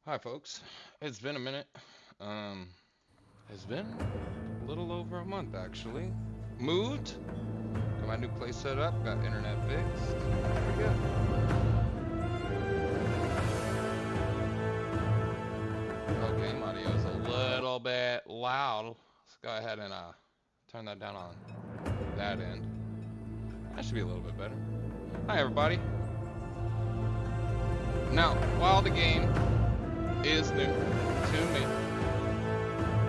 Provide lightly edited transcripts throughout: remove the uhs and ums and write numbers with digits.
Hi, folks. It's been a minute. Um, it's been a little over a month, actually. Moved, got my new place set up, got internet fixed. Pretty good. Oh, game audio is a little bit loud. Let's go ahead and turn that down on that end. That should be a little bit better. Hi, everybody. Now, while the game is new to me,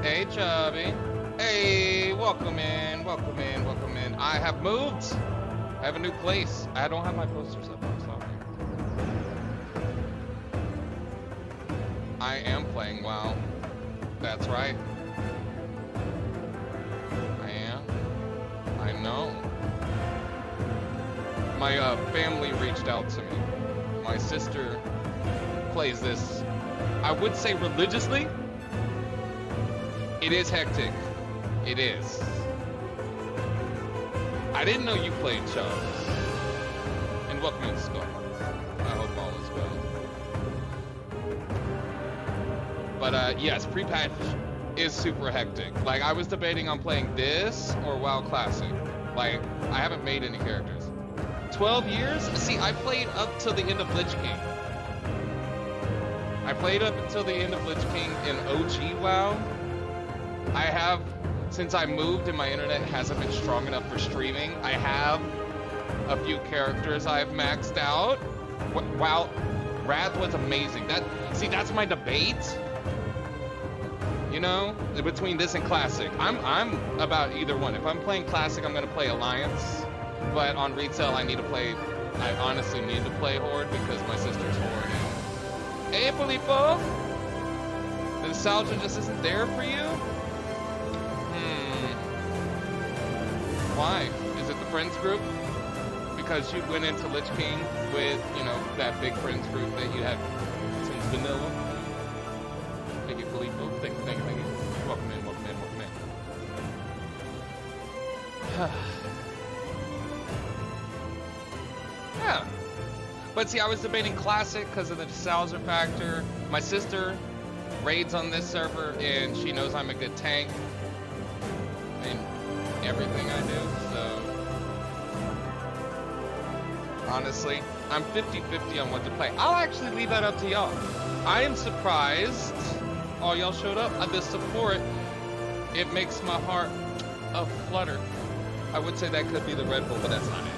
hey, Chubby. Hey, welcome in, welcome in, welcome in. I have moved. I have a new place. I don't have my posters up. I'm sorry. I am playing WoW. That's right. I am. I know. My family reached out to me. My sister plays this, I would say religiously. It is hectic. It is. I didn't know you played Chubb. And welcome in, Scott. I hope all is well. But yes, pre-patch is super hectic. Like, I was debating on playing this or WoW Classic. Like, I haven't made any characters. 12 years? See, I played up till the end of Lich King. I played up until the end of Lich King in OG WoW. I have, since I moved and my internet hasn't been strong enough for streaming, I have a few characters I've maxed out. Wow, Wrath was amazing. See, that's my debate. You know, between this and Classic. I'm about either one. If I'm playing Classic, I'm gonna play Alliance. But on retail, I honestly need to play Horde because my sister's Horde. Hey, Filippo! The nostalgia just isn't there for you? Why? Is it the friends group? Because you went into Lich King with, you know, that big friends group that you had since vanilla? Thank you, Filippo. Thank you, thank you, thank you. Welcome in, welcome in, welcome in. Yeah. But see, I was debating Classic because of the nostalgia factor. My sister raids on this server, and she knows I'm a good tank in everything I do, so... Honestly, I'm 50-50 on what to play. I'll actually leave that up to y'all. I am surprised all y'all showed up. The support, it makes my heart a flutter. I would say that could be the Red Bull, but that's not it.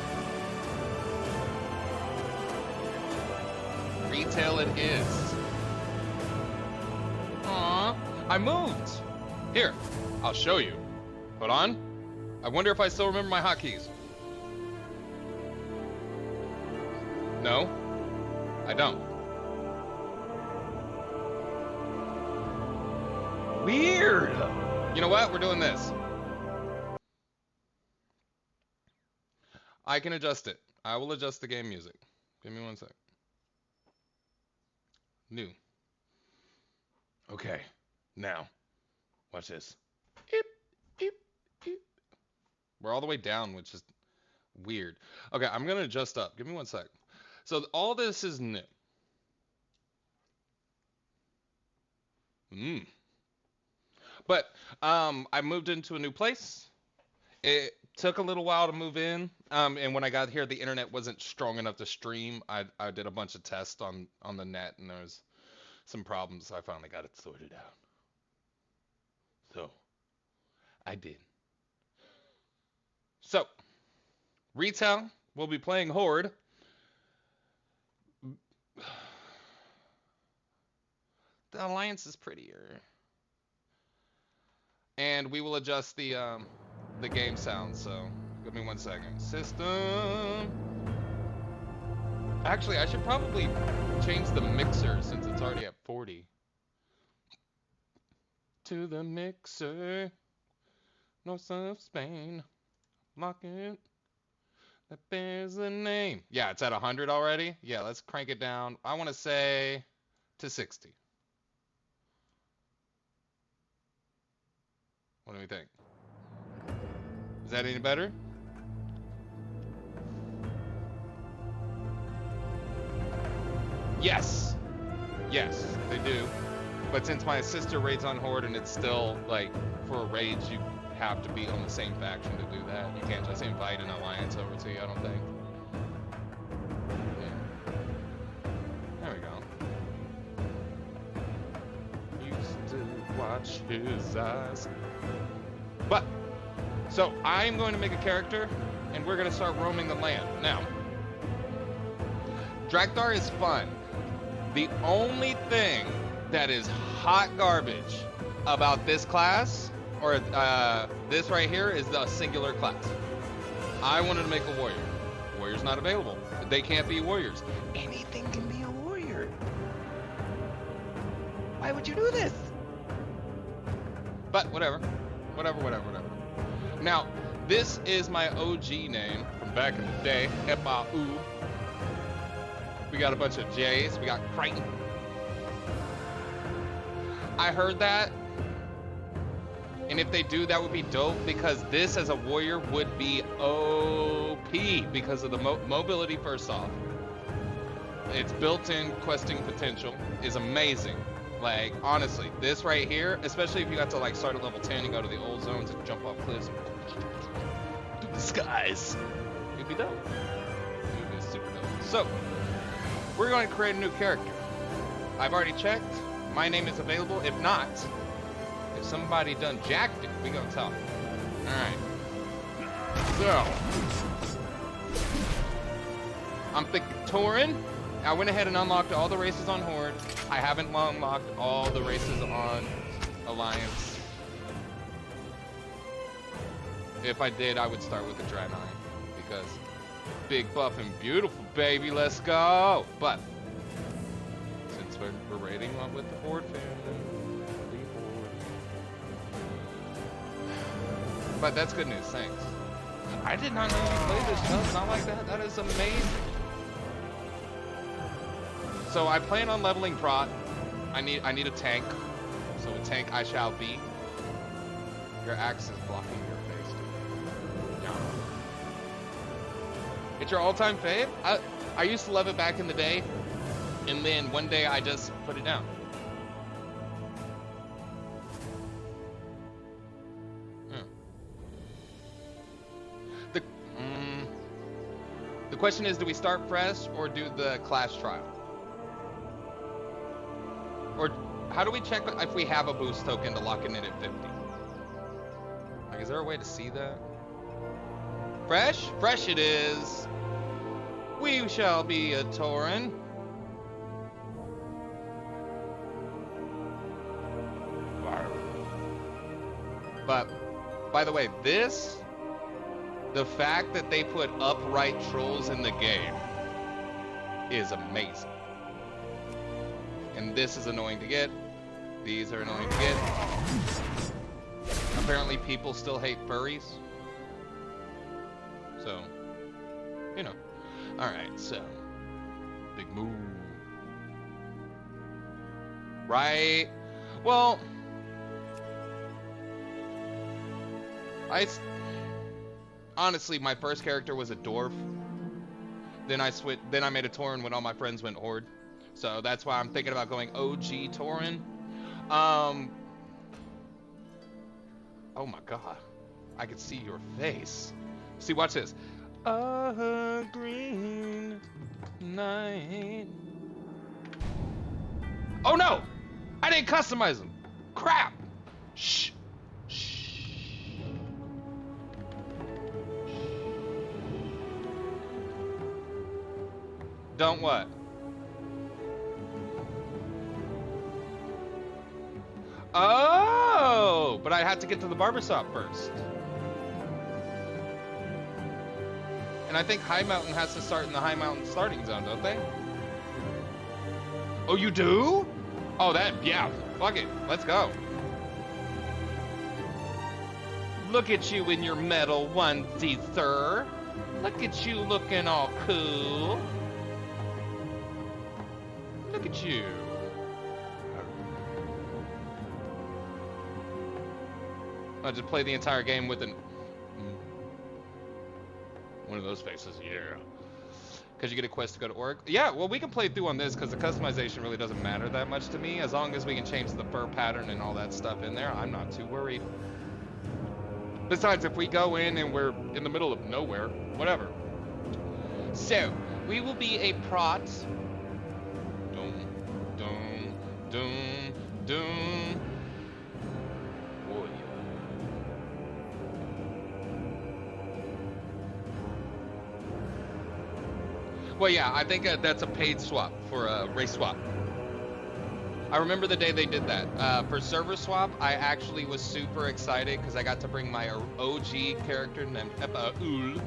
Retail it is. Aww, I moved. Here, I'll show you. Hold on. I wonder if I still remember my hotkeys. No, I don't. Weird. You know what? We're doing this. I can adjust it. I will adjust the game music. Give me one sec. New. Okay. Now, watch this. Eep, eep, eep. We're all the way down, which is weird. Okay, I'm gonna adjust up. Give me one sec. So all this is new. But I moved into a new place. It took a little while to move in. And when I got here, the internet wasn't strong enough to stream. I did a bunch of tests on the net, and there was some problems. So I finally got it sorted out. So I did. So retail, we'll be playing Horde. The Alliance is prettier. And we will adjust the game sound, so give me one second. System. Actually, I should probably change the mixer since it's already at 40. To the mixer. North of Spain. Lock it. That bears the name. Yeah, it's at 100 already. Yeah, let's crank it down. I want to say to 60. What do we think? Is that any better? Yes. Yes, they do. But since my sister raids on Horde and it's still, like, for a raid, you have to be on the same faction to do that. You can't just invite an alliance over to you, I don't think. Yeah. There we go. Used to watch his eyes. But, so I'm going to make a character, and we're going to start roaming the land. Now, Drakthar is fun. The only thing that is hot garbage about this class, or this right here, is the singular class. I wanted to make a warrior. Warrior's not available. They can't be warriors. Anything can be a warrior. Why would you do this? But whatever. Whatever. Now, this is my OG name from back in the day. Epau. We got a bunch of J's. We got Crichton. I heard that. And if they do, that would be dope, because this as a warrior would be OP because of the mobility first off. Its built-in questing potential is amazing. Like, honestly, this right here, especially if you got to like start at level 10 and go to the old zones and jump off cliffs to the skies, it'd be dope. It would be super dope. So, we're going to create a new character. I've already checked. My name is available. If not, if somebody done jacked it, we gonna tell them. Alright. So, I'm thinking Tauren. I went ahead and unlocked all the races on Horde. I haven't unlocked all the races on Alliance. If I did, I would start with the Draenei, because big buff and beautiful, baby. Let's go. But since we're raiding with the Horde family, but that's good news. Thanks. I did not know you played this stuff. Not like that. That is amazing. So I plan on leveling Prot. I need a tank. So a tank I shall be. Your axe is blocking your face, dude. Yeah. It's your all-time fave? I used to love it back in the day, and then one day I just put it down. The question is, do we start fresh or do the class trial? Or how do we check if we have a boost token to lock it in at 50? Like, is there a way to see that? Fresh? Fresh it is. We shall be a Tauren. But, by the way, the fact that they put upright trolls in the game is amazing. And this is annoying to get. These are annoying to get. Apparently people still hate furries. So, you know. Alright, so. Big move. Right. Well, honestly, my first character was a dwarf. Then I made a Tauren when all my friends went Horde. So that's why I'm thinking about going OG Tauren. Oh my god. I can see your face. See, watch this. A green night. Oh no! I didn't customize them. Crap! Shh. Don't what? Oh, but I had to get to the barbershop first. And I think High Mountain has to start in the High Mountain starting zone, don't they? Oh, you do? Oh, yeah, fuck it, let's go. Look at you in your metal onesie, sir. Look at you looking all cool. Look at you. I'll just play the entire game with one of those faces, yeah. because you get a quest to go to Org. Yeah, well, we can play through on this because the customization really doesn't matter that much to me. As long as we can change the fur pattern and all that stuff in there, I'm not too worried. Besides, if we go in and we're in the middle of nowhere, whatever. So, we will be a prot. Doom, doom, doom, doom. Warrior. Well, yeah, I think that's a paid swap for a race swap. I remember the day they did that. For server swap, I actually was super excited because I got to bring my OG character named Ul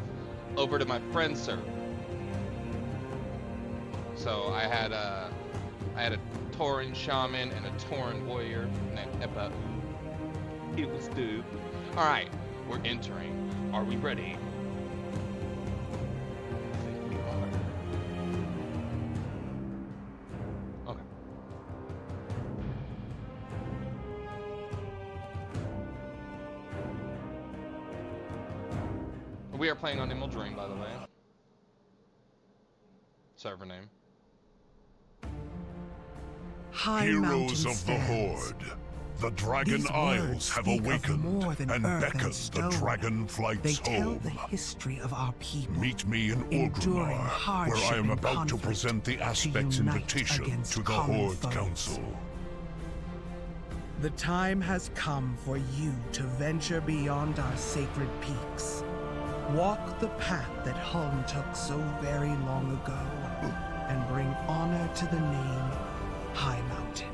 over to my friend's server. So I had a Tauren shaman and a Tauren warrior named Ul. It was dope. All right, we're entering. Are we ready? We are playing on Emerald Dream, by the way. Server name. Heroes of the Horde, the Dragon Isles have awakened and beckon the Dragonflights home. They tell home. the history of our people. Meet me in Orgrimmar, where I am about to present the Aspect's invitation to the Horde foes. Council. The time has come for you to venture beyond our sacred peaks. Walk the path that Hulm took so very long ago, and bring honor to the name High Mountain.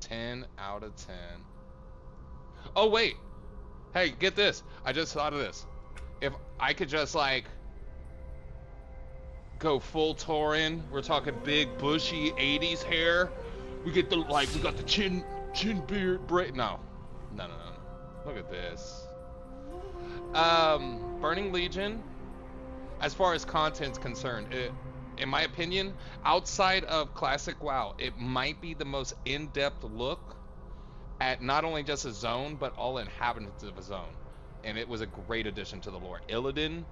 10 out of 10. Oh, wait. Hey, get this. I just thought of this. If I could just, like, go full Tauren, we're talking big, bushy 80s hair. We get the, like, we got the chin beard, braid. No. Look at this. Burning Legion, as far as content's concerned, in my opinion, outside of Classic WoW, it might be the most in-depth look at not only just a zone, but all inhabitants of a zone. And it was a great addition to the lore. Illidan.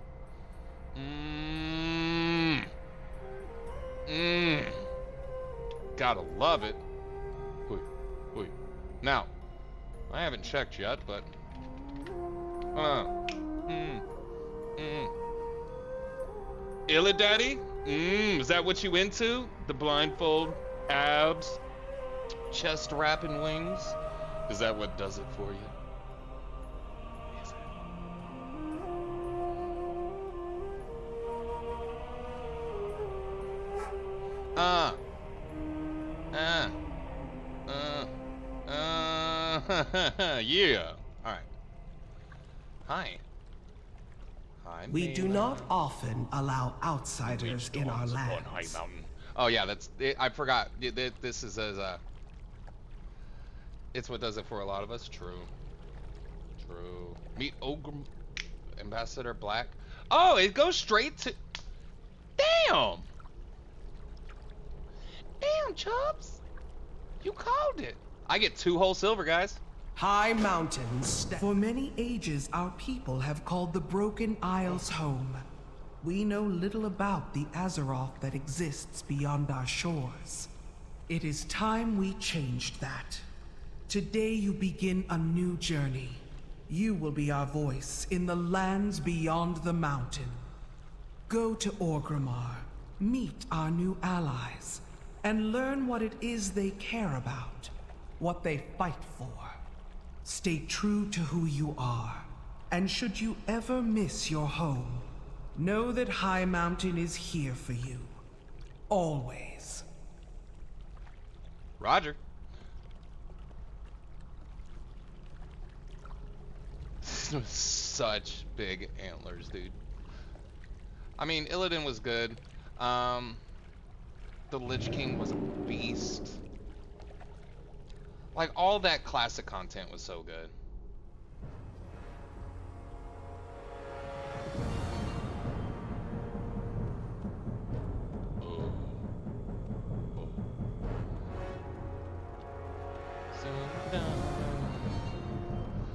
Gotta love it. Wait. Now, I haven't checked yet, but Illidaddy? Is that what you into? The blindfold, abs, chest wrap and wings? Is that what does it for you? Is it? Yeah. All right. Hi. We do not often allow outsiders in our lands. High Mountain. Oh yeah, that's it. I forgot. This is as a. It's what does it for a lot of us. True. Meet Ambassador Black. Oh, it goes straight to. Damn, Chubbs. You called it. I get 2 whole silver, guys. High Mountains. For many ages, our people have called the Broken Isles home. We know little about the Azeroth that exists beyond our shores. It is time we changed that. Today you begin a new journey. You will be our voice in the lands beyond the mountain. Go to Orgrimmar, meet our new allies, and learn what it is they care about, what they fight for. Stay true to who you are, and should you ever miss your home, know that High Mountain is here for you. Always. Roger. Such big antlers, dude. I mean, Illidan was good. The Lich King was a beast. Like, all that classic content was so good.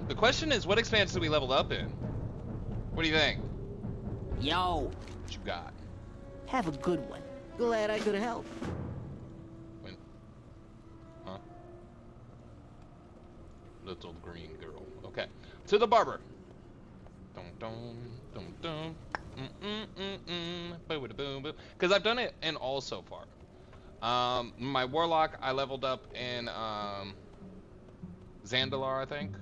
The question is, what expansion do we level up in? What do you think? Yo, What you got? have a good one. Glad I could help. When? Huh? Little green girl. Okay. To the barber. Dum dum dum dum. Boom boom boom. Because I've done it in all so far. My warlock I leveled up in Zandalar, I think.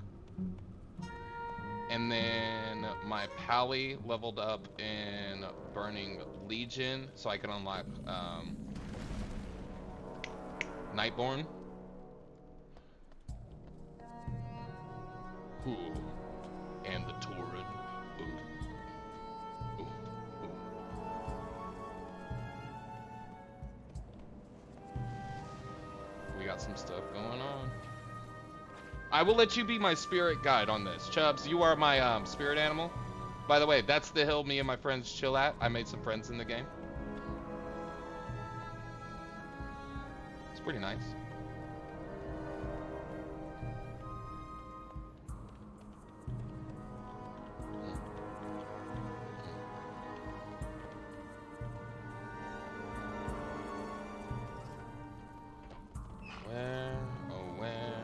And then my Pally leveled up in Burning Legion, so I can unlock Nightborn. Ooh. And the Tauren. Ooh. Ooh. Ooh. We got some stuff going on. I will let you be my spirit guide on this. Chubbs, you are my spirit animal. By the way, that's the hill me and my friends chill at. I made some friends in the game. It's pretty nice. Where, oh where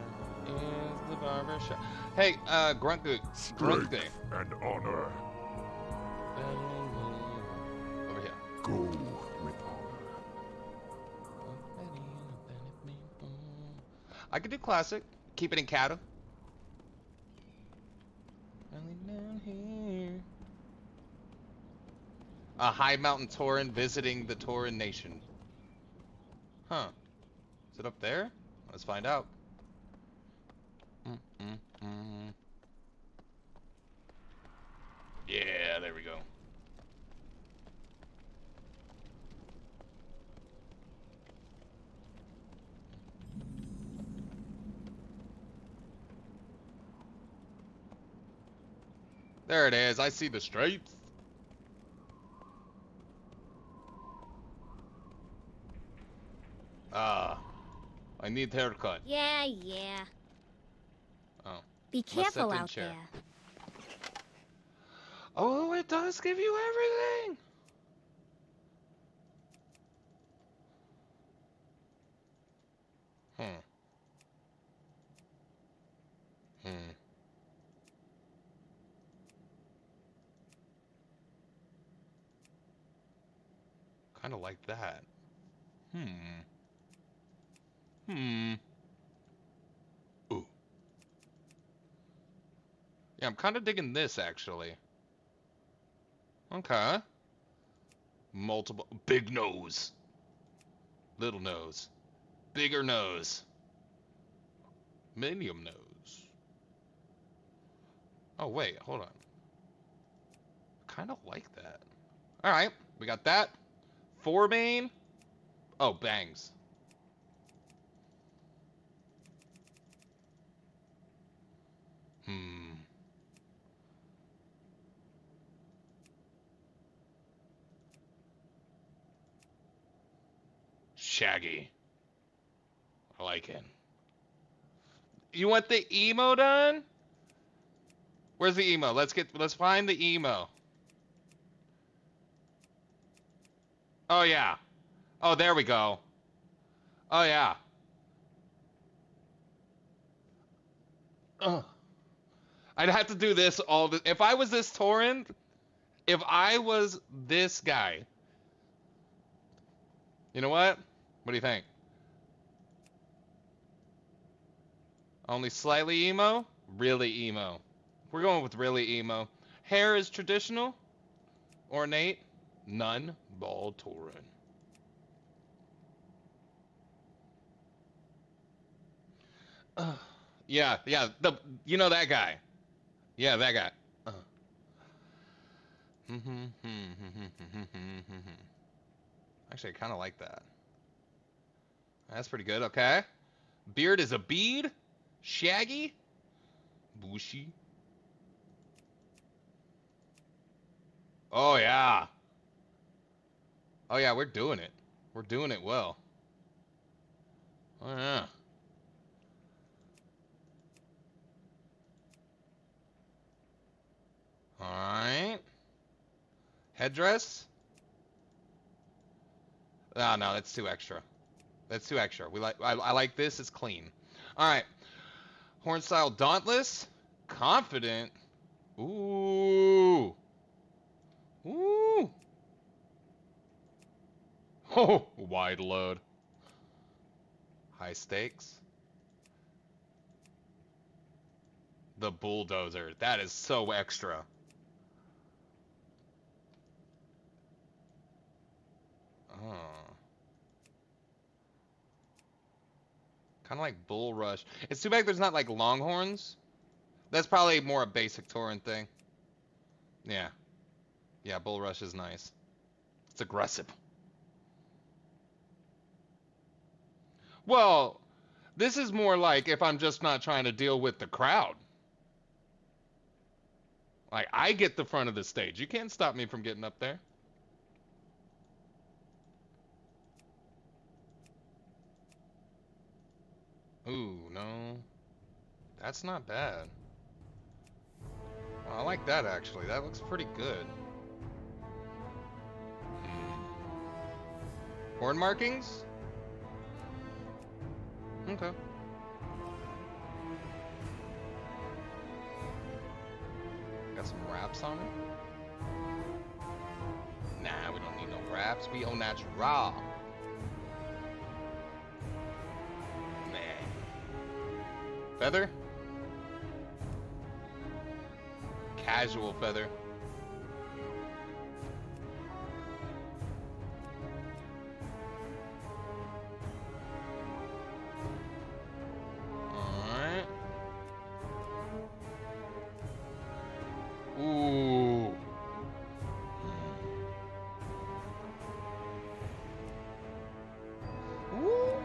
is the barber shop? Hey, Grunkgoot. Strength and honor. Over here. Go with honor. I could do classic. Keep it in cattle. Down here. A high mountain Tauren visiting the Tauren nation. Huh. Is it up there? Let's find out. Yeah, there we go. There it is. I see the stripes. I need haircut. Yeah. Oh. Be Let's set careful in out chair. there. Oh, it does give you everything. Kind of like that. Ooh. Yeah, I'm kind of digging this, actually. Okay. Multiple. Big nose. Little nose. Bigger nose. Medium nose. Oh, wait. Hold on. Kind of like that. Alright. We got that. Forebane. Oh, bangs. Shaggy. I like it. You want the emo done? Where's the emo? Let's find the emo. Oh yeah. Oh, there we go. Oh yeah. Ugh. I'd have to do this all the if I was this Tauren, if I was this guy. You know what? What do you think? Only slightly emo? Really emo. We're going with really emo. Hair is traditional? Ornate? None. Bald Tauren. Yeah, you know that guy. Yeah, that guy. Actually, I kind of like that. That's pretty good, okay. Beard is a bead. Shaggy. Bushy. Oh, yeah. Oh, yeah, we're doing it. We're doing it well. Oh, yeah. Alright. Headdress? Oh, no, that's too extra. That's too extra. I like this. It's clean. All right. Horn style dauntless. Confident. Ooh. Ooh. Oh, wide load. High stakes. The bulldozer. That is so extra. Oh. Kind of like bull rush. It's too bad there's not like longhorns. That's probably more a basic Tauren thing. Yeah. Yeah, bull rush is nice. It's aggressive. Well, this is more like if I'm just not trying to deal with the crowd. Like, I get the front of the stage. You can't stop me from getting up there. Ooh, no. That's not bad. Well, I like that, actually. That looks pretty good. Horn markings? Okay. Got some wraps on it? Nah, we don't need no wraps. We own that raw. Nah. Feather? Casual feather. Alright. Ooh. Ooh.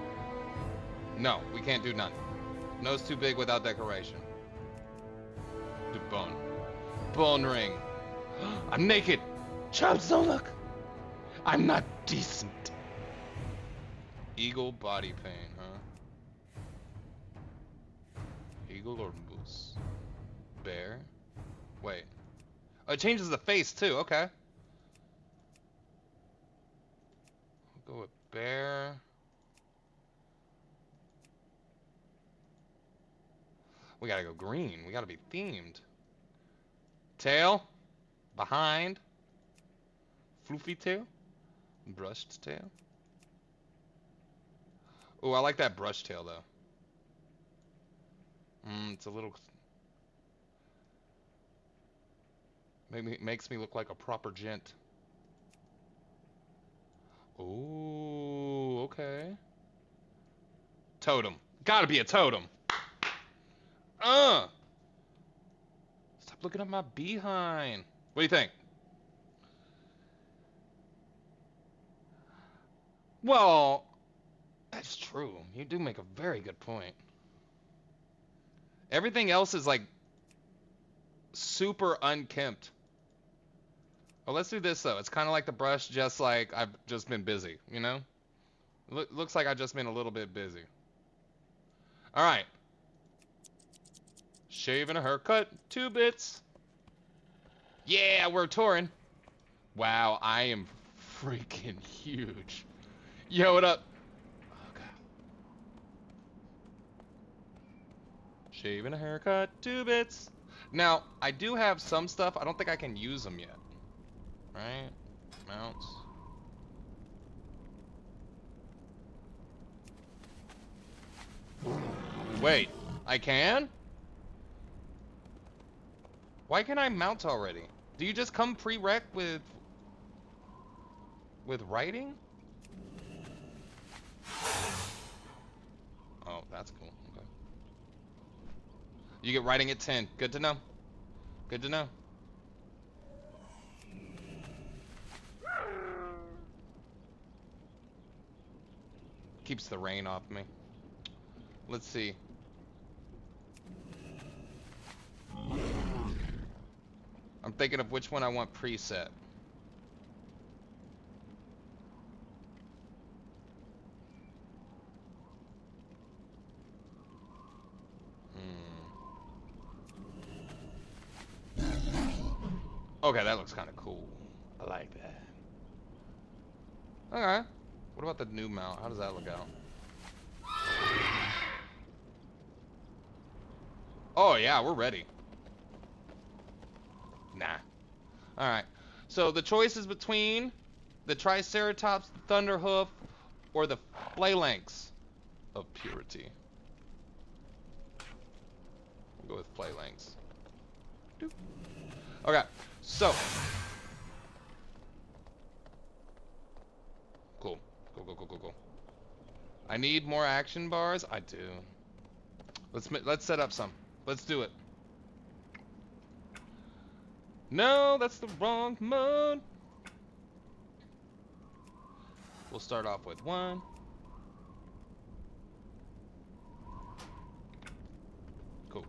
No, we can't do none. Nose too big without decoration. Do bone. Bone ring. I'm naked. Chops don't look. I'm not decent. Eagle body paint, huh? Eagle or moose? Bear? Wait. Oh, it changes the face too. Okay. We'll go with bear. We gotta go green. We gotta be themed. Tail. Behind. Floofy tail. Brushed tail. Oh, I like that brush tail though. It's a little... Makes me look like a proper gent. Ooh, okay. Totem. Gotta be a totem. Stop looking at my behind. What do you think? Well, that's true. You do make a very good point. Everything else is like super unkempt. Well, let's do this though. It's kind of like the brush, just like I've just been busy, you know? Looks like I've just been a little bit busy. All right. Shave and a haircut, 2 bits. Yeah, we're Tauren. Wow, I am freaking huge. Yo, what up? Oh, God. Shave and a haircut, 2 bits. Now, I do have some stuff. I don't think I can use them yet. Right? Mounts. Wait, I can? Why can I mount already? Do you just come pre-rec with writing? Oh, that's cool. Okay. You get writing at 10. Good to know. Good to know. Keeps the rain off me. Let's see. I'm thinking of which one I want preset. Okay, that looks kind of cool. I like that. Okay. What about the new mount? How does that look out? Oh yeah, we're ready. Nah. Alright. So the choice is between the Triceratops, the Thunderhoof, or the Phalanx of Purity. We'll go with Phalanx. Doop. Okay, so. Cool. Cool. I need more action bars. I do. Let's set up some. Let's do it. No, that's the wrong mode. We'll start off with 1. Cool.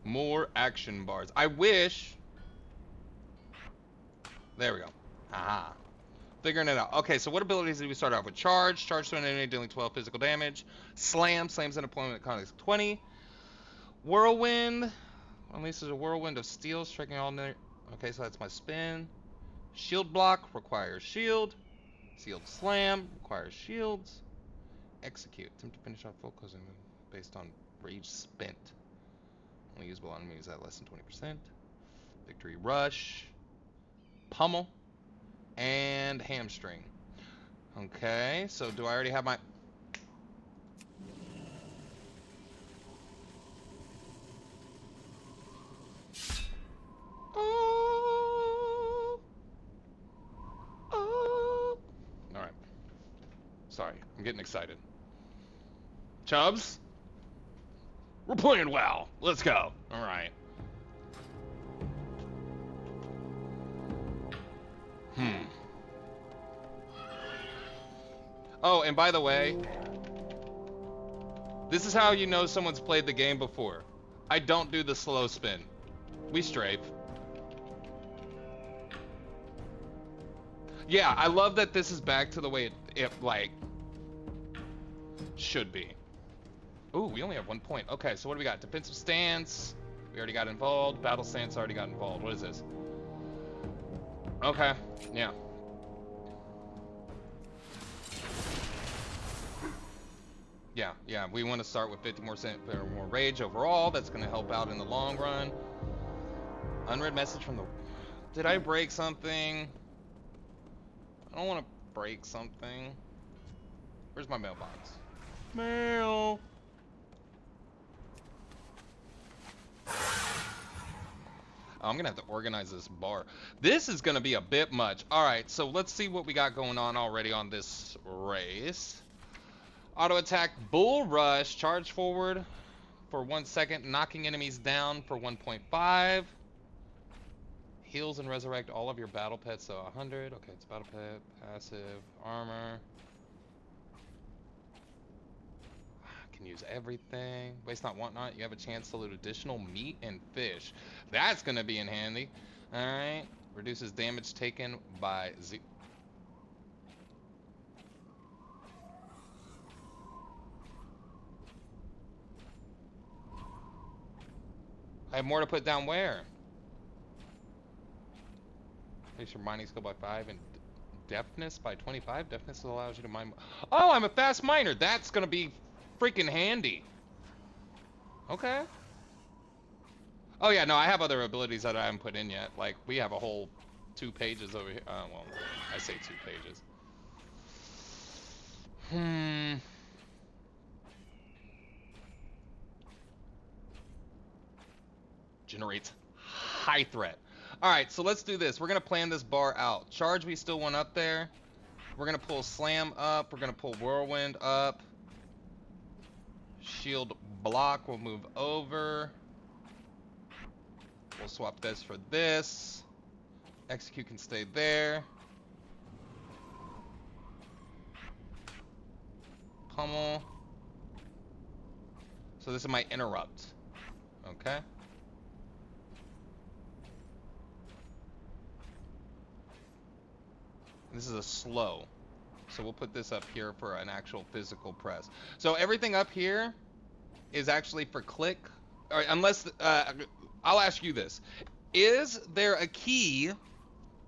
More action bars. I wish. There we go. Haha. Figuring it out. Okay, so what abilities did we start off with? Charge. Charge to an enemy dealing 12 physical damage. Slam. Slams an opponent at context 20. Whirlwind. Unleashes a whirlwind of steel, striking all near. Okay, so that's my spin. Shield block requires shield. Sealed slam requires shields. Execute. Attempt to finish off full closing move based on rage spent. Only usable on enemies at less than 20%. Victory rush. Pummel. And hamstring. Okay, so do I already have my... Alright. Sorry, I'm getting excited. Chubbs? We're playing well. Let's go. Alright. Oh, and by the way, this is how you know someone's played the game before. I don't do the slow spin. We strafe. Yeah, I love that this is back to the way it like, should be. Ooh, we only have 1 point. Okay, so what do we got? Defensive stance. We already got involved. Battle stance already got involved. What is this? Okay, yeah. Yeah, we want to start with 50% or more rage overall. That's going to help out in the long run. Unread message from the... Did I break something? I don't want to break something. Where's my mailbox? Mail! I'm gonna have to organize this bar. This is gonna be a bit much. Alright, so let's see what we got going on already on this race. Auto attack, bull rush, charge forward for 1 second, knocking enemies down for 1.5. Heals and resurrect all of your battle pets, so 100. Okay, it's battle pet, passive, armor. Can use everything. Waste not, want not. You have a chance to loot additional meat and fish. That's gonna be in handy. Alright. Reduces damage taken by Z. I have more to put down where? Increase your mining skill by 5 and deftness by 25. Deftness allows you to mine. Oh, I'm a fast miner. That's gonna be freaking handy. Okay. Oh yeah, no, I have other abilities that I haven't put in yet. Like, we have a whole 2 pages over here. Well, I say 2 pages. Generates high threat. Alright, so let's do this. We're gonna plan this bar out. Charge, we still want up there. We're gonna pull slam up. We're gonna pull whirlwind up. Shield block will move over. We'll swap this for this. Execute can stay there. Pummel. So this is my interrupt. Okay. This is a slow. So we'll put this up here for an actual physical press. So everything up here is actually for click. Or unless, I'll ask you this. Is there a key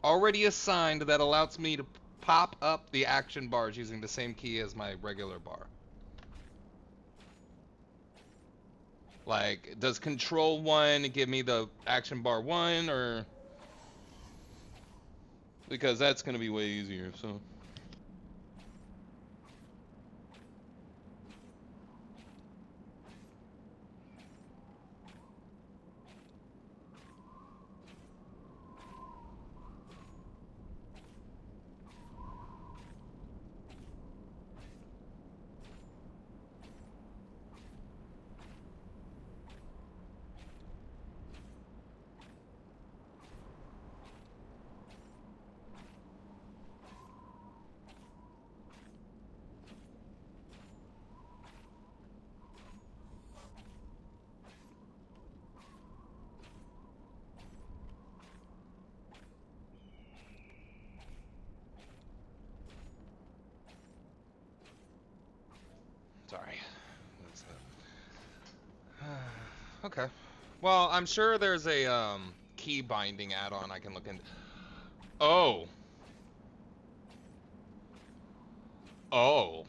already assigned that allows me to pop up the action bars using the same key as my regular bar? Like, does control 1 give me the action bar 1, or... Because that's going to be way easier, so... Sorry. Okay. Well, I'm sure there's a key binding add-on I can look into. Oh. Oh.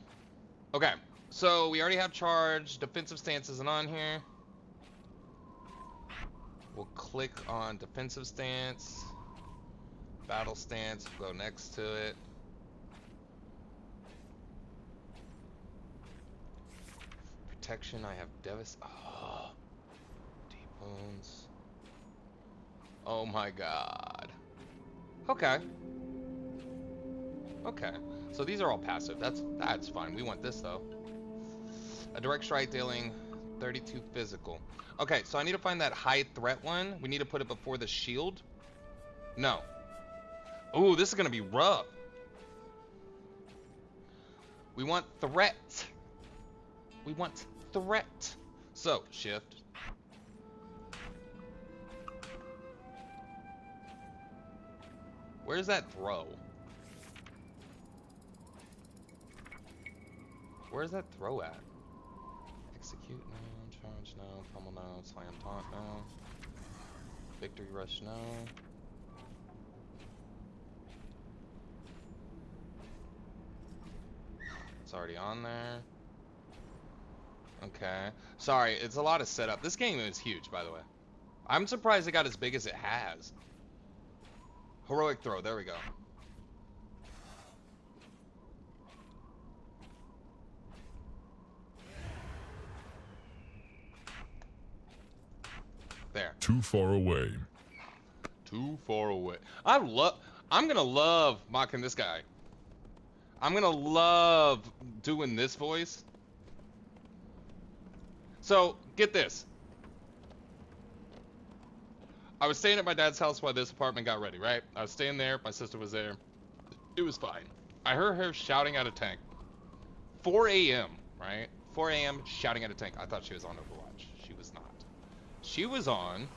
Okay. So we already have charge. Defensive stance isn't on here. We'll click on defensive stance. Battle stance. We'll go next to it. Protection. I have Oh. Deep wounds. Oh my god. Okay. Okay. So these are all passive. That's fine. We want this though. A direct strike dealing 32 physical. Okay, so I need to find that high threat one. We need to put it before the shield. No. Ooh, this is gonna be rough. We want threat. We want threat. So, shift. Where's that throw? Where's that throw at? Execute no, charge no, pummel no, slam taunt no. Victory rush no. It's already on there. Okay. Sorry, it's a lot of setup. This game is huge, by the way. I'm surprised it got as big as it has. Heroic throw, there we go. There. Too far away. Too far away. I'm gonna love mocking this guy. I'm gonna love doing this voice. So, get this. I was staying at my dad's house while this apartment got ready, right? I was staying there, my sister was there. It was fine. I heard her shouting at a tank. 4 a.m., right? 4 a.m. shouting at a tank. I thought she was on Overwatch. She was not. She was on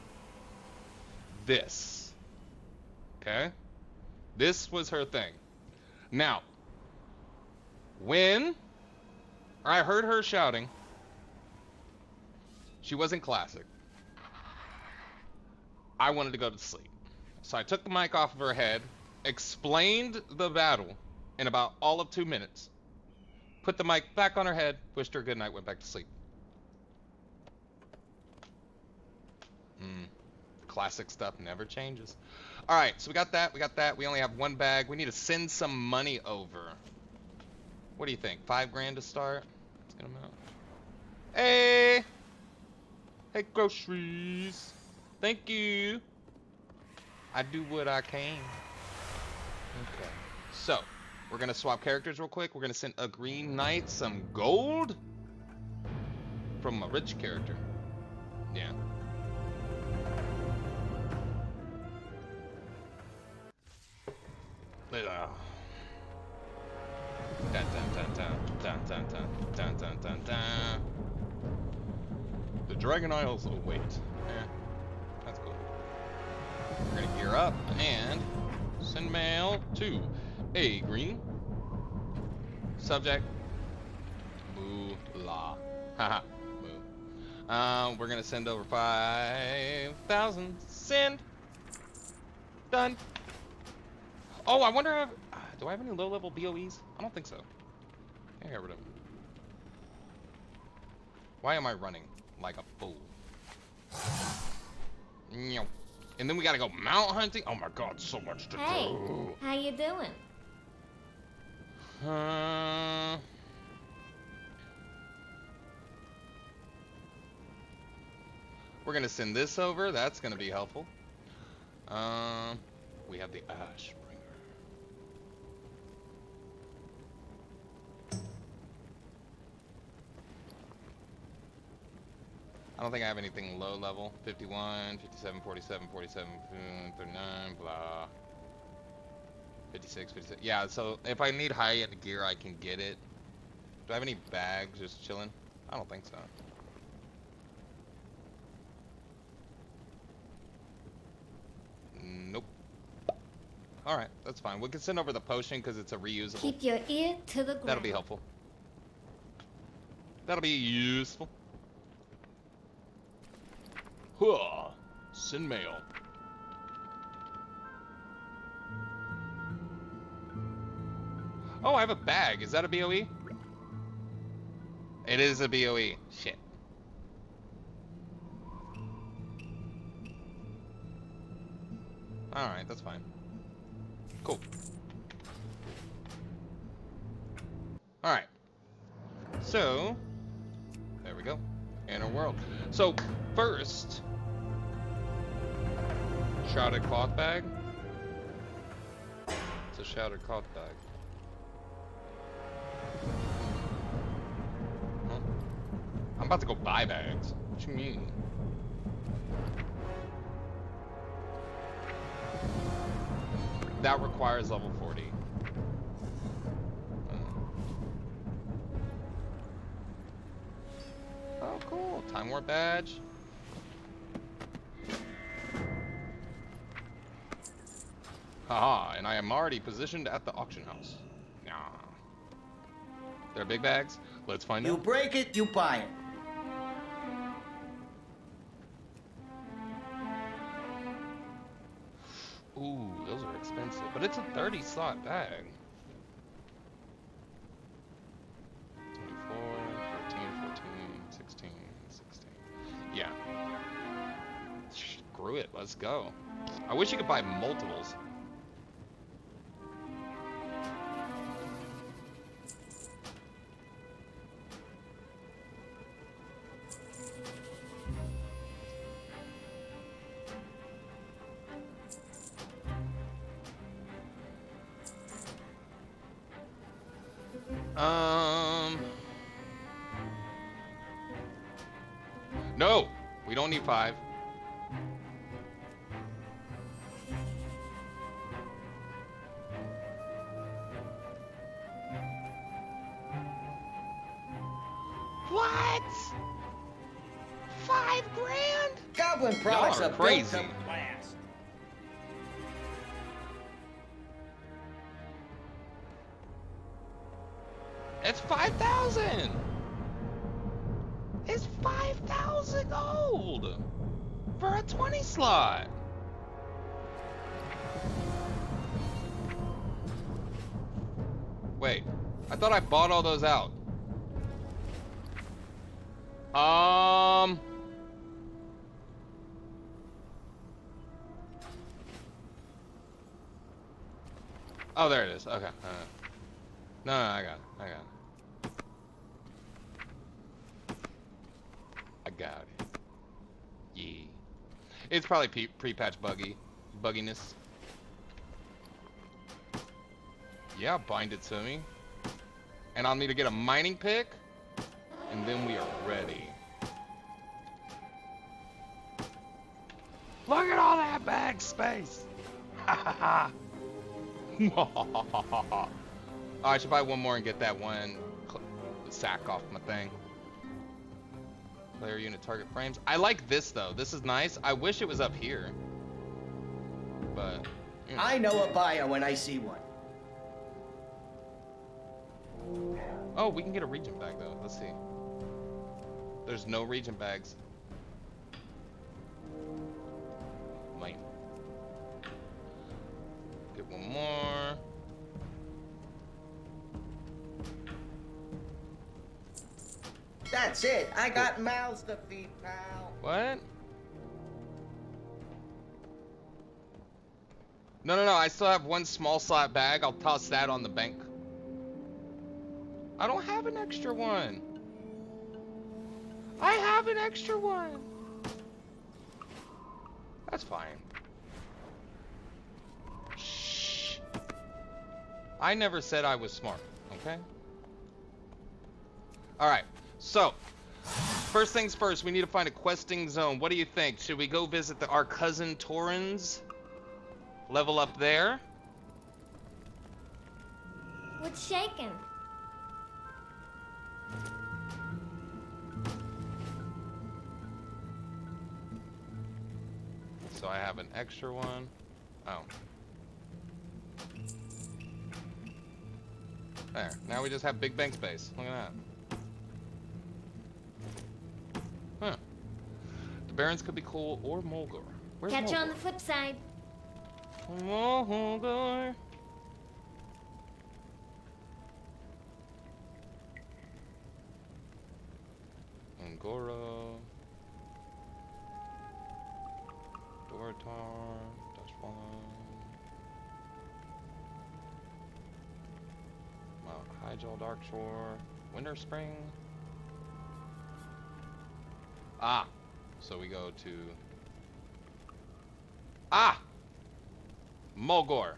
this. Okay? This was her thing. Now, when I heard her shouting, she wasn't classic. I wanted to go to sleep. So I took the mic off of her head, explained the battle in about all of 2 minutes, put the mic back on her head, wished her good night, went back to sleep. Classic stuff never changes. All right, so we got that. We only have 1 bag. We need to send some money over. What do you think? 5 grand to start? Let's get them out. Hey! Hey, groceries. Thank you. I do what I can. Okay. So, we're going to swap characters real quick. We're going to send AGreenKnight some gold from a rich character. Yeah. Dun, dun, dun, dun, dun, dun, dun, dun, dun, dun. The Dragon Isles await. That's cool. We're gonna gear up and send mail to AGreen. Subject Moolah. Haha. Moo. We're gonna send over 5,000. Send. Done. Oh, I wonder if... do I have any low-level BOEs? I don't think so. I get rid of them. Why am I running like a fool? And then we gotta go mount hunting. Oh my god, so much to do. How you doing? We're gonna send this over. That's gonna be helpful. We have the ash bringer. I don't think I have anything low level. 51, 57, 47, 47, 39, blah. 56, 56. Yeah, so if I need high-end gear, I can get it. Do I have any bags just chilling? I don't think so. Nope. Alright, that's fine. We can send over the potion because it's a reusable. Keep your ear to the ground. That'll be helpful. That'll be useful. Huh. Send mail. Oh, I have a bag. Is that a BOE? It is a BOE. Shit. Alright, that's fine. Cool. Alright. So, there we go. Inner world. So, first, shrouded cloth bag. It's a shrouded cloth bag. Huh? I'm about to go buy bags. What you mean? That requires level 40. Oh, cool. Time Warp badge. Haha, and I am already positioned at the auction house. Nah. There are big bags? Let's find out. You break it, you buy it. Ooh, those are expensive. But it's a 30 slot bag. 24, 13, 14, 16, 16. Yeah. Screw it, let's go. I wish you could buy multiples. No, we don't need 5. What? 5 grand? Goblin products Y'all are are crazy. built to last. It's 5,000. It's 5,000 gold for a 20 slot. Wait, I thought I bought all those out. Oh, there it is. Okay. No, I got it. I got it. Yeah. It's probably pre-patch bugginess. Yeah, bind it to me. And I'll need to get a mining pick. And then we are ready. Look at all that bag space. Ha ha ha. Oh, I should buy one more and get that one sack off my thing. Player unit target frames. I like this though. This is nice. I wish it was up here. But you know. I know a buyer when I see one. Oh, we can get a region bag though. Let's see. There's no region bags. Get one more. That's it. I got mouths to feed, pal. What? No, no, no. I still have one small slot bag. I'll toss that on the bank. I don't have an extra one. I have an extra one. That's fine. Shh. I never said I was smart, okay? Alright, so first things first, we need to find a questing zone. What do you think? Should we go visit our cousin Torrens? Level up there? What's shaking? So I have an extra one. Oh. There. Now we just have big bank space. Look at that. Huh. The Barons could be cool or Mulgore. Where's Catch you on Mulgore? the flip side. Mulgore. Ngoro. Doritar. That's one. Mount Hyjal, Darkshore. Winter Spring. Ah! So we go to... Ah! Mulgore.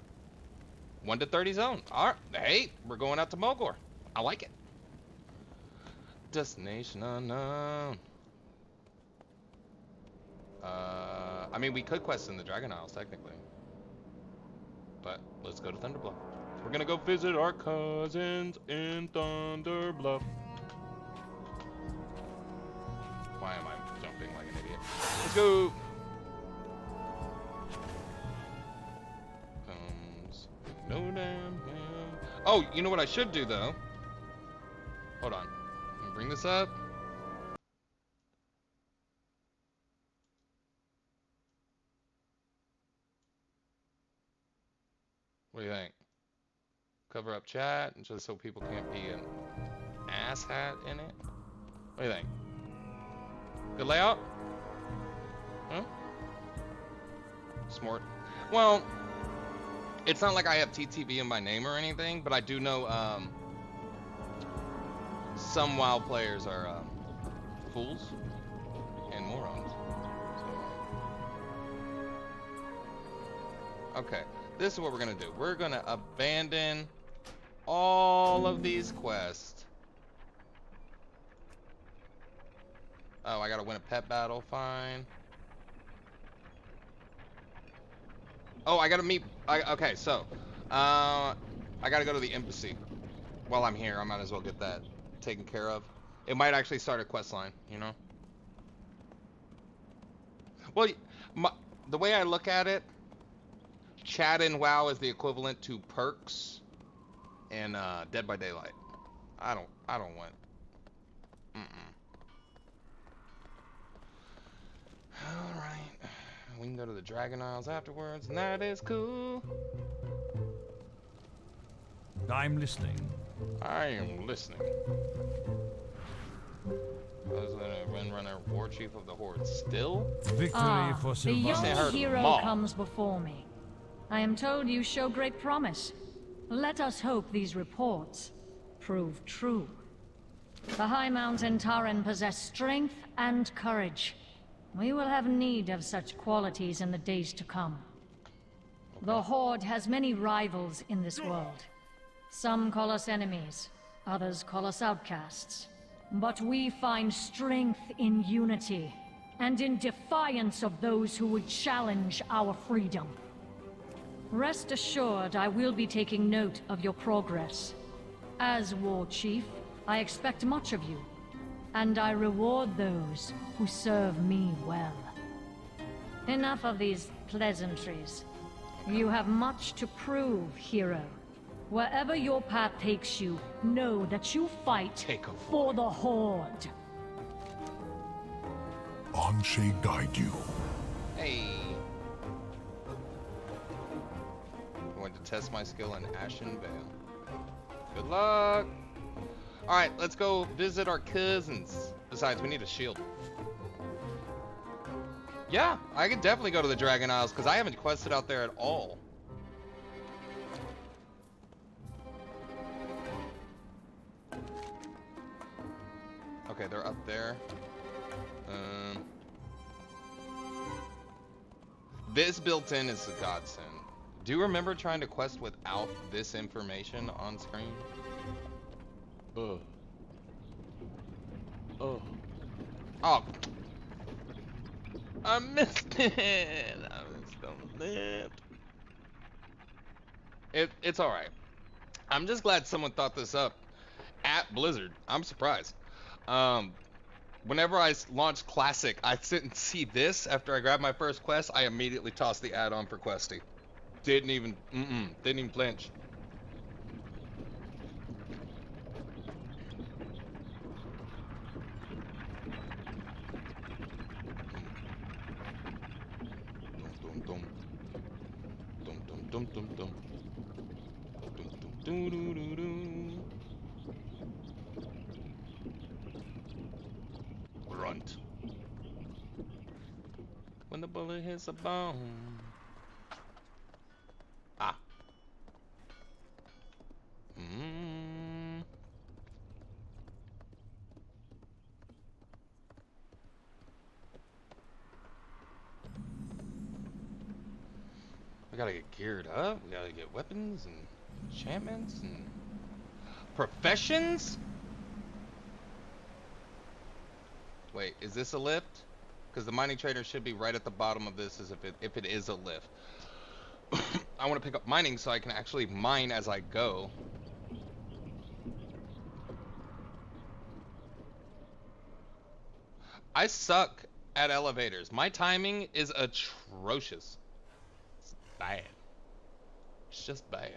1 to 30 zone. Alright. Hey, we're going out to Mulgore. I like it. Destination unknown. I mean, we could quest in the Dragon Isles, technically. But let's go to Thunderbluff. We're gonna go visit our cousins in Thunderbluff. Why am I jumping like an idiot? Let's go! Comes no damn man. Oh, you know what I should do, though? Hold on. Let me bring this up. What do you think? Cover up chat just so people can't be an asshat in it? What do you think? Good layout? Huh? Smart. Well, it's not like I have TTV in my name or anything, but I do know some WoW players are fools and morons. So. Okay. This is what we're gonna do. We're gonna abandon all of these quests. Oh, I gotta win a pet battle, fine. Oh, I gotta meet, okay, so, I gotta go to the embassy. While I'm here, I might as well get that taken care of. It might actually start a quest line, you know? Well, the way I look at it, chat in WoW is the equivalent to perks in Dead by Daylight. I don't want. All right, we can go to the Dragon Isles afterwards, and that is cool. I'm listening. I am listening. Runner, War Chief of the Horde, still? Victory for the young Sylvanas. hero comes before me. I am told you show great promise. Let us hope these reports prove true. The High Mountain Tauren possess strength and courage. We will have need of such qualities in the days to come. The Horde has many rivals in this world. Some call us enemies, others call us outcasts. But we find strength in unity, and in defiance of those who would challenge our freedom. Rest assured, I will be taking note of your progress. As War Chief, I expect much of you, and I reward those who serve me well. Enough of these pleasantries. You have much to prove, hero. Wherever your path takes you, know that you fight for the Horde. Anshe guide you. Hey. Going to test my skill in Ashen Vale. Good luck. All right, let's go visit our cousins. Besides, we need a shield. Yeah, I could definitely go to the Dragon Isles because I haven't quested out there at all. Okay, they're up there. This built-in is a godsend. Do you remember trying to quest without this information on screen? Ugh. Oh. Oh. I missed it. I missed it. It's all right. I'm just glad someone thought this up at Blizzard. I'm surprised. Whenever I launched Classic, I didn't see this after I grabbed my first quest. I immediately tossed the add-on for Questy. Didn't even flinch. Dum dum dum dum dum dum dum dum dum dum dum. Grunt. When the bullet hits a bone. Ah. We gotta get geared up. We gotta get weapons and enchantments and professions. Wait, is this a lift? Because the mining trader should be right at the bottom of this, as if it is a lift. I want to pick up mining so I can actually mine as I go. I suck at elevators. My timing is atrocious. It's bad. It's just bad.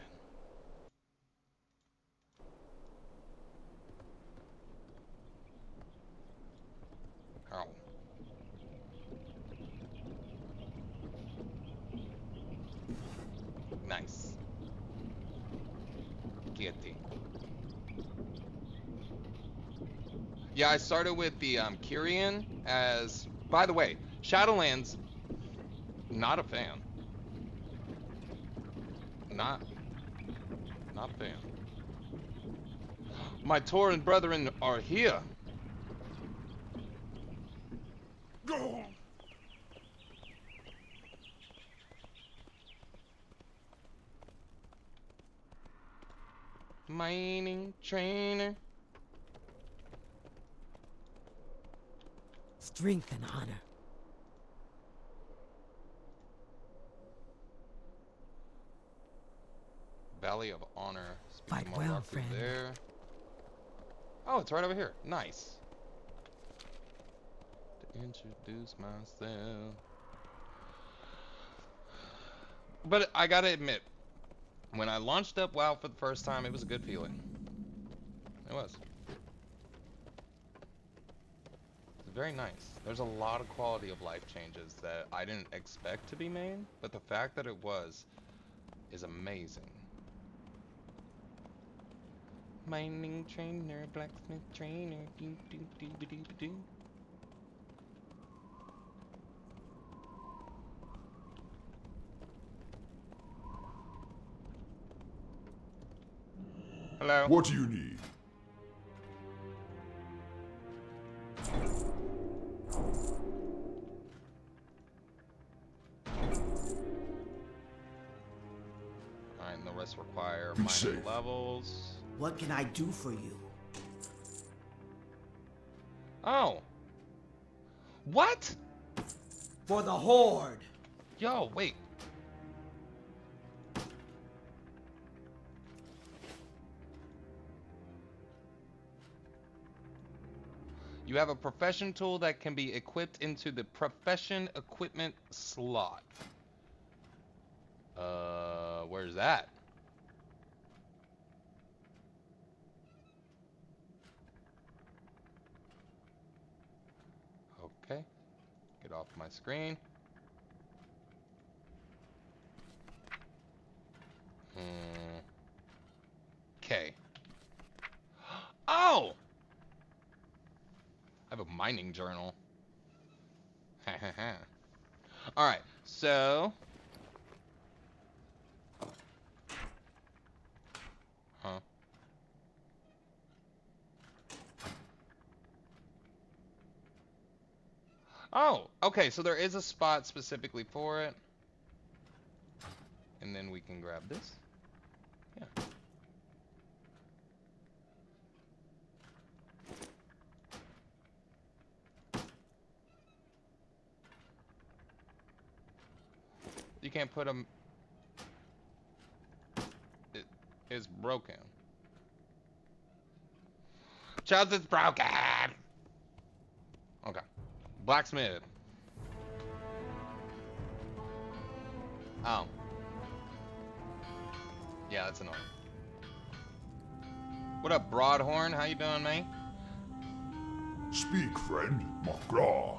Ow. Nice. Kitty. Yeah, I started with the Kyrian as... By the way, Shadowlands, not a fan. Not a fan. My Tauren brethren are here. Go! Mining trainer. Strength and honor. Valley of Honor. Fight well, friend. There. Oh, it's right over here. Nice. To introduce myself. But I gotta admit, when I launched up WoW for the first time, it was a good feeling. It was. It's very nice. There's a lot of quality of life changes that I didn't expect to be made, but the fact that it was is amazing. Mining trainer, blacksmith trainer, do do do do do do. Hello. What do you need? Alright, and the rest require Be mining safe. levels. What can I do for you? Oh. What? For the Horde. Yo, wait. You have a profession tool that can be equipped into the profession equipment slot. Where's that? Okay. Get off my screen. Okay. Oh! I have a mining journal. Alright, so... Huh. Oh, okay, so there is a spot specifically for it. And then we can grab this. Yeah. You can't put them... It is broken. Charles, it's broken! Okay. Blacksmith. Oh. Yeah, that's annoying. What up, Broadhorn? How you doing, mate? Speak, friend. Magraw.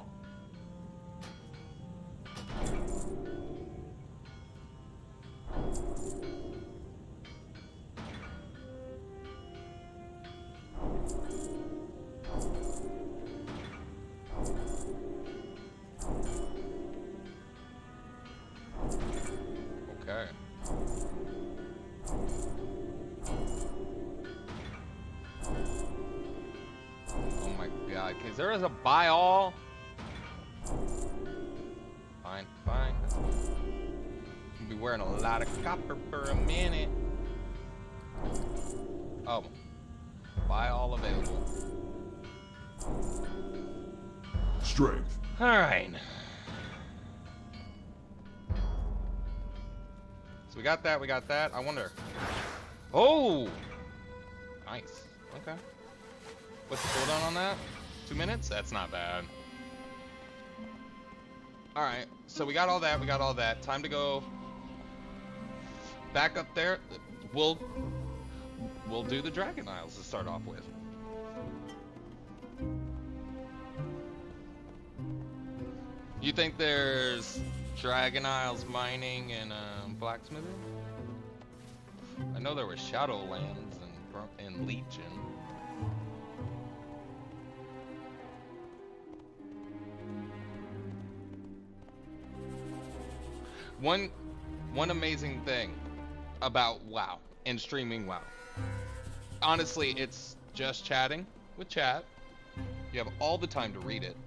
Okay. Oh my god, because there is a buy all. Fine, fine. I'll be wearing a lot of copper for a minute. Oh. Buy all available. Strength. Alright. So we got that, we got that. I wonder. Oh! Nice. Okay. What's the cooldown on that? 2 minutes? That's not bad. Alright, so we got all that, we got all that. Time to go back up there. We'll do the Dragon Isles to start off with. You think there's Dragon Isles mining and blacksmithing? I know there was Shadowlands and Legion. One amazing thing about WoW and streaming WoW. Honestly, it's just chatting with chat. You have all the time to read it.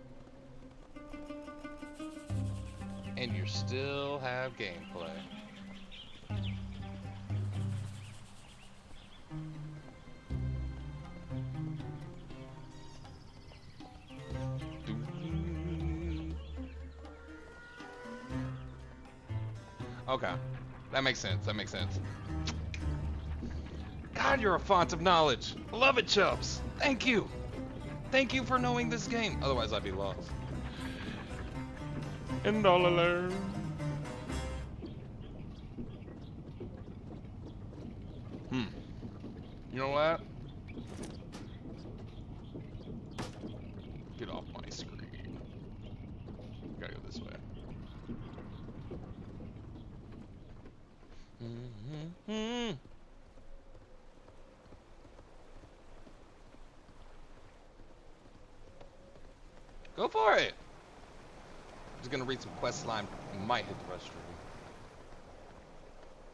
And you still have gameplay. Okay, that makes sense, that makes sense. God, you're a font of knowledge. Love it, Chubbs. Thank you. Thank you for knowing this game. Otherwise, I'd be lost. And all alone. You know what? Get off my screen. Gotta go this way. Go for it! I'm just gonna read some quest line. Might hit the restroom.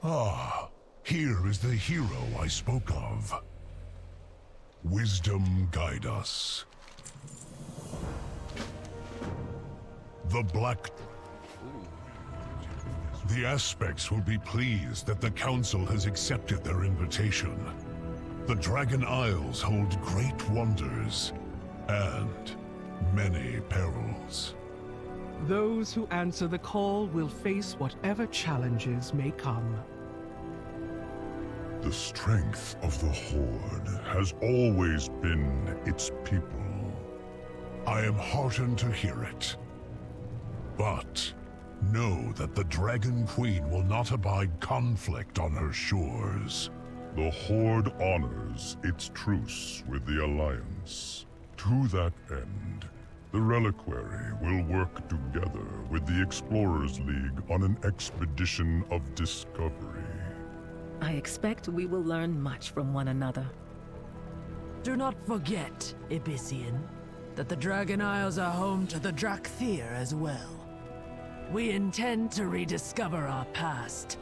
Ah, here is the hero I spoke of. Wisdom guide us. The Black... The Aspects will be pleased that the Council has accepted their invitation. The Dragon Isles hold great wonders and many perils. Those who answer the call will face whatever challenges may come. The strength of the Horde has always been its people. I am heartened to hear it. But know that the Dragon Queen will not abide conflict on her shores. The Horde honors its truce with the Alliance. To that end, the Reliquary will work together with the Explorers League on an expedition of discovery. I expect we will learn much from one another. Do not forget, Abyssian, that the Dragon Isles are home to the Drakthir as well. We intend to rediscover our past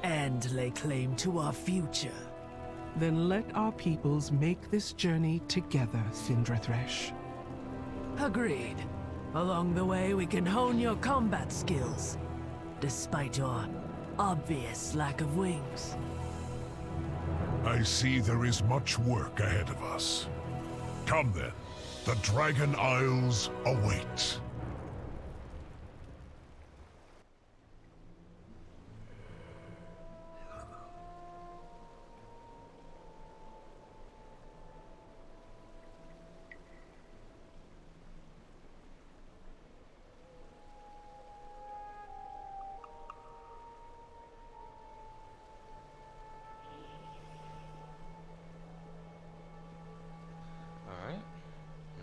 and lay claim to our future. Then let our peoples make this journey together, Cindrathresh. Agreed. Along the way, we can hone your combat skills, despite your obvious lack of wings. I see there is much work ahead of us. Come then, the Dragon Isles await.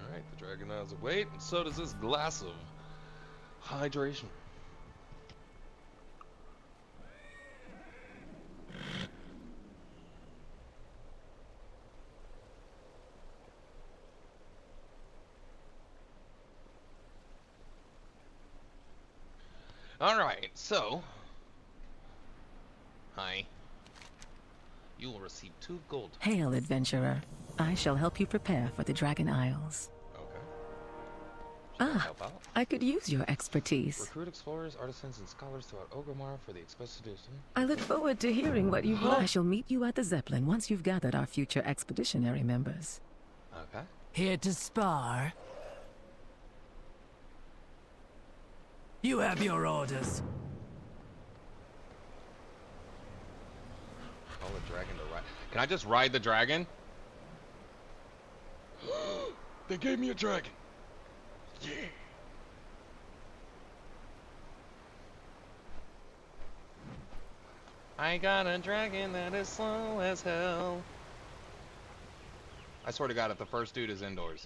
Alright, the Dragon Isles await, and so does this glass of hydration. Alright, so... Hi. You will receive 2 gold. Hail, adventurer. I shall help you prepare for the Dragon Isles. Okay. Help out. I could use your expertise. Recruit explorers, artisans, and scholars throughout Orgrimmar for the expedition. I look forward to hearing what you've learned. I shall meet you at the Zeppelin once you've gathered our future expeditionary members. Okay. Here to spar. You have your orders. Call a dragon to ride. Can I just ride the dragon? They gave me a dragon. Yeah. I got a dragon that is slow as hell. I swear to God, if the first dude is indoors.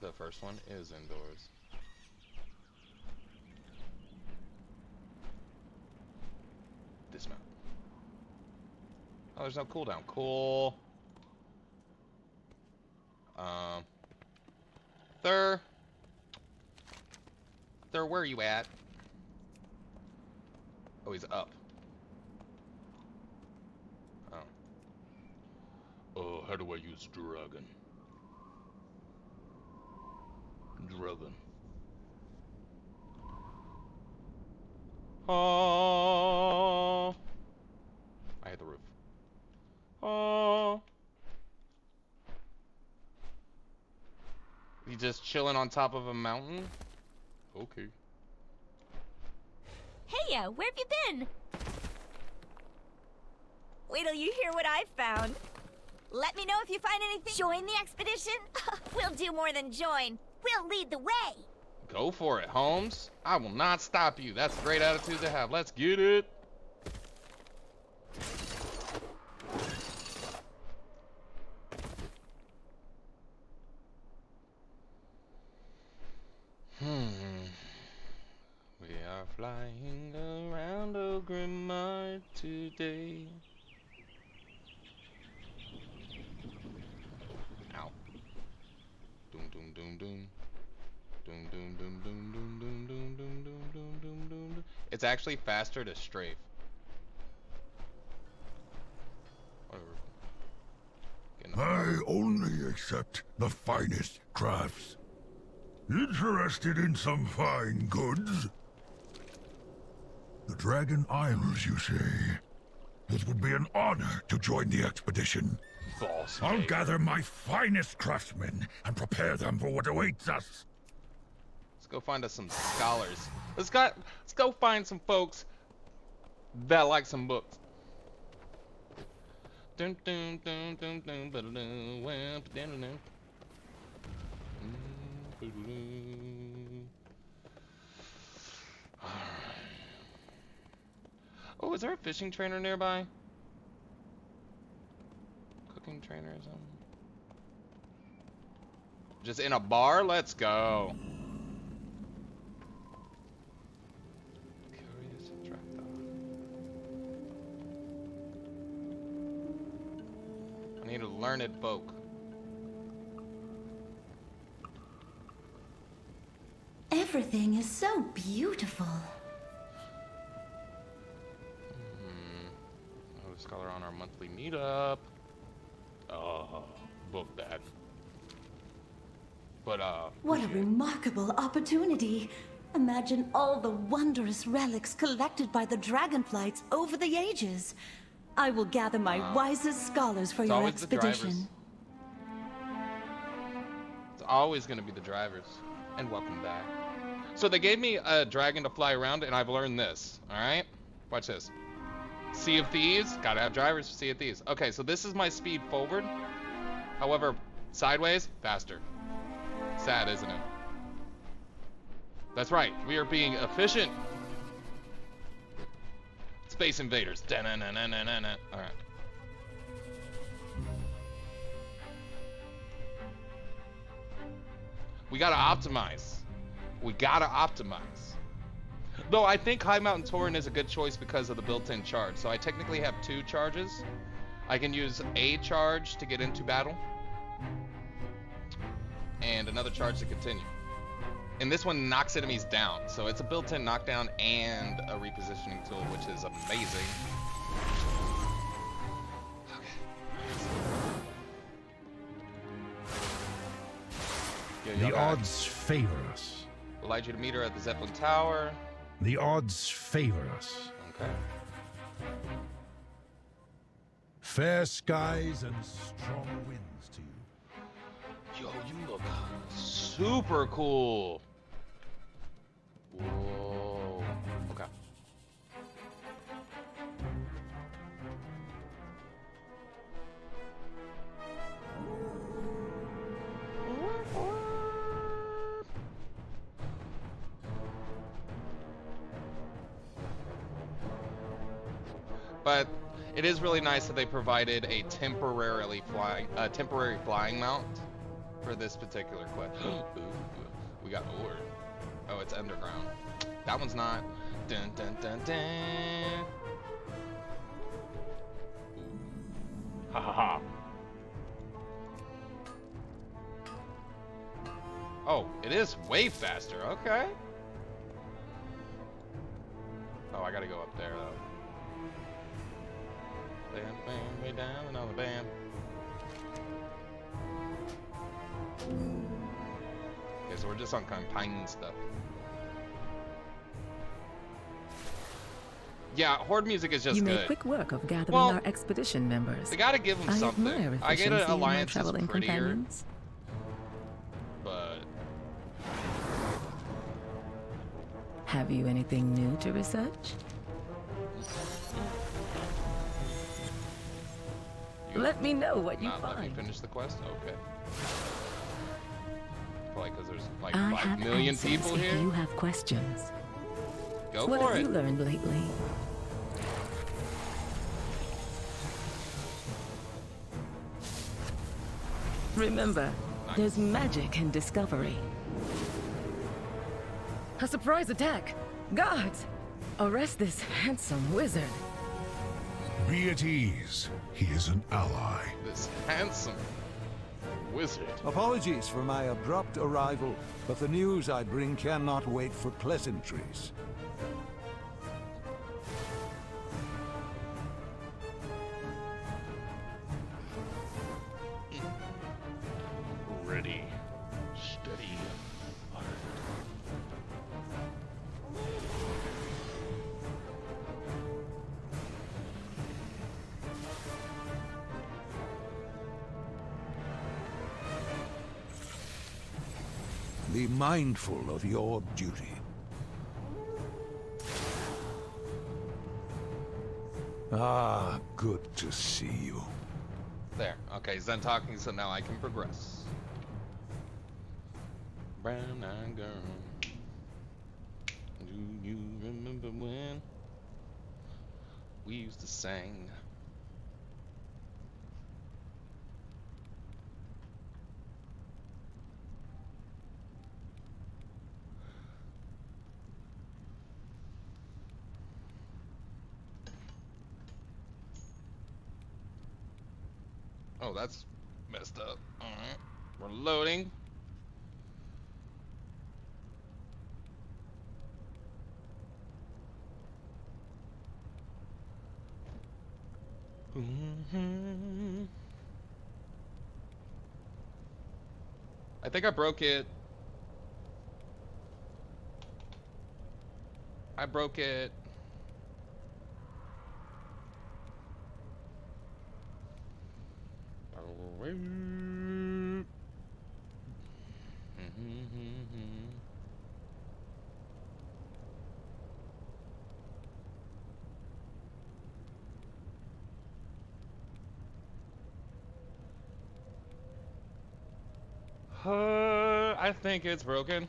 The first one is indoors. Dismount. Oh, there's no cooldown. Cool. Thur, where are you at? Oh, he's up. Oh. Oh, how do I use dragon? Dragon. Oh. I hit the roof. Oh. You just chilling on top of a mountain? Okay. Hey, where have you been? Wait till you hear what I found. Let me know if you find anything. Join the expedition? We'll do more than join. We'll lead the way. Go for it, Holmes. I will not stop you. That's a great attitude to have. Let's get it. We are flying around Orgrimmar today. Ow. Doom doom doom doom. Doom doom doom doom doom doom doom doom doom doom doom doom. It's actually faster to strafe. I only accept the finest crafts. Interested in some fine goods? The Dragon Isles, you say? It would be an honor to join the expedition. False. I'll gather my finest craftsmen and prepare them for what awaits us. Let's go find us some scholars. Let's go find some folks that like some books. Dun, dun, dun, dun, dun, dun, dun, dun, dun, dun. Oh, is there a fishing trainer nearby? Cooking trainer or something? Just in a bar? Let's go. need a learned folk. Everything is so beautiful. Oh, scholar on our monthly meetup. Oh, book that. But What a remarkable opportunity. Imagine all the wondrous relics collected by the dragonflights over the ages. I will gather my wisest scholars for your expedition. It's always going to be the drivers. And welcome back. So they gave me a dragon to fly around, and I've learned this. All right, watch this. Sea of Thieves, gotta have drivers for Sea of Thieves. Okay, so this is my speed forward. However, sideways, faster. Sad, isn't it? That's right, we are being efficient. Space Invaders. Da-na-na-na-na-na. All right. We gotta optimize. We gotta optimize. Though I think High Mountain Tauren is a good choice because of the built-in charge. So I technically have 2 charges. I can use a charge to get into battle, and another charge to continue. And this one knocks enemies down, so it's a built-in knockdown and a repositioning tool, which is amazing. Okay. The odds favor us. Allowed you to meet her at the Zeppelin Tower. The odds favor us. Okay. Fair skies and strong winds to you. Yo, you look super cool. Whoa. Okay. But it is really nice that they provided a temporary flying mount for this particular quest. We got ore. Oh, it's underground. That one's not. Dun dun dun dun. Ha ha ha. Oh, it is way faster. Okay. Oh, I gotta go up there though. Bam, bam, way down, another bam. Okay, so we're just on campaign stuff. Yeah, horde music is just you good. You made quick work of gathering our expedition members. They gotta give them something. I get an alliance is prettier, companions. But have you anything new to research? Let me know what you find. Let me finish the quest? Okay. Probably because there's like 5 million people here. If you have questions. Go what for have it. you learned lately? Remember, there's magic in discovery. A surprise attack! Guards! Arrest this handsome wizard. Be at ease. He is an ally. This handsome wizard. Apologies for my abrupt arrival, but the news I bring cannot wait for pleasantries. Ready. Steady. Hard. Be mindful of your duty. Ah, good to see you. There. Okay, he's done talking, so now I can progress. Brown-eyed girl. Do you remember when we used to sing? Oh, that's messed up. Alright. We're loading. I think I broke it. I broke it. I think it's broken.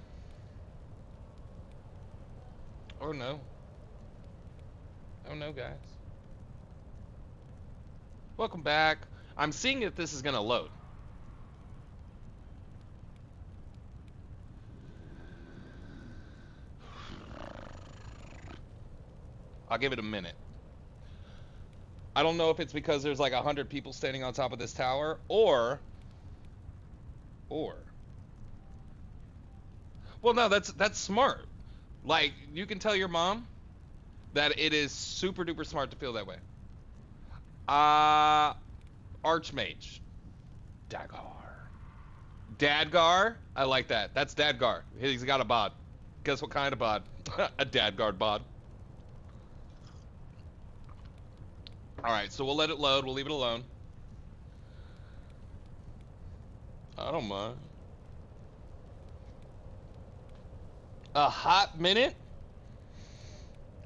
Oh no. Oh no, guys. Welcome back. I'm seeing if this is gonna load. I'll give it a minute. I don't know if it's because there's like 100 people standing on top of this tower, or well, no, that's smart. Like, you can tell your mom that it is super duper smart to feel that way. Archmage. Dadgar? I like that. That's Dadgar. He's got a bod. Guess what kind of bod? A Dadgar bod. Alright, so we'll let it load. We'll leave it alone. I don't mind. A hot minute?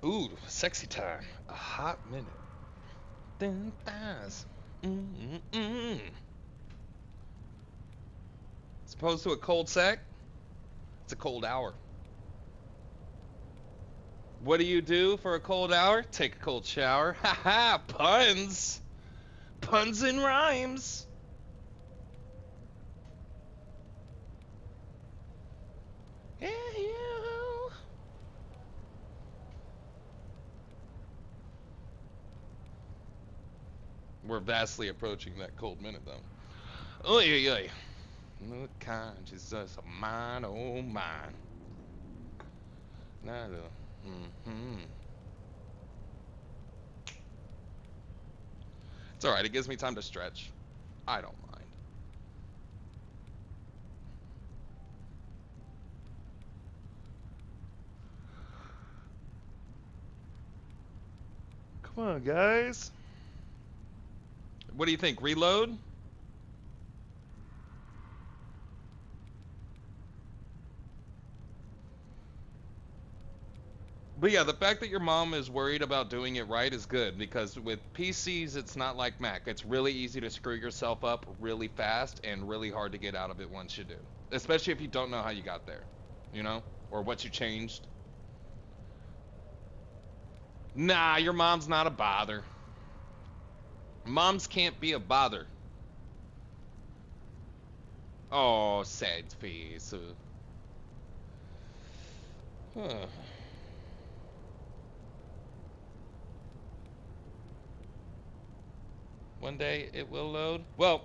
Ooh, sexy time. A hot minute. Then thighs. As opposed to a cold sec, it's a cold hour. What do you do for a cold hour? Take a cold shower. Haha, puns. Puns and rhymes. Yeah, yeah. We're vastly approaching that cold minute, though. Oy, oy, oy. No conscience of mine, oh mine. Nah, It's alright, it gives me time to stretch. I don't mind. Come on, guys. What do you think? Reload? But yeah, the fact that your mom is worried about doing it right is good, because with PCs, it's not like Mac. It's really easy to screw yourself up really fast and really hard to get out of it once you do. Especially if you don't know how you got there, you know? Or what you changed. Nah, your mom's not a bother. Moms can't be a bother. Oh, sad face. Huh. One day it will load. Well,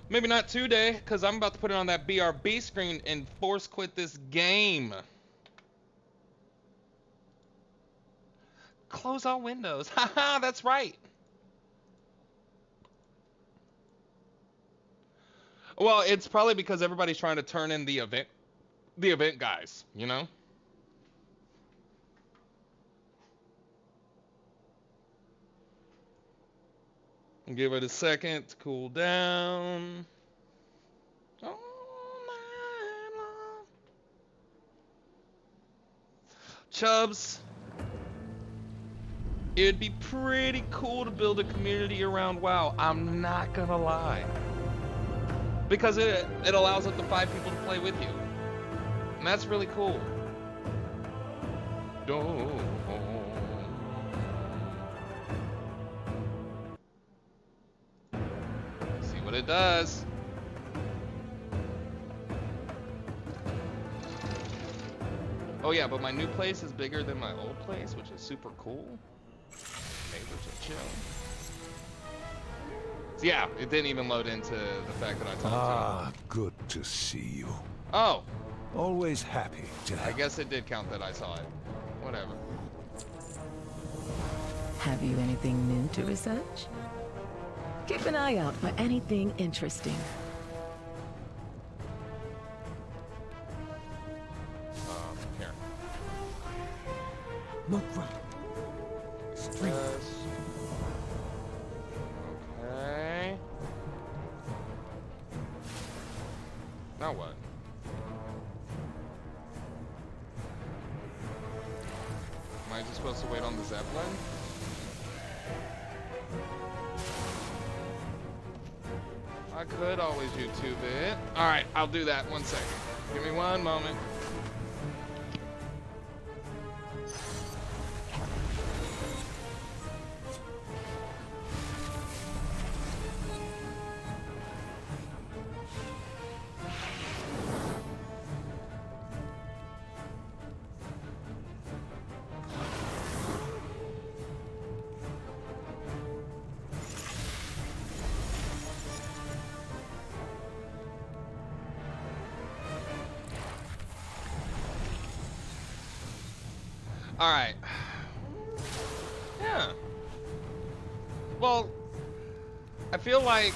maybe not today, because I'm about to put it on that BRB screen and force quit this game. Close all windows. Haha, that's right. Well, it's probably because everybody's trying to turn in the event guys, you know? Give it a second to cool down. All night long. Chubs, it'd be pretty cool to build a community around WoW. I'm not gonna lie. Because it allows up to 5 people to play with you. And that's really cool. See what it does. Oh yeah, but my new place is bigger than my old place, which is super cool. Neighbors are chill. So yeah, it didn't even load into the fact that I talked to him. Ah, good to see you. Oh! Always happy to help. I guess it did count that I saw it. Whatever. Have you anything new to research? Keep an eye out for anything interesting. Here. Mokra. Strength. Okay. Now what? Am I just supposed to wait on the Zeppelin? I could always YouTube it. Alright, I'll do that. 1 second. Give me 1 moment. Alright. Yeah. Well, I feel like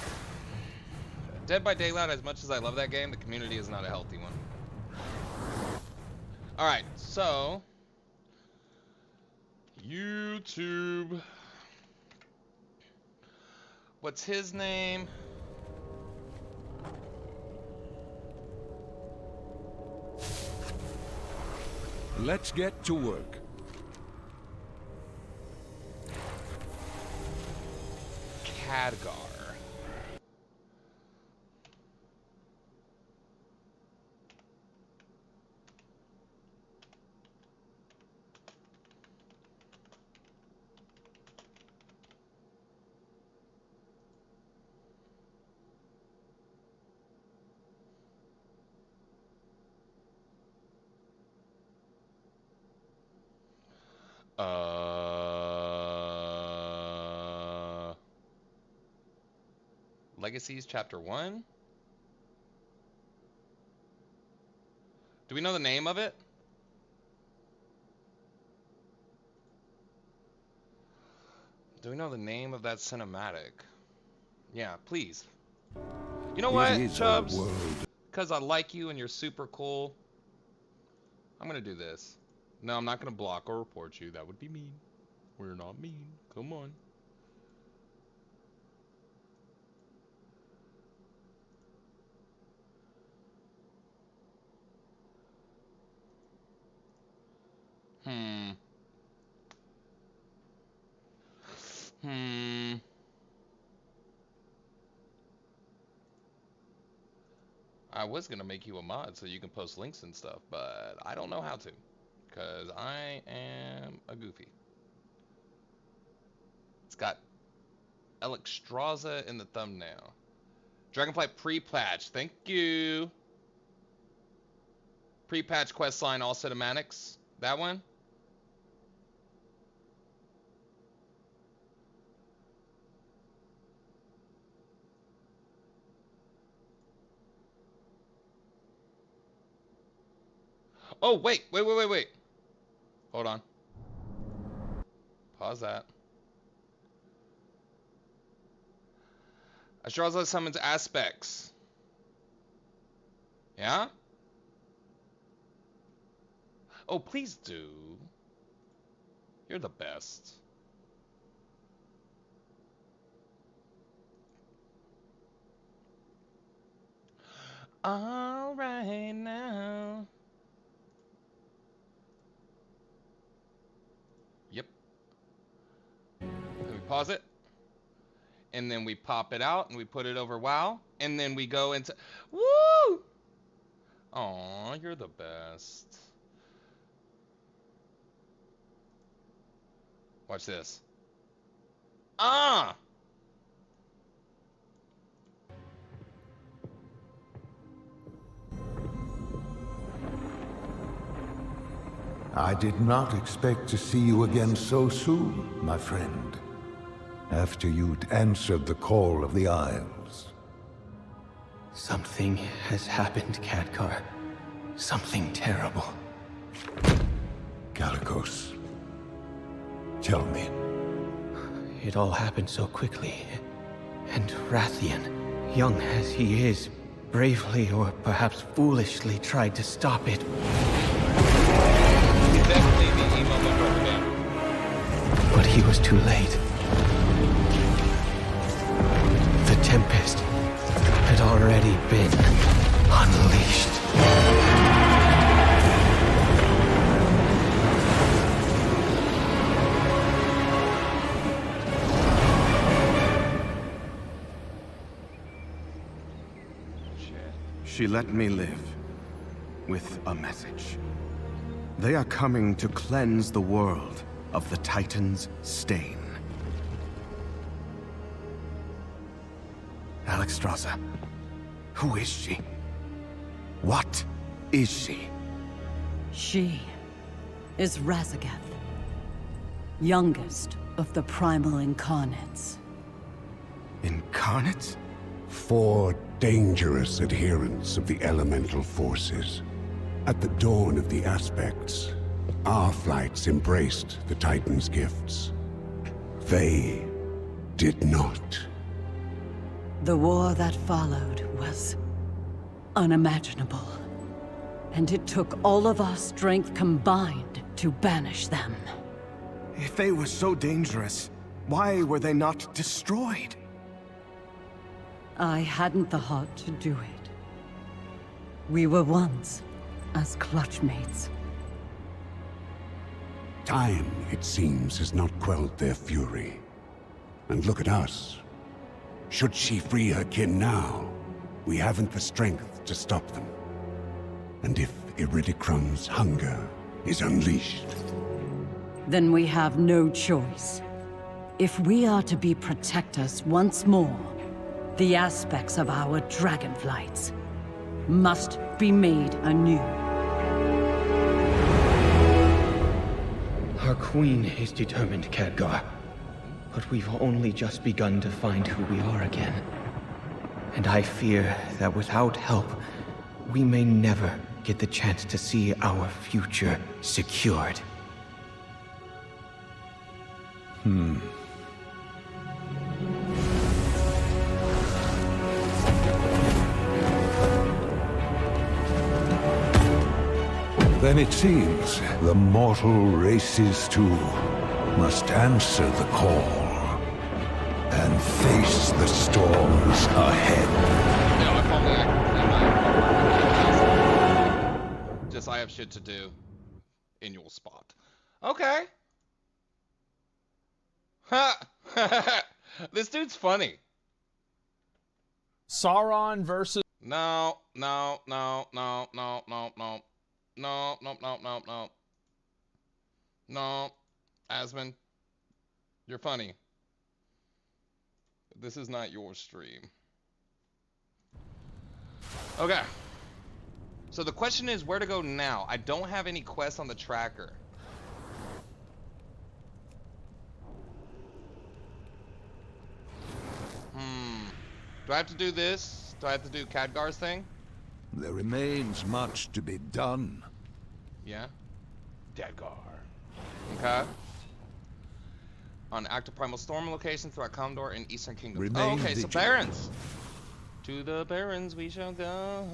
Dead by Daylight, as much as I love that game, the community is not a healthy one. Alright, so YouTube. What's his name? Let's get to work. Khadgar. Legacies Chapter 1? Do we know the name of it? Do we know the name of that cinematic? Yeah, please. You know what, Chubbs? Because I like you and you're super cool, I'm gonna do this. No, I'm not gonna block or report you. That would be mean. We're not mean. Come on. I was gonna make you a mod so you can post links and stuff, but I don't know how to, because I am a goofy. It's got Alexstrasza in the thumbnail. Dragonflight pre-patch, thank you. Pre-patch questline, all cinematics. That one? Oh, wait. Hold on. Pause that. Alexstrasza summons aspects. Yeah? Oh, please do. You're the best. All right now. Yep. Then we pause it. And then we pop it out and we put it over WoW. And then we go into... Woo! Aw, you're the best. Watch this. Ah! I did not expect to see you again so soon, my friend. after you'd answered the call of the Isles. Something has happened, Khadgar. Something terrible. Kalikos, tell me. It all happened so quickly. And Rathian, young as he is, bravely or perhaps foolishly tried to stop it. He's definitely the emo member of the band. But he was too late. The Tempest had already been unleashed. She let me live with a message. They are coming to cleanse the world of the Titan's stain. Alexstrasza, who is she? What is she? She is Razagath, youngest of the primal incarnates. Incarnates? 4 dangerous adherents of the elemental forces. At the dawn of the aspects, our flights embraced the Titan's gifts. They did not. The war that followed was unimaginable. And it took all of our strength combined to banish them. If they were so dangerous, why were they not destroyed? I hadn't the heart to do it. We were once as clutchmates. Time, it seems, has not quelled their fury. And look at us. Should she free her kin now, we haven't the strength to stop them. And if Iridicrum's hunger is unleashed... Then we have no choice. If we are to be protectors once more, the aspects of our dragonflights must be made anew. Our queen is determined, Khadgar. But we've only just begun to find who we are again. And I fear that without help, we may never get the chance to see our future secured. Then it seems the mortal races too must answer the call and face the storms ahead. You know, if only I just I have shit to do in your spot. Okay. Ha! This dude's funny. Sauron versus... No. No, Asmund, you're funny. This is not your stream. Okay. So the question is where to go now. I don't have any quests on the tracker. Do I have to do this? Do I have to do Khadgar's thing? There remains much to be done. Yeah. Khadgar. Okay. On active primal storm location throughout Condor and Eastern Kingdom. Remain okay, vigilant. so Barrens. To the Barrens we shall go.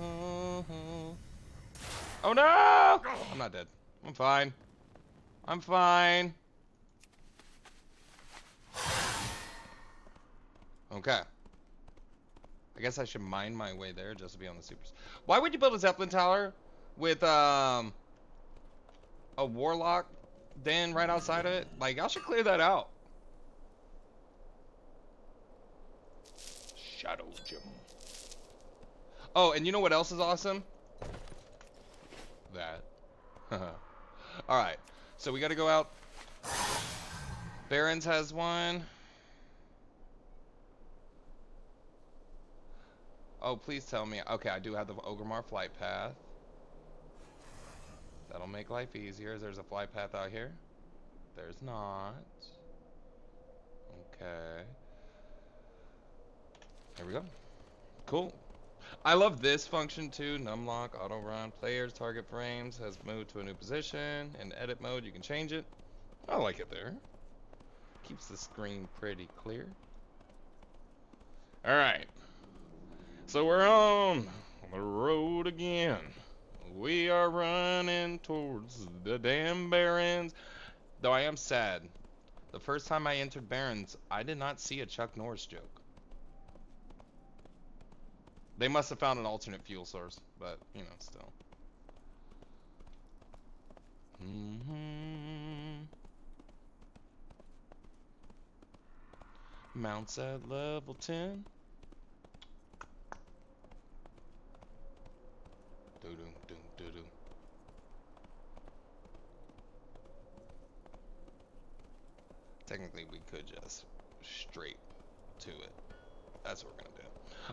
Oh no! I'm not dead. I'm fine. I'm fine. Okay. I guess I should mine my way there just to be on the supers. Why would you build a Zeppelin tower with a warlock den right outside of it? Like, y'all should clear that out. Shadow Gym. Oh, and you know what else is awesome? That. Alright. So we gotta go out. Barrens has one. Oh, please tell me. Okay, I do have the Ogremar flight path. That'll make life easier. There's a flight path out here. There's not. Okay. There we go. Cool. I love this function too. Numlock, auto run, players, target frames has moved to a new position. In edit mode, you can change it. I like it there. Keeps the screen pretty clear. All right. So we're on the road again. We are running towards the damn Barrens. Though I am sad. The first time I entered Barrens, I did not see a Chuck Norris joke. They must have found an alternate fuel source, but, you know, still. Mounts at level 10. Doo-doo-doo-doo-doo. Technically, we could just straight to it. That's what we're going to do.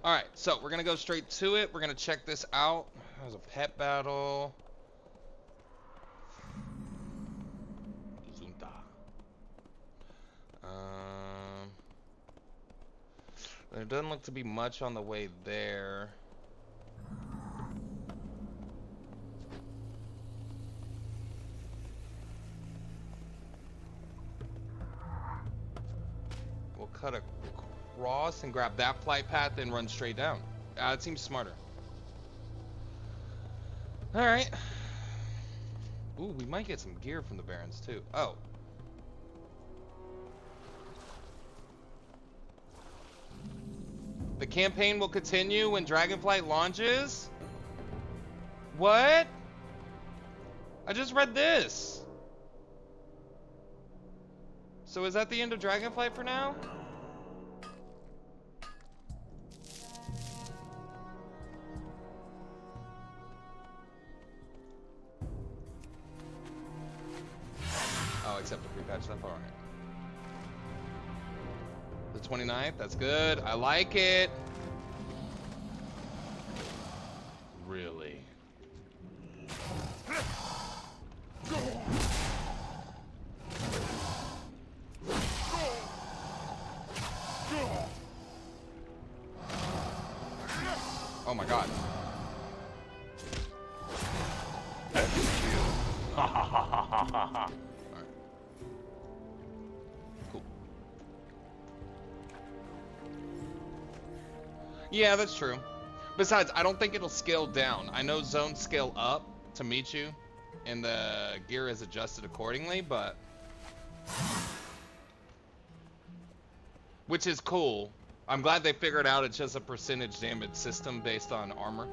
Alright, so we're going to go straight to it. We're going to check this out. There's a pet battle. Zunta. There doesn't look to be much on the way there. We'll cut across and grab that flight path and run straight down. It seems smarter. Alright. Ooh, we might get some gear from the Barrens too. Oh. The campaign will continue when Dragonflight launches? What? I just read this. So is that the end of Dragonflight for now? Oh, except if we patch that far on it. The 29th, that's good. I like it. Really? Oh my god. Alright. Cool. Yeah, that's true. Besides, I don't think it'll scale down. I know zones scale up to meet you, and the gear is adjusted accordingly, but... which is cool. I'm glad they figured out it's just a percentage damage system based on armor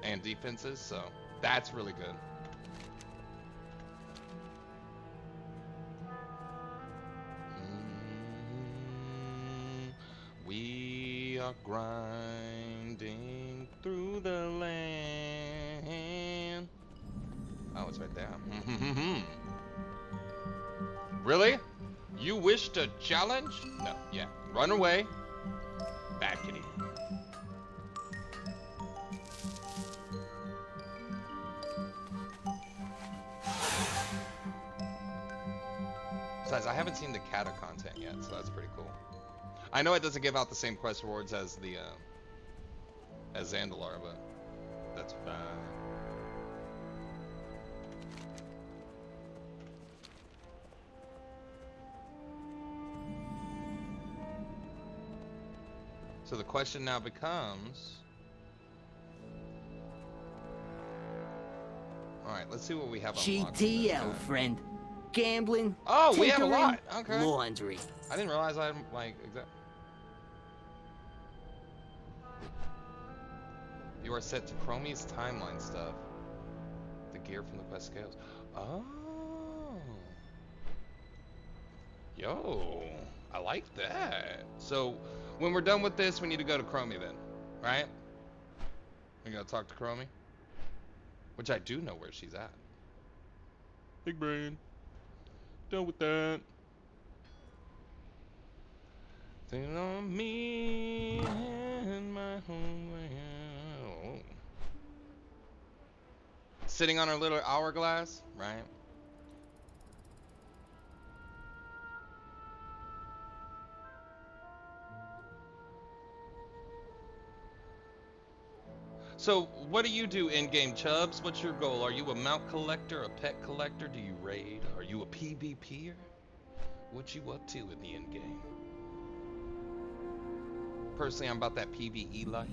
and defenses, so that's really good. We are grinding through the land. Oh, it's right there. Really? You wish to challenge? No, yeah. Run away. Bad kitty. Besides, I haven't seen the Kata content yet, so that's pretty cool. I know it doesn't give out the same quest rewards as the as Zandalar, but that's fine. So the question now becomes, all right, let's see what we have on GTL, friend. Gambling. Oh, we have a lot. Tinkering, Okay. Laundry. I didn't realize I had like exact. You are set to Chromie's timeline stuff. The gear from the quest scales. Oh. Yo, I like that. So when we're done with this, we need to go to Chromie then, right? We gotta talk to Chromie, which I do know where she's at. Big brain. Done with that. Think on me and my homeland. Sitting on our little hourglass, right? So, what do you do in-game, Chubbs? What's your goal? Are you a mount collector, a pet collector? Do you raid? Are you a PvPer? What you up to in the in-game? Personally, I'm about that PvE life.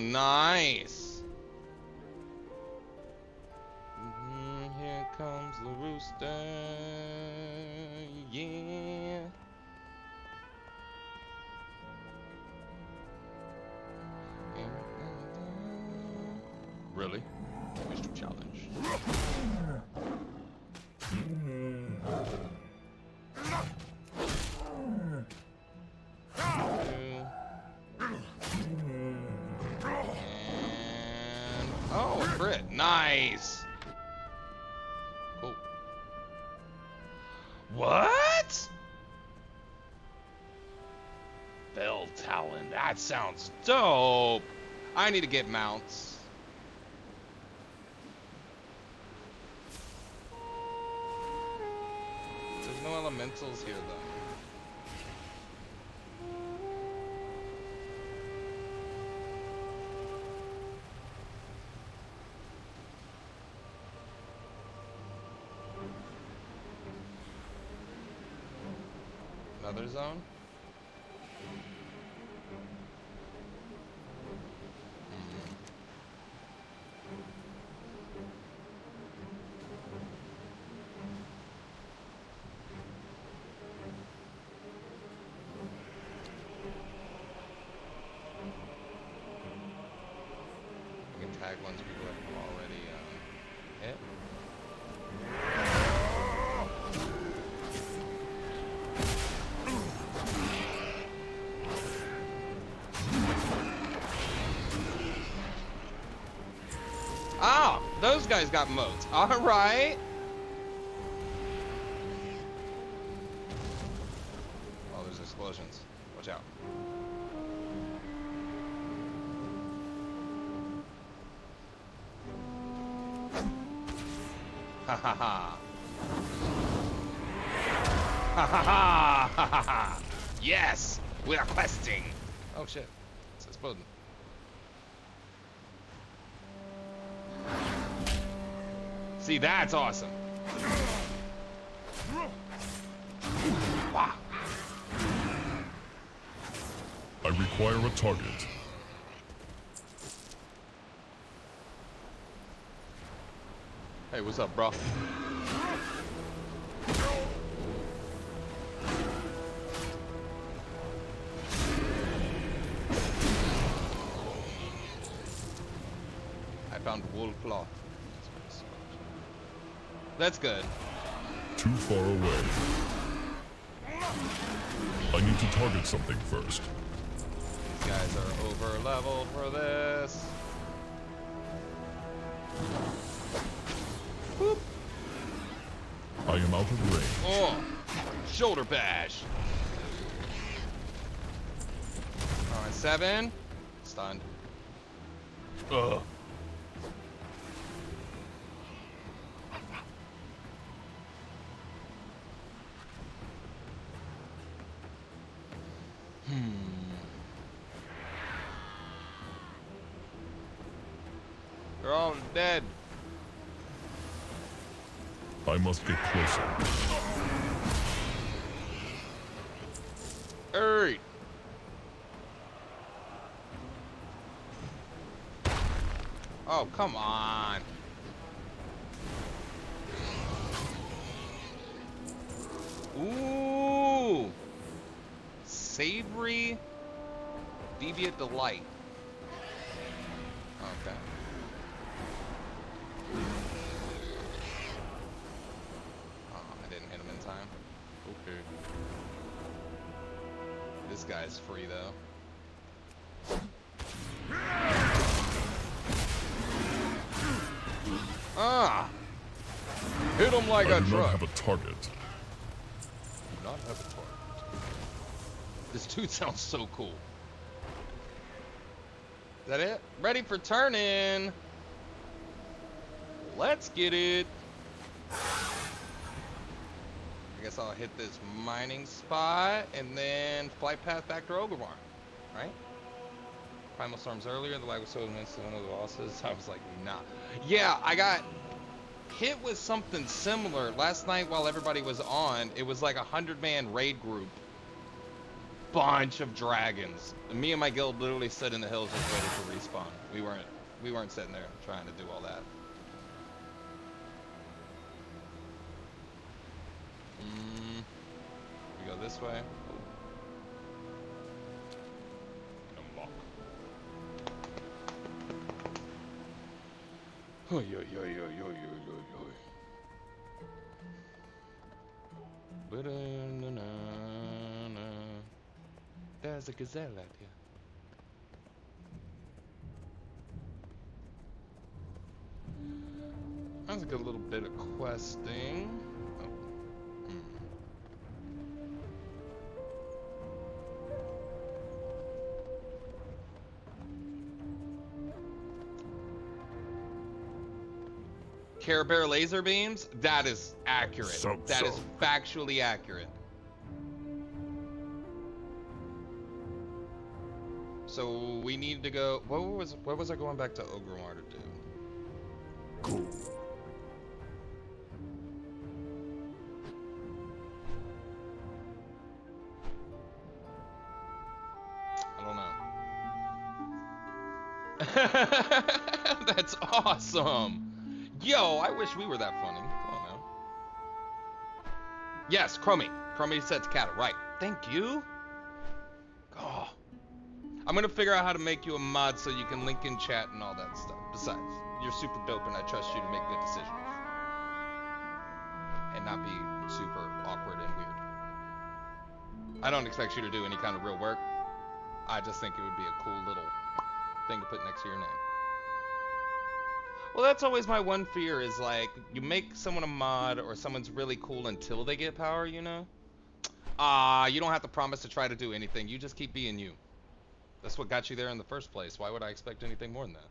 Nice. Here comes the rooster. Yeah. Really? Mr. Challenge. Oh, crit. Nice. Cool. What? Bell Talon. That sounds dope. I need to get mounts. There's no elementals here, though. Another zone? You can tag ones people have already hit. Ah, those guys got moats. All right. Oh, there's explosions. Watch out. Ha ha ha. Ha ha ha ha ha. Yes, we are questing. Oh shit, it's exploding. See, that's awesome. Wow. I require a target. Hey, what's up, bro? I found wool cloth. That's good. Too far away. I need to target something first. These guys are over leveled for this. Boop. I am out of range. Oh, shoulder bash. All right, 7. Stunned. Ugh. They're all dead. I must get closer. Hurry. Oh, come on. Ooh. Savory Deviant Delight. Okay. Oh, I didn't hit him in time. Okay. This guy's free though. Ah! Hit him like a truck. I do not have a target. Do not Avatar. This dude sounds so cool. Is that it? Ready for turn-in. Let's get it. I guess I'll hit this mining spot and then flight path back to Orgrimmar, right? Primal Storms earlier, the lag was so immense to one of the bosses. I was like, nah. Yeah, I got hit with something similar last night while everybody was on. It was like a 100-man raid group. Bunch of dragons. Me and my guild literally stood in the hills just ready to respawn. We weren't sitting there trying to do all that. We go this way. Oi, oi, oi, oi, oi, oi, oi. There's a gazelle out here. That's a good little bit of questing. Care Bear laser beams? That is accurate. That is factually accurate. So we need to go. What was I going back to Orgrimmar to do? Cool. I don't know. That's awesome. Yo, I wish we were that funny. Come on now. Yes, Chromie. Chromie said to cattle. Right. Thank you. Oh. I'm gonna figure out how to make you a mod so you can link in chat and all that stuff. Besides, you're super dope and I trust you to make good decisions. And not be super awkward and weird. I don't expect you to do any kind of real work. I just think it would be a cool little thing to put next to your name. Well, that's always my one fear is like, you make someone a mod or someone's really cool until they get power, you know? You don't have to promise to try to do anything. You just keep being you. That's what got you there in the first place. Why would I expect anything more than that?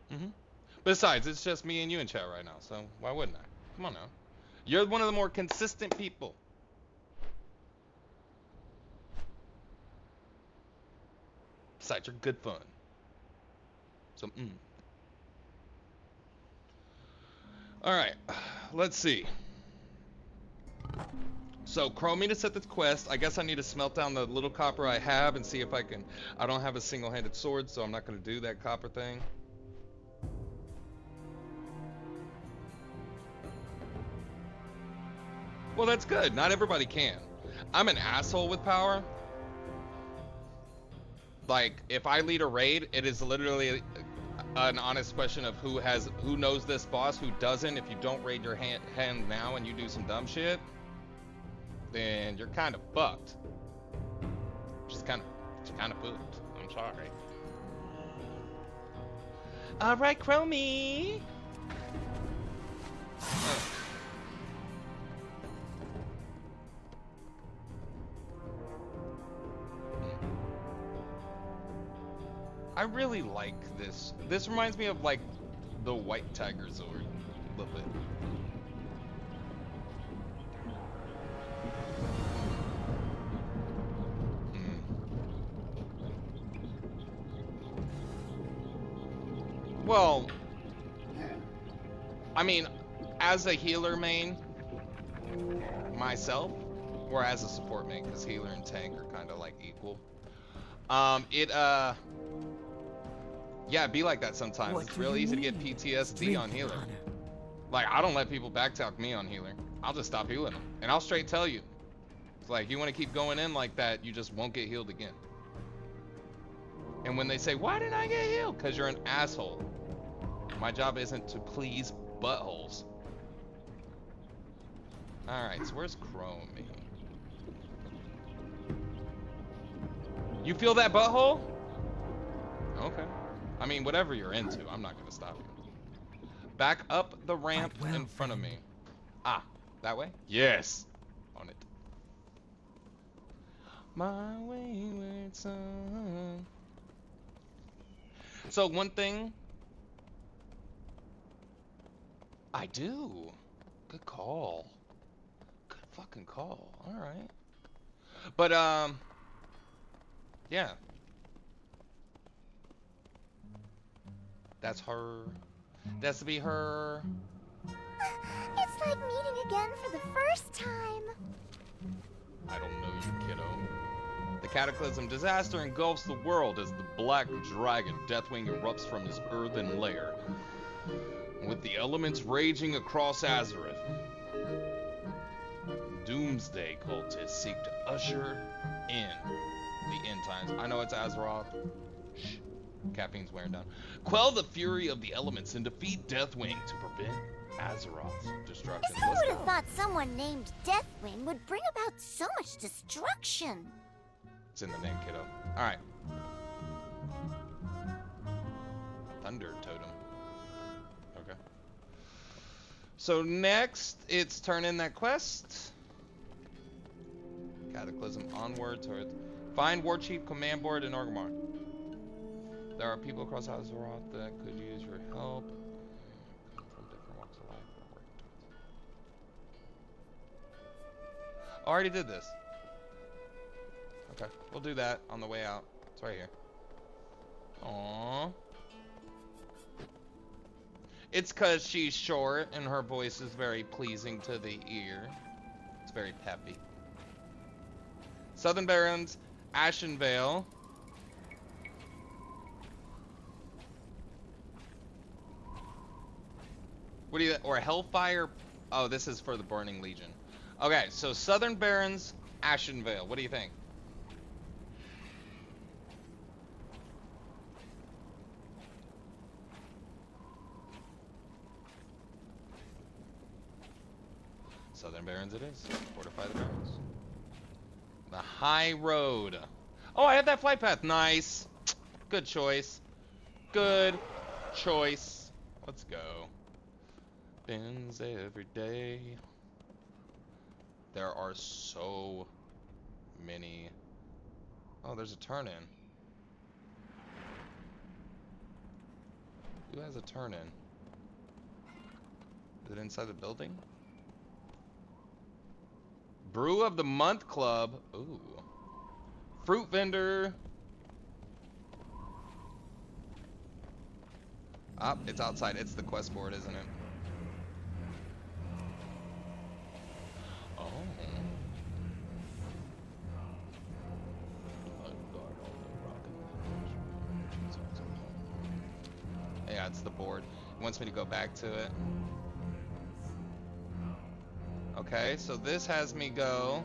Yeah. Besides, it's just me and you in chat right now, so why wouldn't I? Come on now. You're one of the more consistent people. Besides, you're good fun. So, Alright, let's see. So, Chromie to set this quest. I guess I need to smelt down the little copper I have and see if I can... I don't have a single-handed sword, so I'm not going to do that copper thing. Well, that's good. Not everybody can. I'm an asshole with power. Like, if I lead a raid, it is literally an honest question of who knows this boss, who doesn't. If you don't raid your hand now and you do some dumb shit, then you're kind of fucked. Just kind of pooped. I'm sorry. All right, Chromie. I really like this. This reminds me of like the White Tiger Zord a little bit. Well, I mean, as a healer main myself, or as a support main, because healer and tank are kind of like equal. Yeah, it'd be like that sometimes. It's real easy to get PTSD on healer. Like, I don't let people backtalk me on healer. I'll just stop healing them. And I'll straight tell you. It's like, you want to keep going in like that, you just won't get healed again. And when they say, why didn't I get healed? Because you're an asshole. My job isn't to please buttholes. Alright, so where's Chromie? You feel that butthole? Okay. I mean, whatever you're into, I'm not going to stop you. Back up the ramp in front of me. Ah, that way? Yes. On it. My wayward son. So one thing I do. Good call. Good fucking call. All right. But yeah. That's her. That's to be her. It's like meeting again for the first time. I don't know you, kiddo. The cataclysm disaster engulfs the world as the black dragon Deathwing erupts from his earthen lair, with the elements raging across Azeroth. Doomsday cultists seek to usher in the end times. I know it's Azeroth. Shh. Caffeine's wearing down. Quell the fury of the elements and defeat Deathwing to prevent Azeroth's destruction. Who would have thought someone named Deathwing would bring about so much destruction? It's in the name, kiddo. Alright. Thunder Totem. Okay. So next, it's turn in that quest. Cataclysm onward towards... Find War Chief Command Board in Orgrimmar. There are people across Azeroth that could use your help. Come from different walks of life. I already did this. Okay, we'll do that on the way out. It's right here. Aww. It's cause she's short and her voice is very pleasing to the ear. It's very peppy. Southern Barrens, Ashenvale. What do you, or Hellfire? Oh, this is for the Burning Legion. Okay, so Southern Barrens, Ashenvale. What do you think? Southern Barrens it is. Fortify the Barrens. The High Road. Oh, I had that flight path. Nice. Good choice. Good choice. Let's go. Bins every day. There are so many. Oh, there's a turn in. Who has a turn in? Is it inside the building? Brew of the Month Club. Ooh. Fruit vendor. Ah, it's outside. It's the quest board, isn't it? Oh. Yeah, it's the board. It wants me to go back to it. Okay, so this has me go.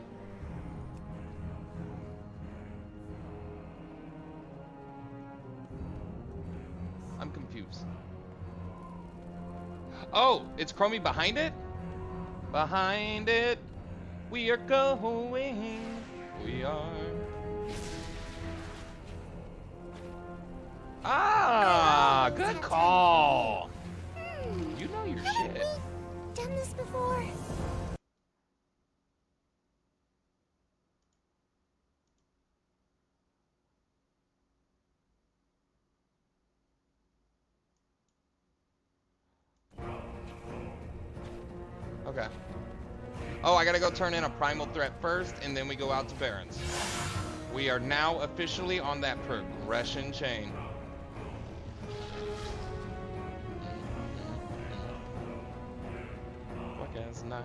I'm confused. Oh, it's Chromie behind it? Behind it, we are going. We are. Ah, good call. You know your shit. Done this before? Okay. Oh, I gotta go turn in a primal threat first, and then we go out to Barrens. We are now officially on that progression chain. Night.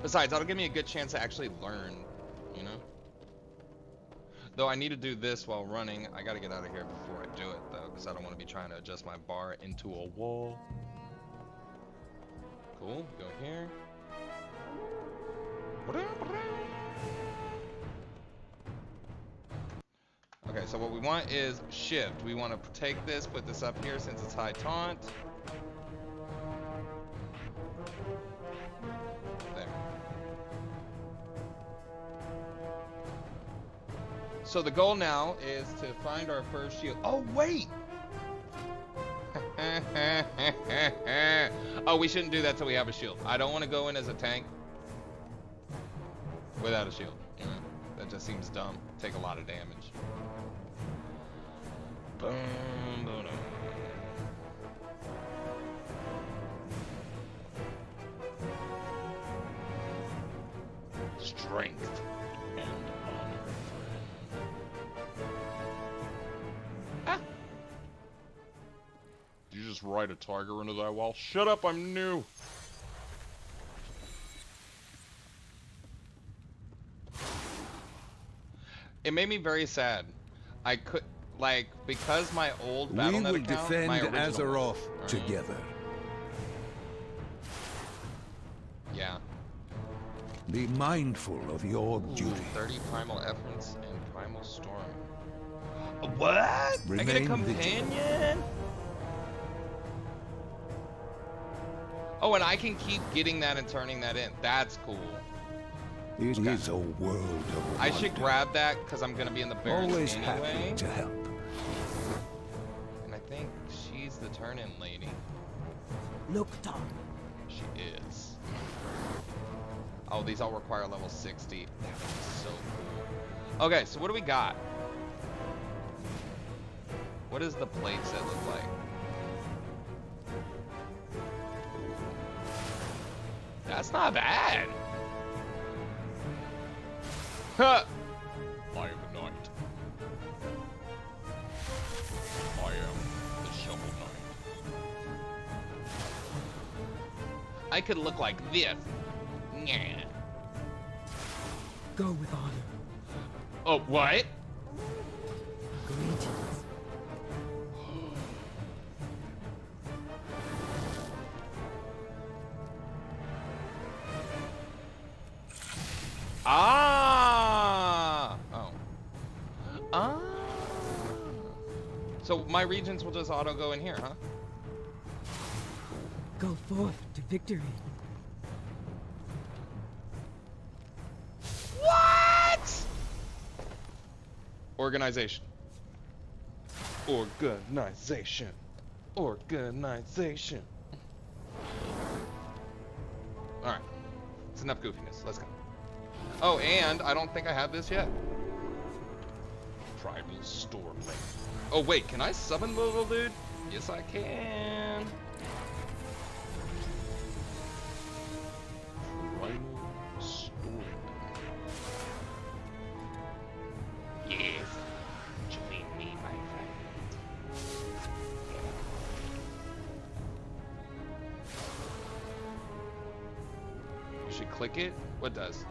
Besides, that'll give me a good chance to actually learn, you know? Though I need to do this while running. I gotta get out of here before I do it, though, because I don't want to be trying to adjust my bar into a wall. Cool, go here. Okay, so what we want is shift. We want to take this, put this up here since it's high taunt. There. So the goal now is to find our first shield. Oh, wait! Oh, we shouldn't do that till we have a shield. I don't want to go in as a tank without a shield. That just seems dumb. Take a lot of damage. Boom, boom. Strength and honor, friend. Ah. Did you just ride a tiger into that wall? Shut up, I'm new. It made me very sad. I could, like, because my old BattleNet account, we will defend my original Azeroth one, together. Yeah. Be mindful of your duty. 30 primal efforts and primal storm. What? I get a Remain companion? Oh, and I can keep getting that and turning that in. That's cool. It is a world of I should grab that because I'm gonna be in the Barrens Always anyway. happy to help. And I think she's the turn-in lady. Look, Tom. She is. Oh, these all require level 60. That is so cool. Okay, so what do we got? What does the plate set look like? That's not bad. Huh. I am a knight. I am the Shovel Knight. I could look like this. Yeah. Go with honor. Oh, what? Greetings. Ah! Oh. Ah! So my regions will just auto go in here, huh? Go forth to victory. What? Organization. Organization. Organization. Alright. It's enough goofiness. Let's go. Oh, and I don't think I have this yet. Tribal Stormlink. Oh, wait. Can I summon the little dude? Yes, I can. Tribal Stormlink. Yes. Join me, my friend. You should click it. What does?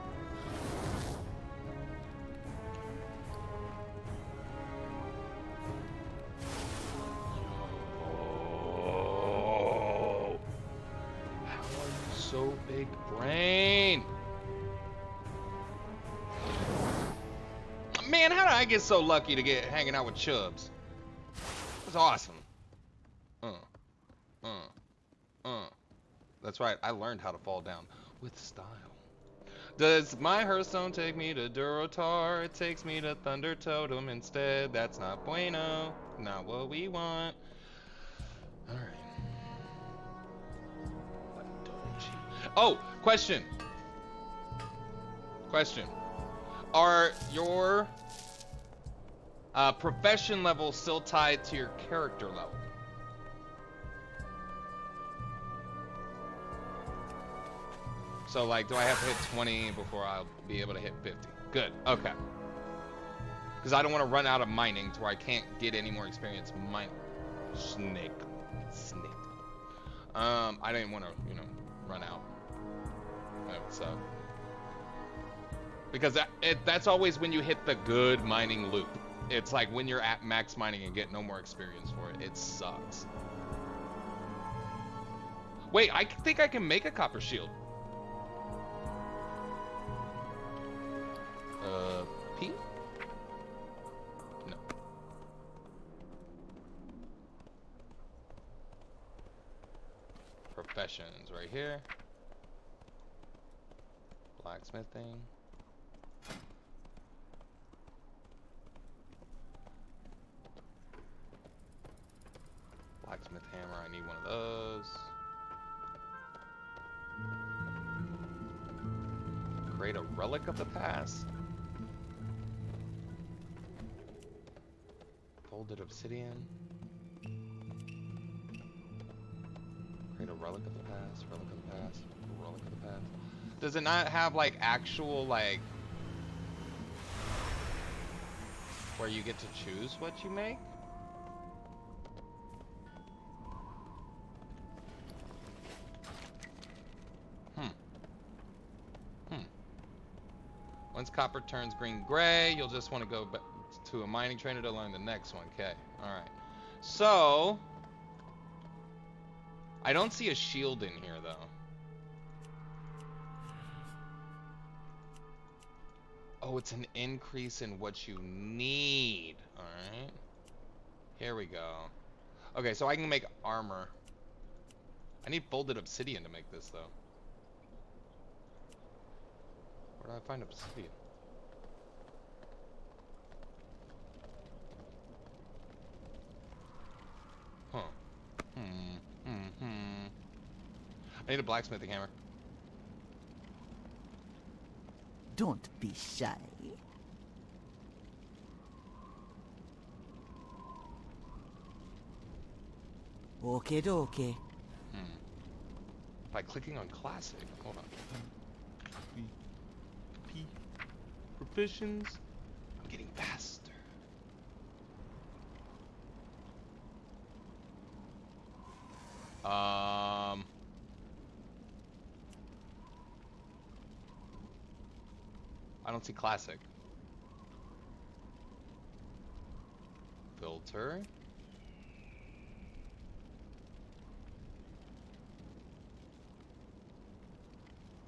Oh. How are you so big brain? Man, how did I get so lucky to get hanging out with Chubbs? That's awesome. That's right, I learned how to fall down with style. Does my Hearthstone take me to Durotar? It takes me to Thunder Totem instead. That's not bueno. Not what we want. Alright. Oh, question. Question. Are your profession levels still tied to your character level? So, like, do I have to hit 20 before I'll be able to hit 50? Good, okay. Because I don't want to run out of mining to where I can't get any more experience mining. Snake. I didn't want to, you know, run out. That would suck. Because that's always when you hit the good mining loop. It's like when you're at max mining and get no more experience for it. It sucks. Wait, I think I can make a copper shield. P? No. Professions right here. Blacksmithing. Blacksmith hammer, I need one of those. Create a relic of the past. Folded obsidian. Create a relic of the past, relic of the past, relic of the past. Does it not have like actual like where you get to choose what you make? Once copper turns green-gray, you'll just want to go back to a mining trainer to learn the next one. Okay, alright. So, I don't see a shield in here, though. Oh, it's an increase in what you need. Alright. Here we go. Okay, so I can make armor. I need folded obsidian to make this, though. Where do I find obsidian? Huh. I need a blacksmithing hammer. Don't be shy. Okay, okay. By clicking on classic. Hold on. Provisions. I'm getting faster. I don't see classic. Filter.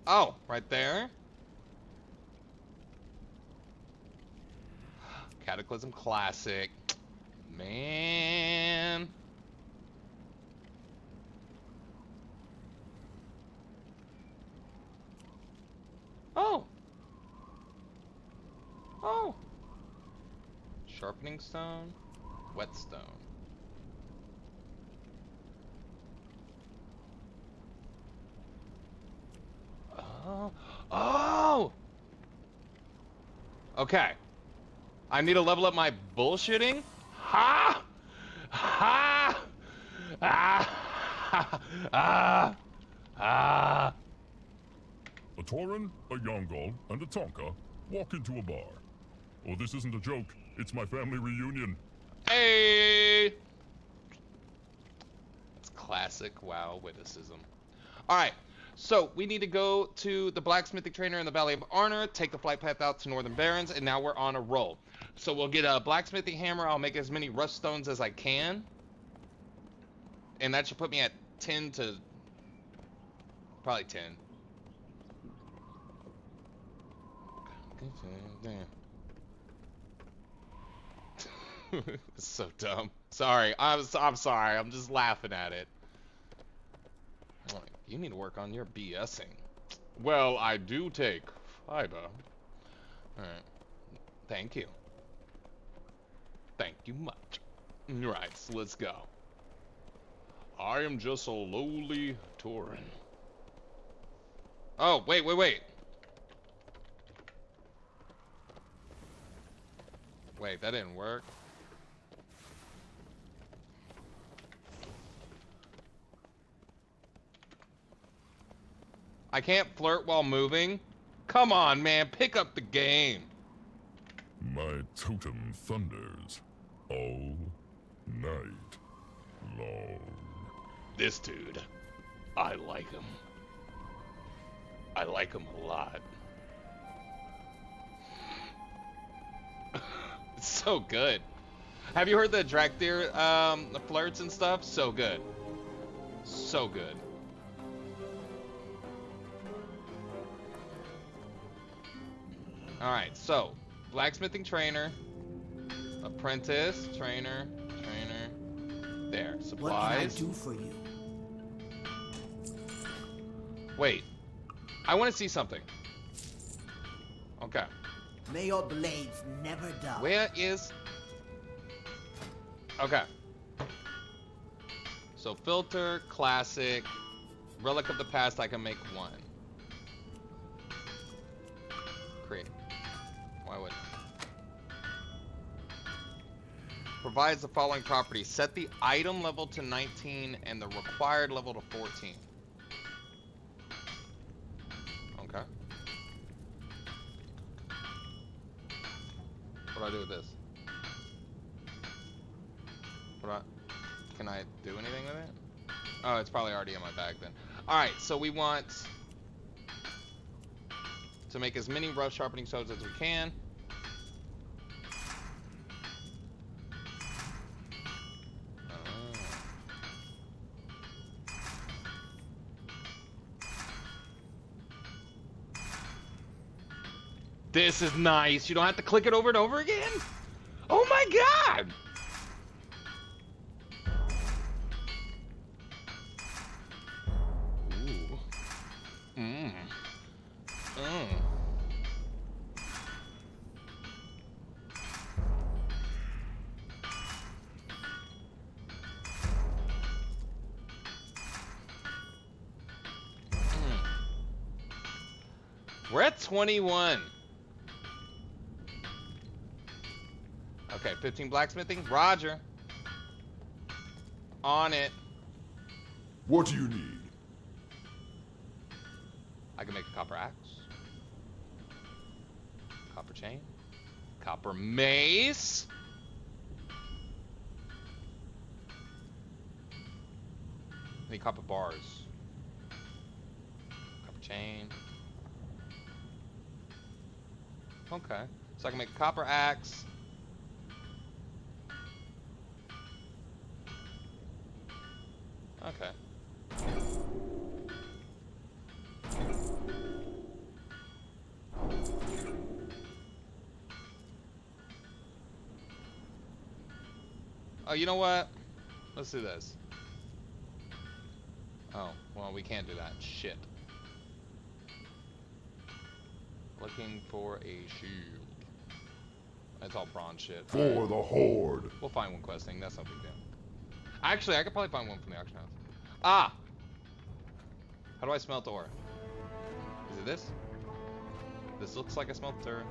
Oh, right there. Cataclysm Classic. Man. Oh. Oh. Sharpening stone. Whetstone. Oh. Oh. Okay. I need to level up my bullshitting. Ha! Ha! Ah! Ah! Ah! A Tauren, a Yongal, and a Tonka walk into a bar. Oh, this isn't a joke. It's my family reunion. Hey! That's classic WoW witticism. Alright, so we need to go to the blacksmithing trainer in the Valley of Arnor, take the flight path out to Northern Barrens, and now we're on a roll. So we'll get a blacksmithing hammer. I'll make as many rust stones as I can. And that should put me at 10 to... probably 10. It's so dumb. Sorry. I'm sorry. I'm just laughing at it. Like, you need to work on your BSing. Well, I do take fiber. Alright. Thank you. Thank you much. Right, so let's go. I am just a lowly Tauren. Oh, wait. Wait, that didn't work. I can't flirt while moving? Come on, man, pick up the game. My totem thunders all night long. This dude, I like him. I like him a lot. It's so good. Have you heard the Drakthir the flirts and stuff? So good. So good. Alright, so blacksmithing trainer, apprentice, trainer. There, supplies. What can I do for you? Wait, I want to see something. Okay. May your blades never die. Where is... Okay. So filter, classic, relic of the past, I can make one. Why would? Provides the following properties. Set the item level to 19 and the required level to 14. Okay. What do I do with this? Can I do anything with it? Oh, it's probably already in my bag then. Alright, so we want to make as many rough sharpening stones as we can. This is nice. You don't have to click it over and over again? Oh my god! Ooh. Mmm. Mmm. We're at 21. Okay, 15 blacksmithing. Roger. On it. What do you need? I can make a copper axe. Copper chain. Copper mace. I need copper bars. Copper chain. Okay. So I can make a copper axe. Okay. Oh, you know what? Let's do this. Oh, well, we can't do that. Shit. Looking for a shield. That's all bronze shit. For the Horde. We'll find one questing. That's no big deal. Actually, I could probably find one from the auction house. Ah! How do I smelt ore? Is it this? This looks like a smelter.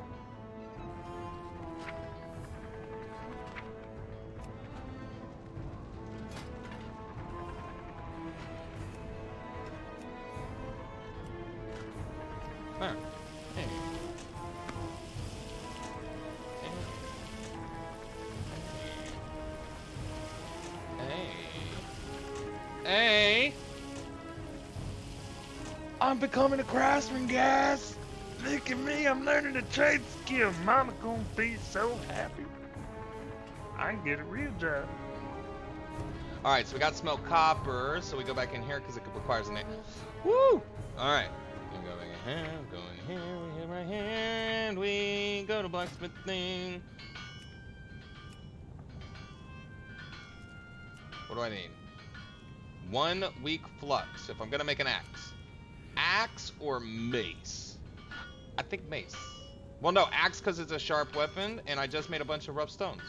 There. Hey. Hey! I'm becoming a craftsman, guys! Look at me, I'm learning a trade skill. Mama gonna be so happy. I can get a real job. Alright, so we got smelt copper, so we go back in here because it requires a name. Woo! Alright. We go back in here, go in here, we hit right here, and we go to blacksmithing. What do I need? 1 weak flux if I'm gonna make an axe. Axe or mace? I think mace. Well, no, axe because it's a sharp weapon, and I just made a bunch of rough stones.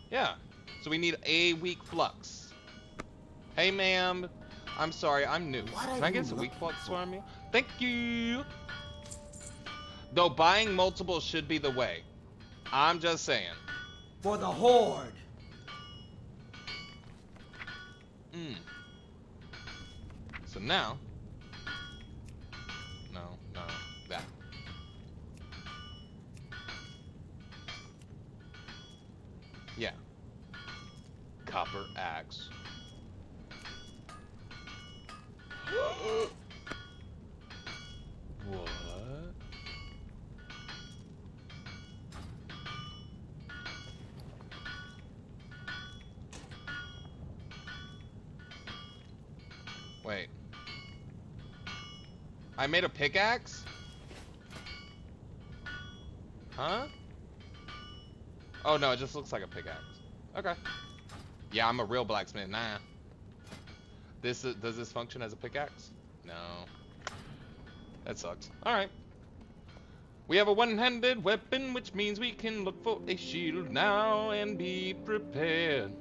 Yeah, so we need a weak flux. Hey, ma'am. I'm sorry, I'm new. Can I get some weak flux for me? Thank you. Though buying multiple should be the way. I'm just saying. For the Horde. So now, no, that. Yeah. Copper axe. What? Wait. I made a pickaxe? Huh? Oh no, it just looks like a pickaxe. Okay. Yeah, I'm a real blacksmith. Nah. Does this function as a pickaxe? No. That sucks. Alright. We have a one-handed weapon, which means we can look for a shield now and be prepared.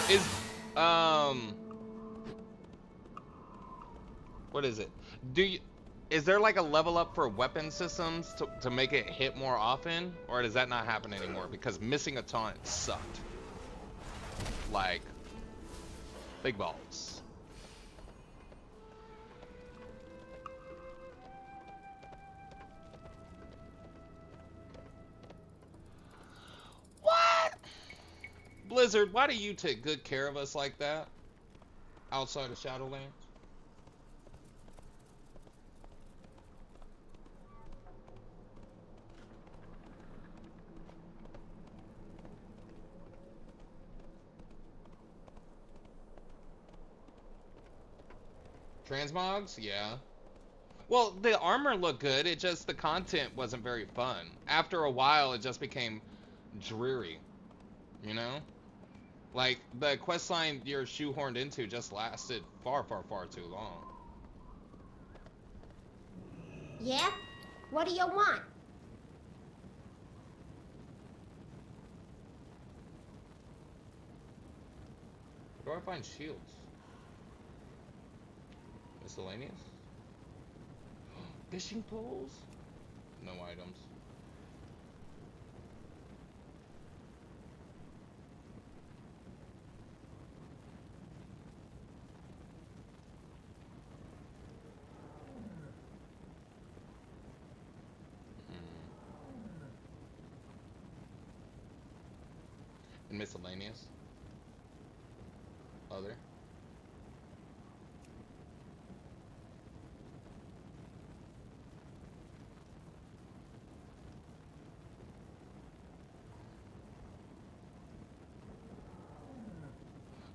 Is what is it? Do you Is there like a level up for weapon systems to make it hit more often? Or does that not happen anymore? Because missing a taunt sucked. Like, big balls. What? Blizzard, why do you take good care of us like that? Outside of Shadowlands? Transmogs? Yeah. Well, the armor looked good, it just, the content wasn't very fun. After a while, it just became dreary. You know? Like, the questline you're shoehorned into just lasted far, far, far too long. Yeah? What do you want? Where do I find shields? Miscellaneous? Fishing poles? No items. And miscellaneous? Other?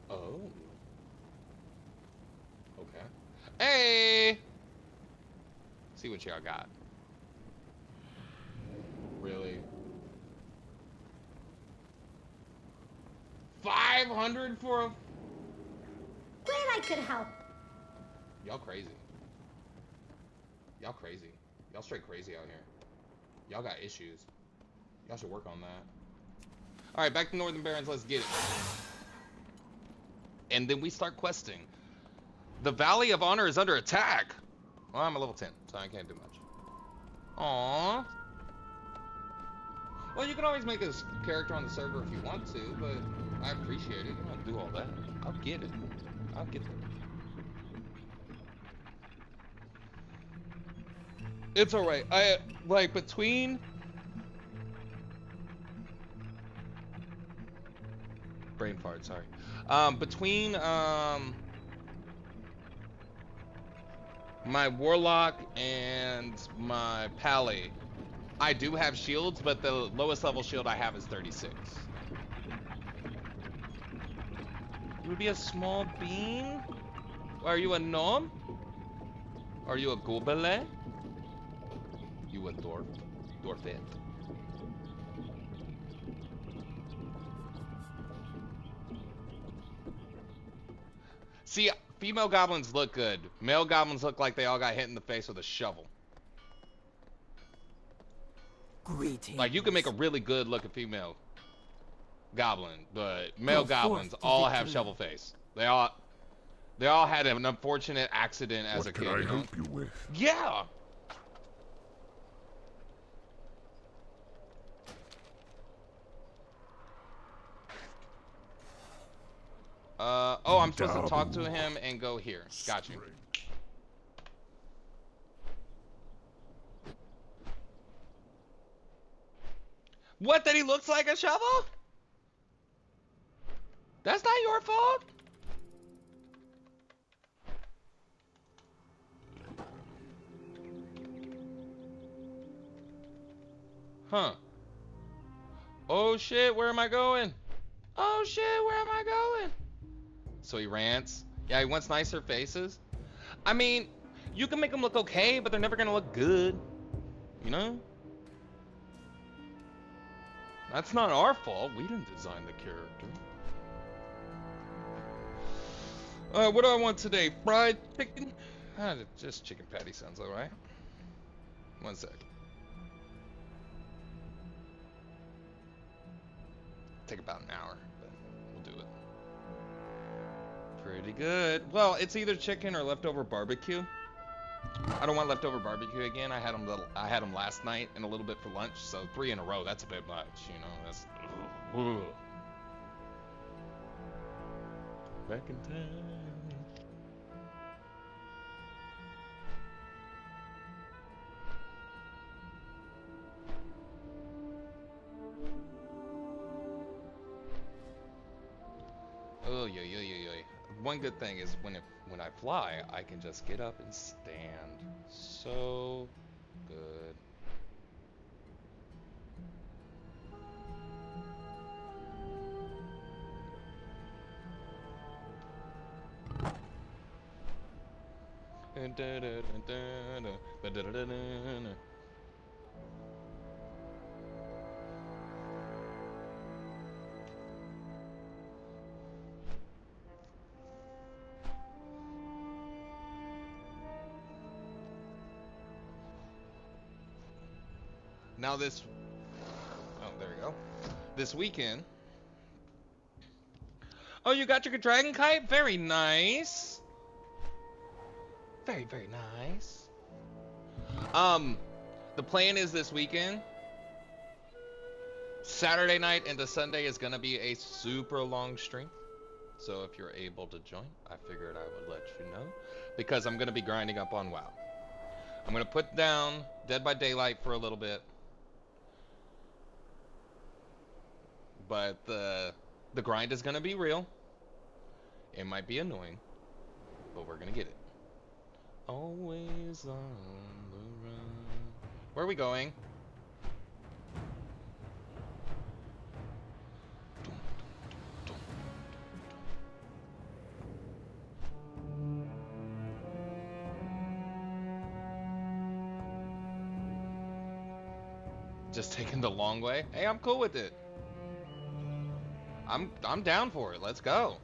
Oh. Okay. Hey! See what y'all got. Really? 500 for a... Glad I could help. Y'all crazy. Y'all crazy. Y'all straight crazy out here. Y'all got issues. Y'all should work on that. Alright, back to Northern Barrens. Let's get it. And then we start questing. The Valley of Honor is under attack. Well, I'm a level 10, so I can't do much. Aww. Well, you can always make a character on the server if you want to, but I appreciate it. You don't have to do all that. I'll get it. I'll get it. It's alright. I, like, between... Brain fart, sorry. Between, my Warlock and my Pally, I do have shields, but the lowest level shield I have is 36. You would be a small bean? Are you a gnome? Are you a gobelet? You a dwarf? Dwarfette? See, female goblins look good. Male goblins look like they all got hit in the face with a shovel. Greetings. Like, you can make a really good looking female goblin, but male goblins all have shovel face. They all had an unfortunate accident as a kid. What can I help you with? Yeah. Oh, I'm supposed to talk to him and go here. Got you. What, that he looks like a shovel? That's not your fault. Huh. Oh shit, where am I going? Oh shit, where am I going? So he rants. Yeah, he wants nicer faces. I mean, you can make them look okay, but they're never gonna look good. You know? That's not our fault. We didn't design the character. What do I want today? Fried chicken? Just chicken patty sounds alright. One sec. Take about an hour, but we'll do it. Pretty good. Well, it's either chicken or leftover barbecue. I don't want leftover barbecue again. I had them last night and a little bit for lunch, so 3 in a row. That's a bit much, you know. That's ugh. Back in time. Oh, yo. One good thing is when I fly, I can just get up and stand. So good. Now this, oh, there we go. This weekend. Oh, you got your dragon kite? Very nice. Very, very nice. The plan is this weekend. Saturday night into Sunday is gonna be a super long stream. So if you're able to join, I figured I would let you know. Because I'm gonna be grinding up on WoW. I'm gonna put down Dead by Daylight for a little bit. But the grind is gonna be real. It might be annoying, but we're gonna get it. Always on the run. Where are we going? Just taking the long way? Hey, I'm cool with it. I'm down for it. Let's go.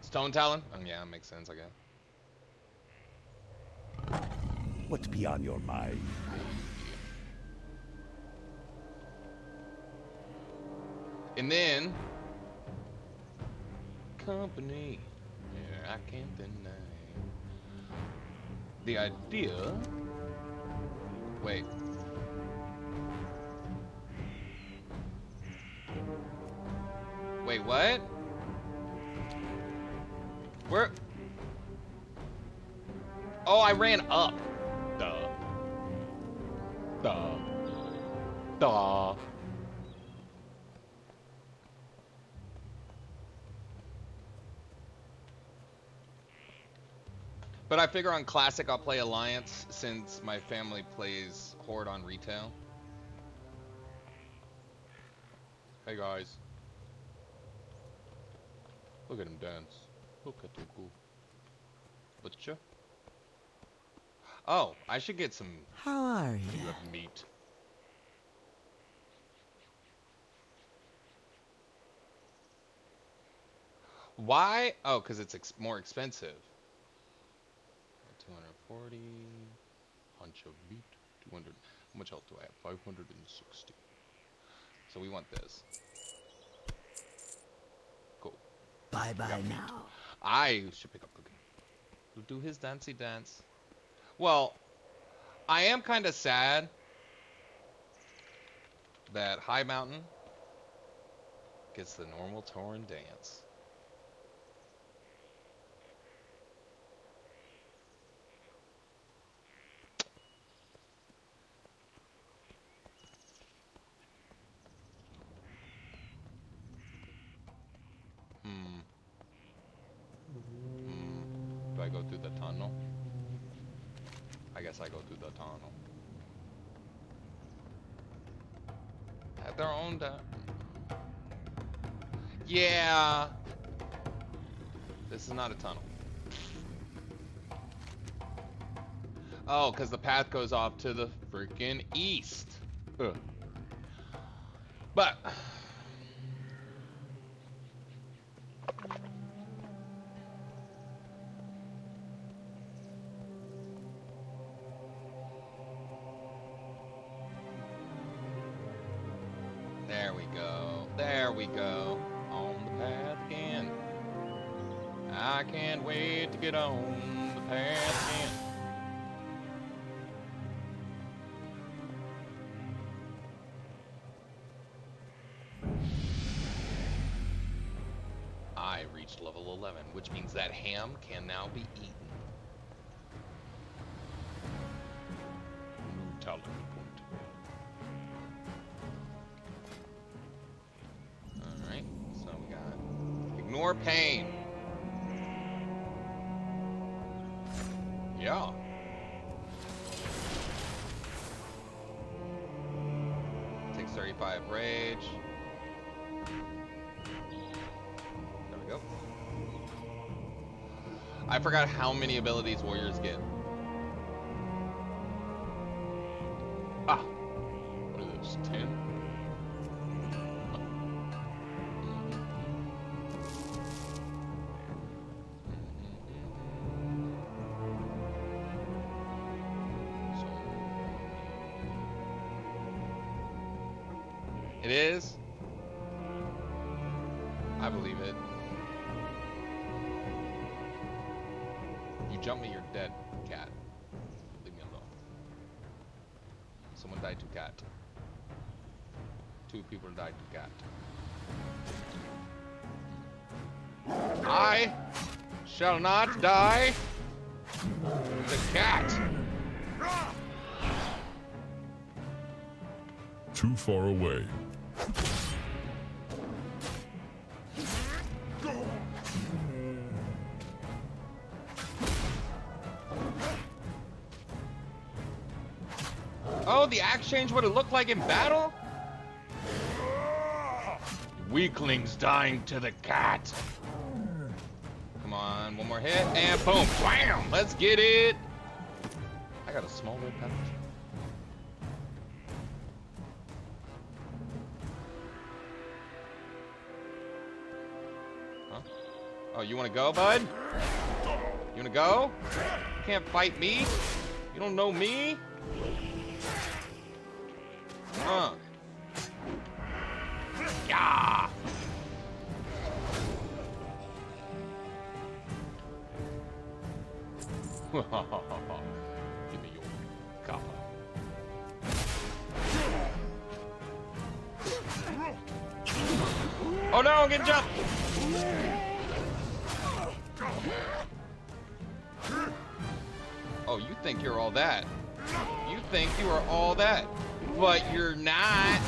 Stone Talon? Yeah, makes sense, I guess. What's beyond your mind? And then company. Yeah, I can't deny. The idea. Wait. Wait, what? Where? Oh, I ran up. Duh. But I figure on Classic I'll play Alliance since my family plays Horde on retail. Hey guys. Look at him dance. Look at him go. Butcher. Oh, I should get some. How are you? You have meat. Why? Oh, because it's more expensive. 240. Hunch of meat. 200. How much health do I have? 560. So we want this. Cool. Bye bye now. I should pick up Cookie. He'll do his dancey dance. Well, I am kind of sad that High Mountain gets the normal Tauren dance. Do I go through the tunnel? I guess I go through the tunnel. At their own time. Yeah. This is not a tunnel. Oh, because the path goes off to the freaking east. Ugh. But there we go. There we go. On the path again. I can't wait to get on the pass in. I reached level 11, which means that ham can now be eaten. New talent point. Alright, so we got ignore pain. Yeah. Takes 35 rage. There we go. I forgot how many abilities warriors get. Ah. What are those? 10? It is. I believe it. You jump me, you're dead, cat. Leave me alone. Someone died to cat. 2 people died to cat. I shall not die. The cat. Too far away. Oh, the axe changed what it looked like in battle? Weaklings dying to the cat. Come on, one more hit, and boom, bam! Let's get it! I got a small red pouch. Huh? Oh, you wanna go, bud? You wanna go? You can't fight me. You don't know me. Yeah. Give me your copper. Oh no, I'm getting jumped. Oh, you think you're all that. You think you are all that. But you're not.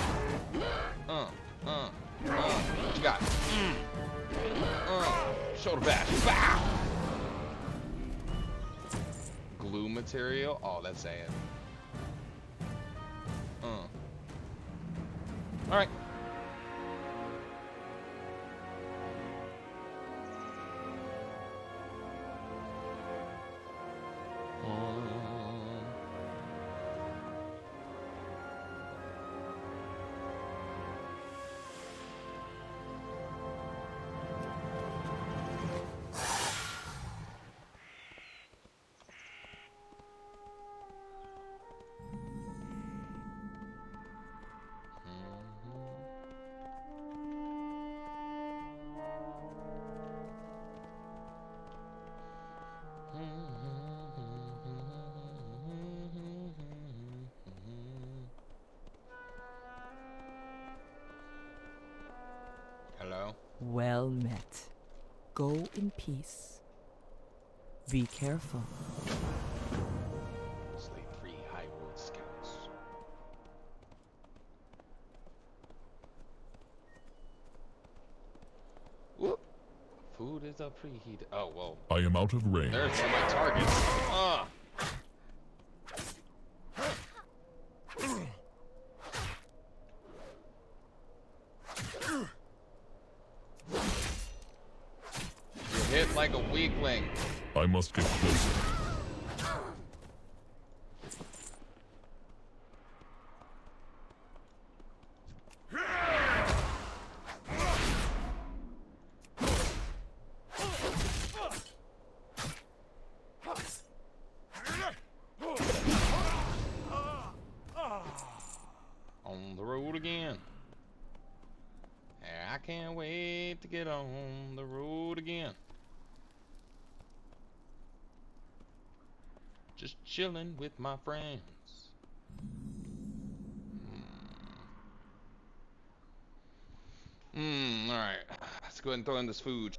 What you got? Shoulder bash. Bow. Glue material. Oh, that's sad. All right. Hello? Well met. Go in peace. Be careful. Slay 3 High Road Scouts. Whoop. Food is up preheated. Oh, well. I am out of range. There's one of my targets. You hit like a weakling. I must get closer. On the road again. I can't wait to get on the road again. Just chilling with my friends. Alright. Let's go ahead and throw in this food.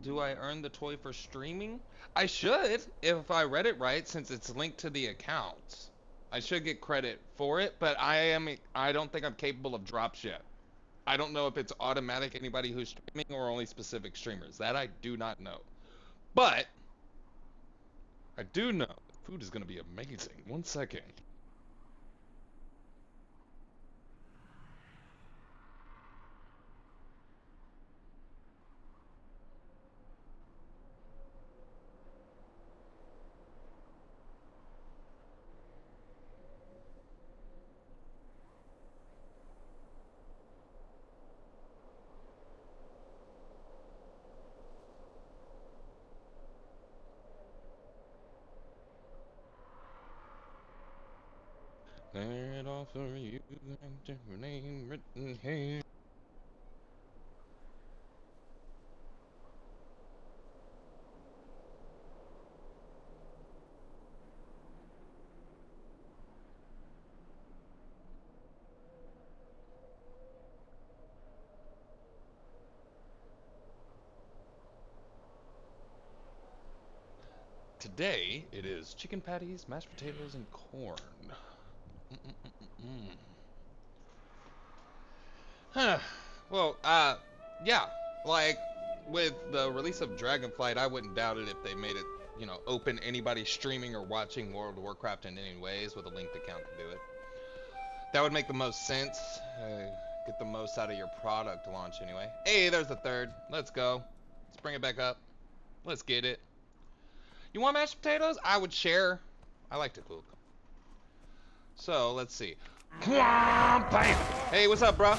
Do I earn the toy for streaming? I should, if I read it right, since it's linked to the accounts. I should get credit for it, but I don't think I'm capable of drops yet. I don't know if it's automatic anybody who's streaming or only specific streamers. That I do not know. But I do know the food is going to be amazing. 1 second. Let offer you a name written here. Today it is chicken patties, mashed potatoes, and corn. Huh. Well, yeah. Like, with the release of Dragonflight, I wouldn't doubt it if they made it, you know, open anybody streaming or watching World of Warcraft in any ways with a linked account to do it. That would make the most sense. Get the most out of your product launch anyway. Hey, there's the third. Let's go. Let's bring it back up. Let's get it. You want mashed potatoes? I would share. I like to cook. So, let's see. Bam! Hey, what's up, bro?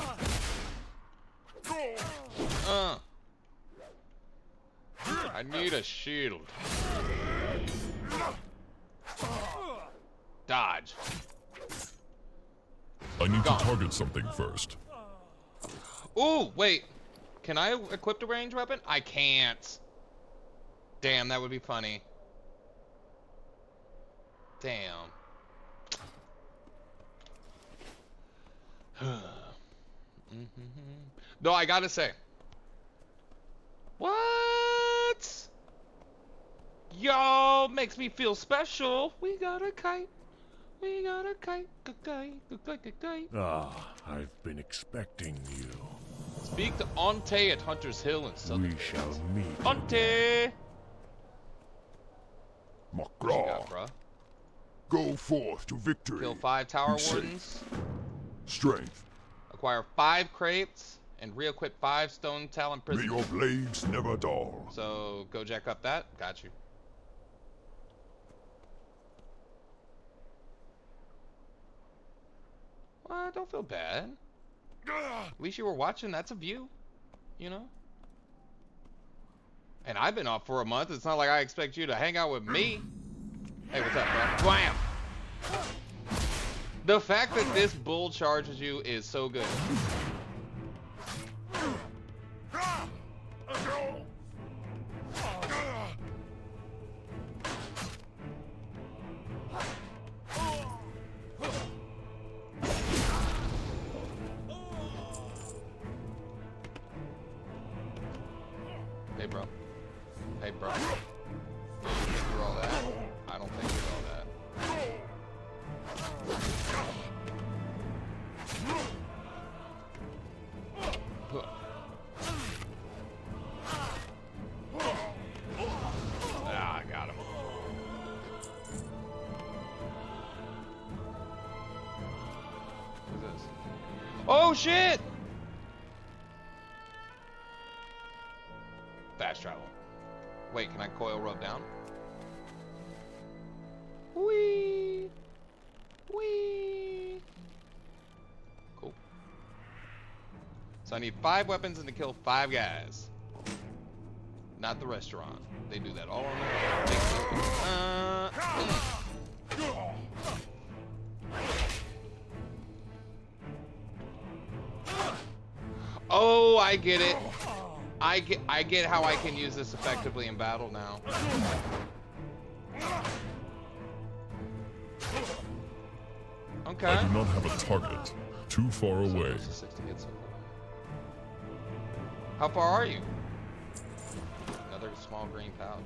I need a shield. Dodge. I need to target something first. Ooh, wait. Can I equip the range weapon? I can't. Damn, that would be funny. Damn. No, I gotta say. What? Y'all makes me feel special. We got a kite. We got a kite. Kite. Ah, I've been expecting you. Speak to Ante at Hunter's Hill in Southern. We shall meet. Ante! Makra. Go forth to victory. Kill 5 tower wardens. Strength. Acquire 5 crates and re-equip 5 stone talon prisoners. May your blades never dull. So go jack up that. Got you. Well, don't feel bad. At least you were watching. That's a view, you know. And I've been off for a month. It's not like I expect you to hang out with me. Hey, what's up, bro? Wham! The fact that this bull charges you is so good. Hey, bro. Hey, bro. You think you're all that? I don't think you're all that. Ah, I got him. What's this? Oh shit! Fast travel. Wait, can I coil rub down? Whee! Whee! Cool. So I need 5 weapons and to kill 5 guys. Not the restaurant. They do that all on their own. Oh, I get it. I get how I can use this effectively in battle now. Okay. I do not have a target. Too far away. How far are you? Another small green pouch.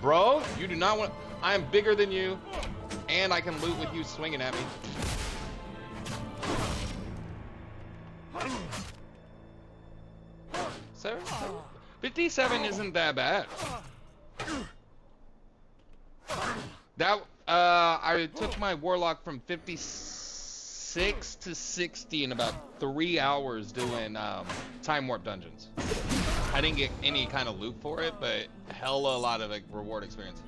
Bro, you do not want. I am bigger than you, and I can loot with you swinging at me. 57 isn't that bad. That I took my warlock from 56 to 60 in about 3 hours doing time warp dungeons. I didn't get any kind of loot for it, but hella a lot of like, reward experience.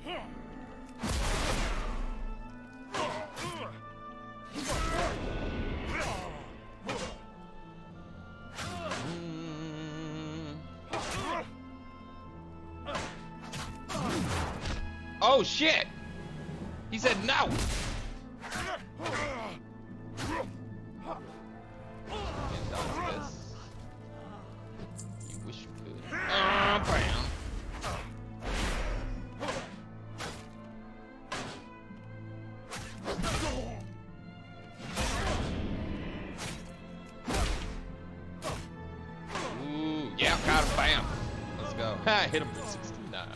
Oh shit! He said no! You wish you could. Bam! Ooh, yeah, got him, bam! Let's go. I hit him for 69.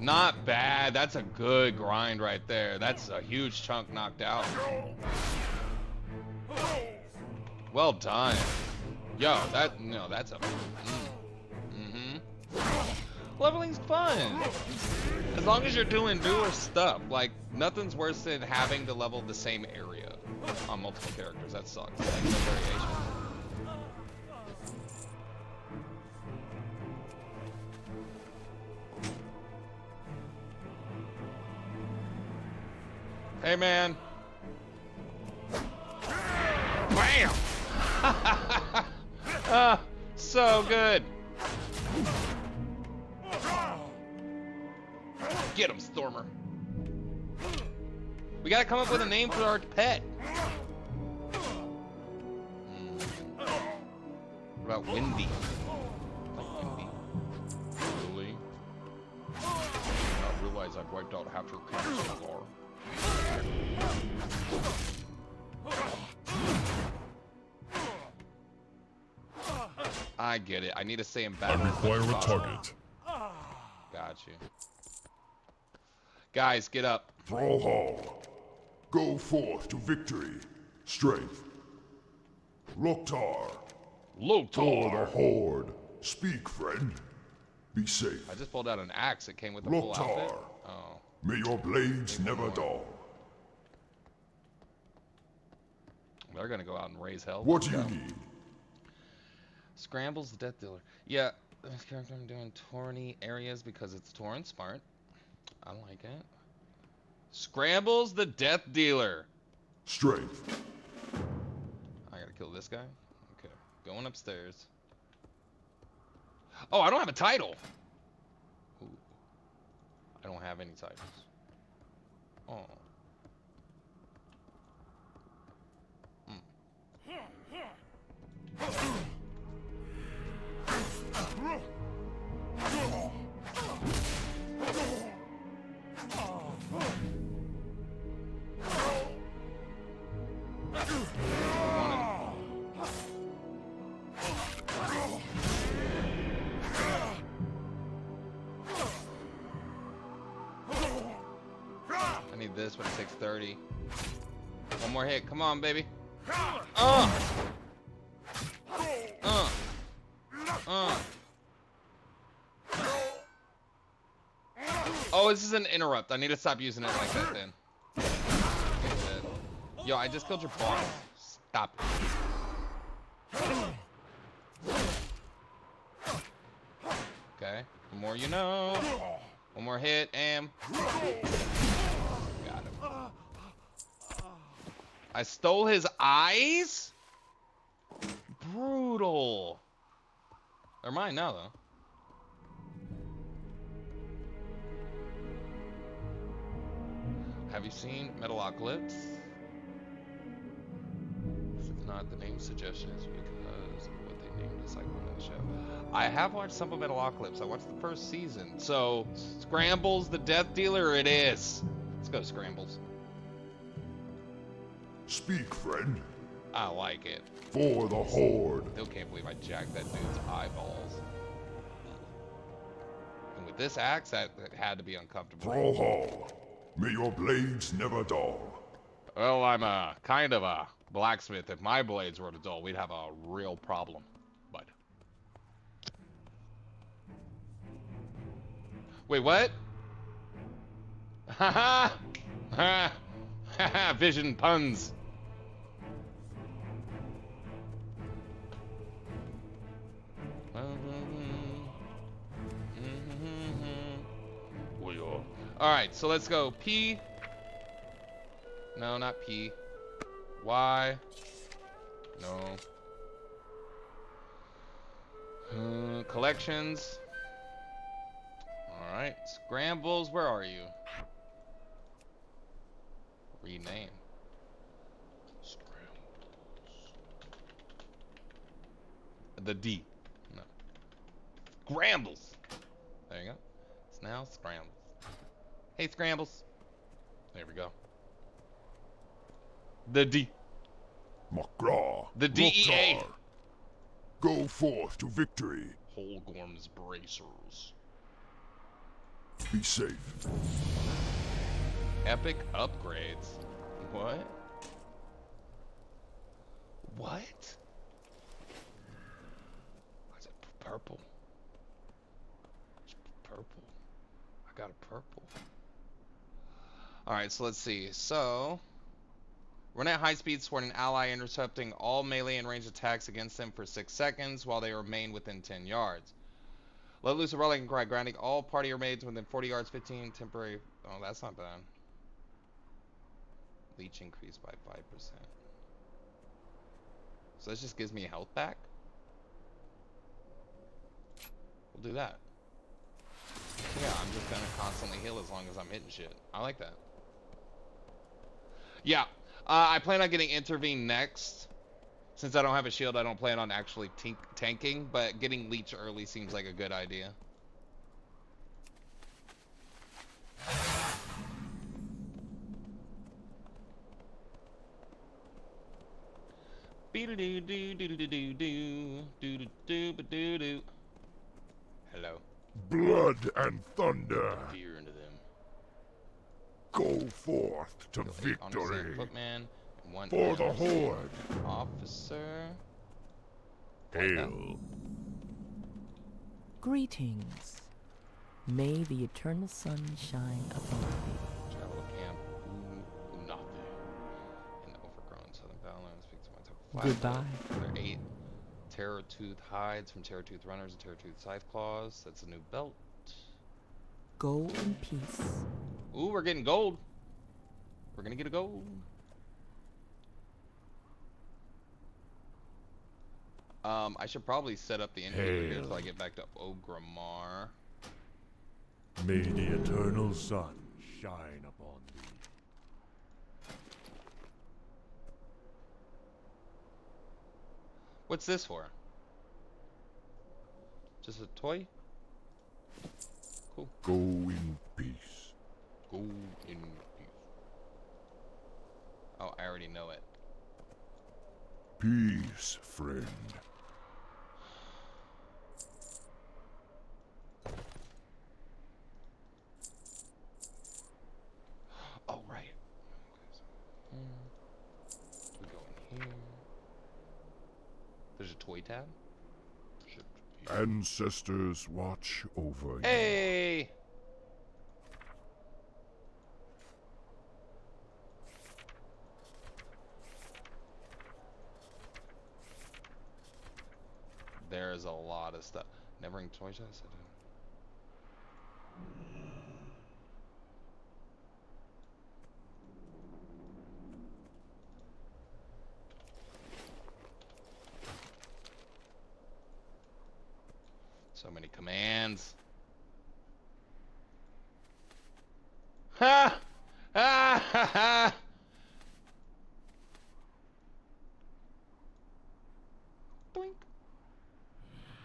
Not bad. That's a good grind right there. That's a huge chunk knocked out. Well done. Yo, that's a. Leveling's fun. As long as you're doing newer stuff. Like, nothing's worse than having to level the same area on multiple characters. That sucks. Like, no variation. Hey, man. Bam! So good. Get him, Stormer. We gotta come up with a name for our pet. What about Windy? Like Windy. Really? I did not realize I'd wiped out half your creatures so far. I get it. I need to stay in battle. I require a target. Got you. Guys, get up. Thrallhall, go forth to victory. Strength. Loktar. For the Horde. Speak, friend. Be safe. I just pulled out an axe that came with a full outfit. Oh. May your blades never dull. They're gonna go out and raise hell. What do you need? Scrambles the Death Dealer. Yeah, this character I'm doing tourney areas because it's Torrent smart. I like it. Scrambles the Death Dealer. Strength. I gotta kill this guy. Okay, going upstairs. Oh, I don't have a title. Ooh. I don't have any titles. Oh. this, but it takes 30. One more hit. Come on, baby. Oh, this is an interrupt. I need to stop using it like that then. Yo, I just killed your boss. Stop it. Okay. One more, you know. One more hit, and got him. I stole his eyes? Brutal. They're mine now, though. Have you seen Metalocalypse? If it's not, the name suggestion is because of what they named the cycle in the show. I have watched some of Metalocalypse. I watched the first season. So, Scrambles, the Death Dealer, it is. Let's go, Scrambles. Speak, friend. I like it. For the Horde. Still can't believe I jacked that dude's eyeballs. And with this axe, that had to be uncomfortable. Thrall, may your blades never dull. Well, I'm a kind of a blacksmith. If my blades were to dull, we'd have a real problem. But wait, what? Ha ha! Vision puns. All right, so let's go. P. No, not P. Y. No. Collections. All right, Scrambles. Where are you? Rename. Scrambles. The D. No. Scrambles. There you go. It's now Scrambles. Hey, Scrambles. There we go. The D. Makraw. The DEA. Loktar. Go forth to victory. Holgorm's bracers. Be safe. Epic upgrades. What? What? Why is it purple? It's purple. I got a purple. Alright, so let's see. So, run at high speed toward an ally, intercepting all melee and ranged attacks against them for 6 seconds while they remain within 10 yards. Let loose a relic and cry, grounding all party or maids within 40 yards, 15 temporary. Oh, that's not bad. Leech increased by 5%. So this just gives me health back? We'll do that. Yeah, I'm just gonna constantly heal as long as I'm hitting shit. I like that. Yeah, I plan on getting Intervene next. Since I don't have a shield, I don't plan on actually tanking, but getting Leech early seems like a good idea. Hello. Blood and thunder. Fear into them. Go forth to victory. Footman, and one for the Horde. Officer. Hail. Greetings. May the eternal sun shine upon thee. Travel camp. Ooh, nothing. In overgrown southern Battlelands. Speak to my top 5. Goodbye. There are 8 Terror Tooth hides from Terror Tooth runners and Terror Tooth scythe claws. That's a new belt. Go in peace. Ooh, we're getting gold. We're gonna get a gold. I should probably set up the inhibitor here until I get back to Ogrimmar. May the eternal sun shine upon thee. What's this for? Just a toy? Cool. Go in peace. Go in peace. Oh, I already know it. Peace, friend. Oh, right. tab. Ancestors watch over you. Hey! There's a lot of stuff. Never bring toy shots. So many commands. Ha! Ha ha ha! Boink.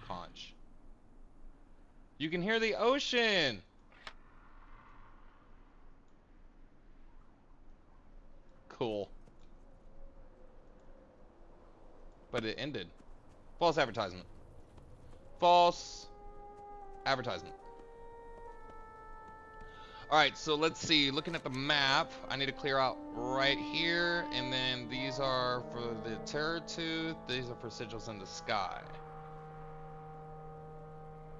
Conch. You can hear the ocean. Cool. But it ended. False advertisement. False advertisement. Alright, so let's see. Looking at the map, I need to clear out right here. And then these are for the Terror Tooth. These are for sigils in the sky.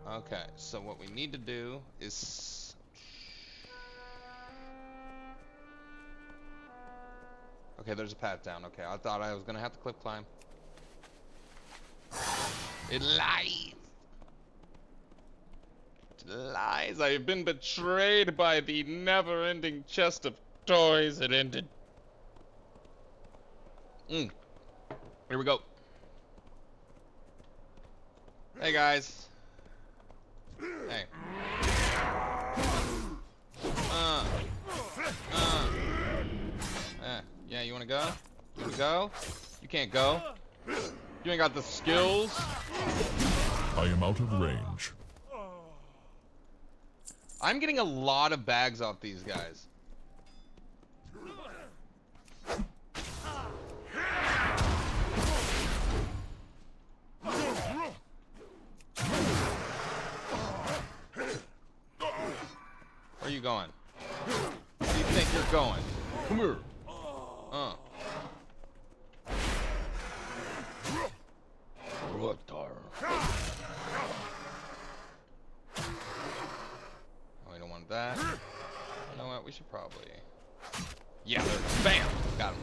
Okay, so what we need to do is... Okay, there's a path down. Okay, I thought I was going to have to cliff climb. It lies. It lies. I have been betrayed by the never-ending chest of toys. It ended. Here we go. Hey, guys. Hey. Yeah, you wanna go? You wanna go? You can't go. You ain't got the skills. I am out of range. I'm getting a lot of bags off these guys. Where are you going? Where do you think you're going? Come here. Oh, we don't want that. You know what? We should probably... Yeah, there. Bam! Got him.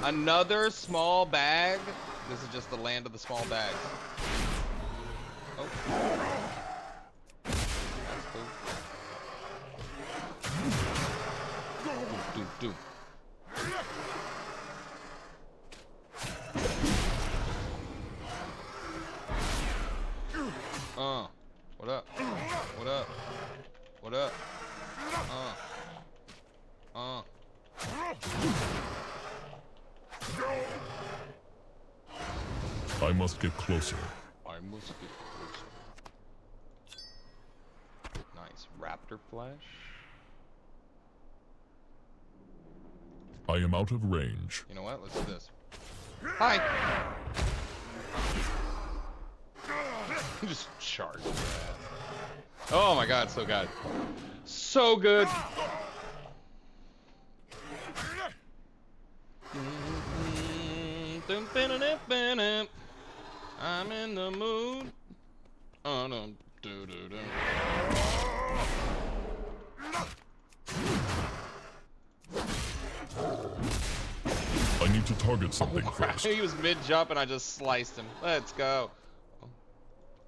Another small bag. This is just the land of the small bags. Oh. That's cool. Doom. What up? What up? What up? I must get closer. I must get closer. Nice. Raptor flesh. I am out of range. You know what? Let's do this. Hi! Just charge that. Oh my god, so good. So good! I'm in the mood. I need to target something first. He was mid-jump and I just sliced him. Let's go. Oh,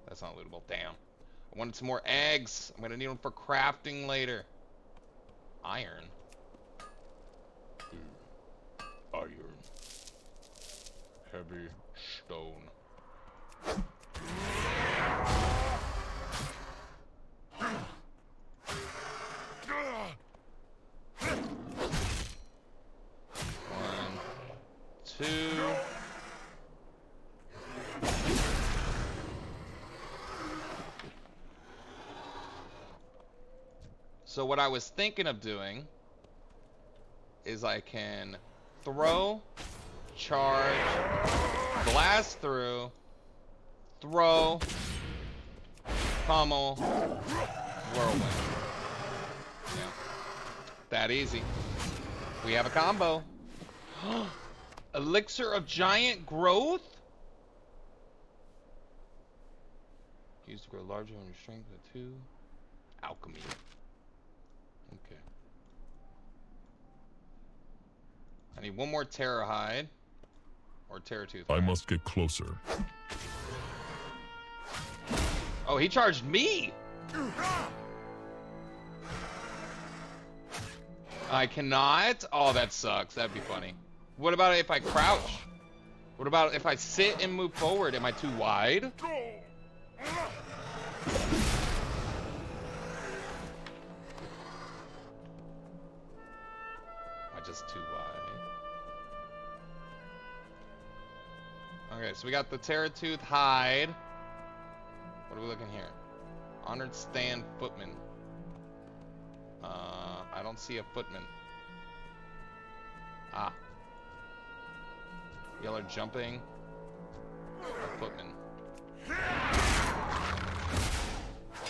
that's not lootable. Damn. I wanted some more eggs. I'm gonna need them for crafting later. Iron. Iron. Heavy stone. One, two. So what I was thinking of doing is I can throw, charge, blast through, throw, pummel, whirlwind. Yeah. That easy. We have a combo. Elixir of giant growth? Used to grow larger when your strength at 2. Alchemy. Okay. I need one more Terror Hide. Or Terror Tooth. I must get closer. Oh, he charged me! I cannot? Oh, that sucks. That'd be funny. What about if I crouch? What about if I sit and move forward? Am I too wide? Am I just too wide? Okay, so we got the Terror Tooth Hide. What are we looking here? Honored Stand Footman. I don't see a footman. Ah. Y'all are jumping. A footman.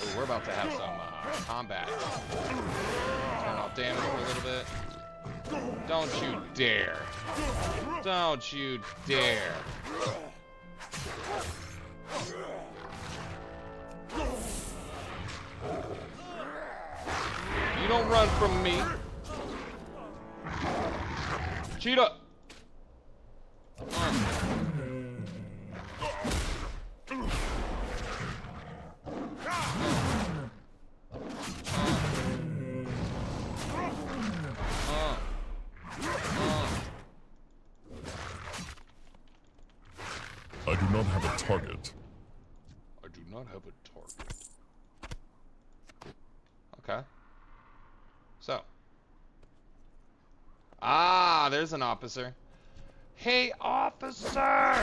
Ooh, we're about to have some combat. Turn off damage for a little bit. Don't you dare. Don't you dare. You don't run from me. Cheetah. I do not have a target. I do not have a target. Okay. So. Ah, there's an officer. Hey, officer!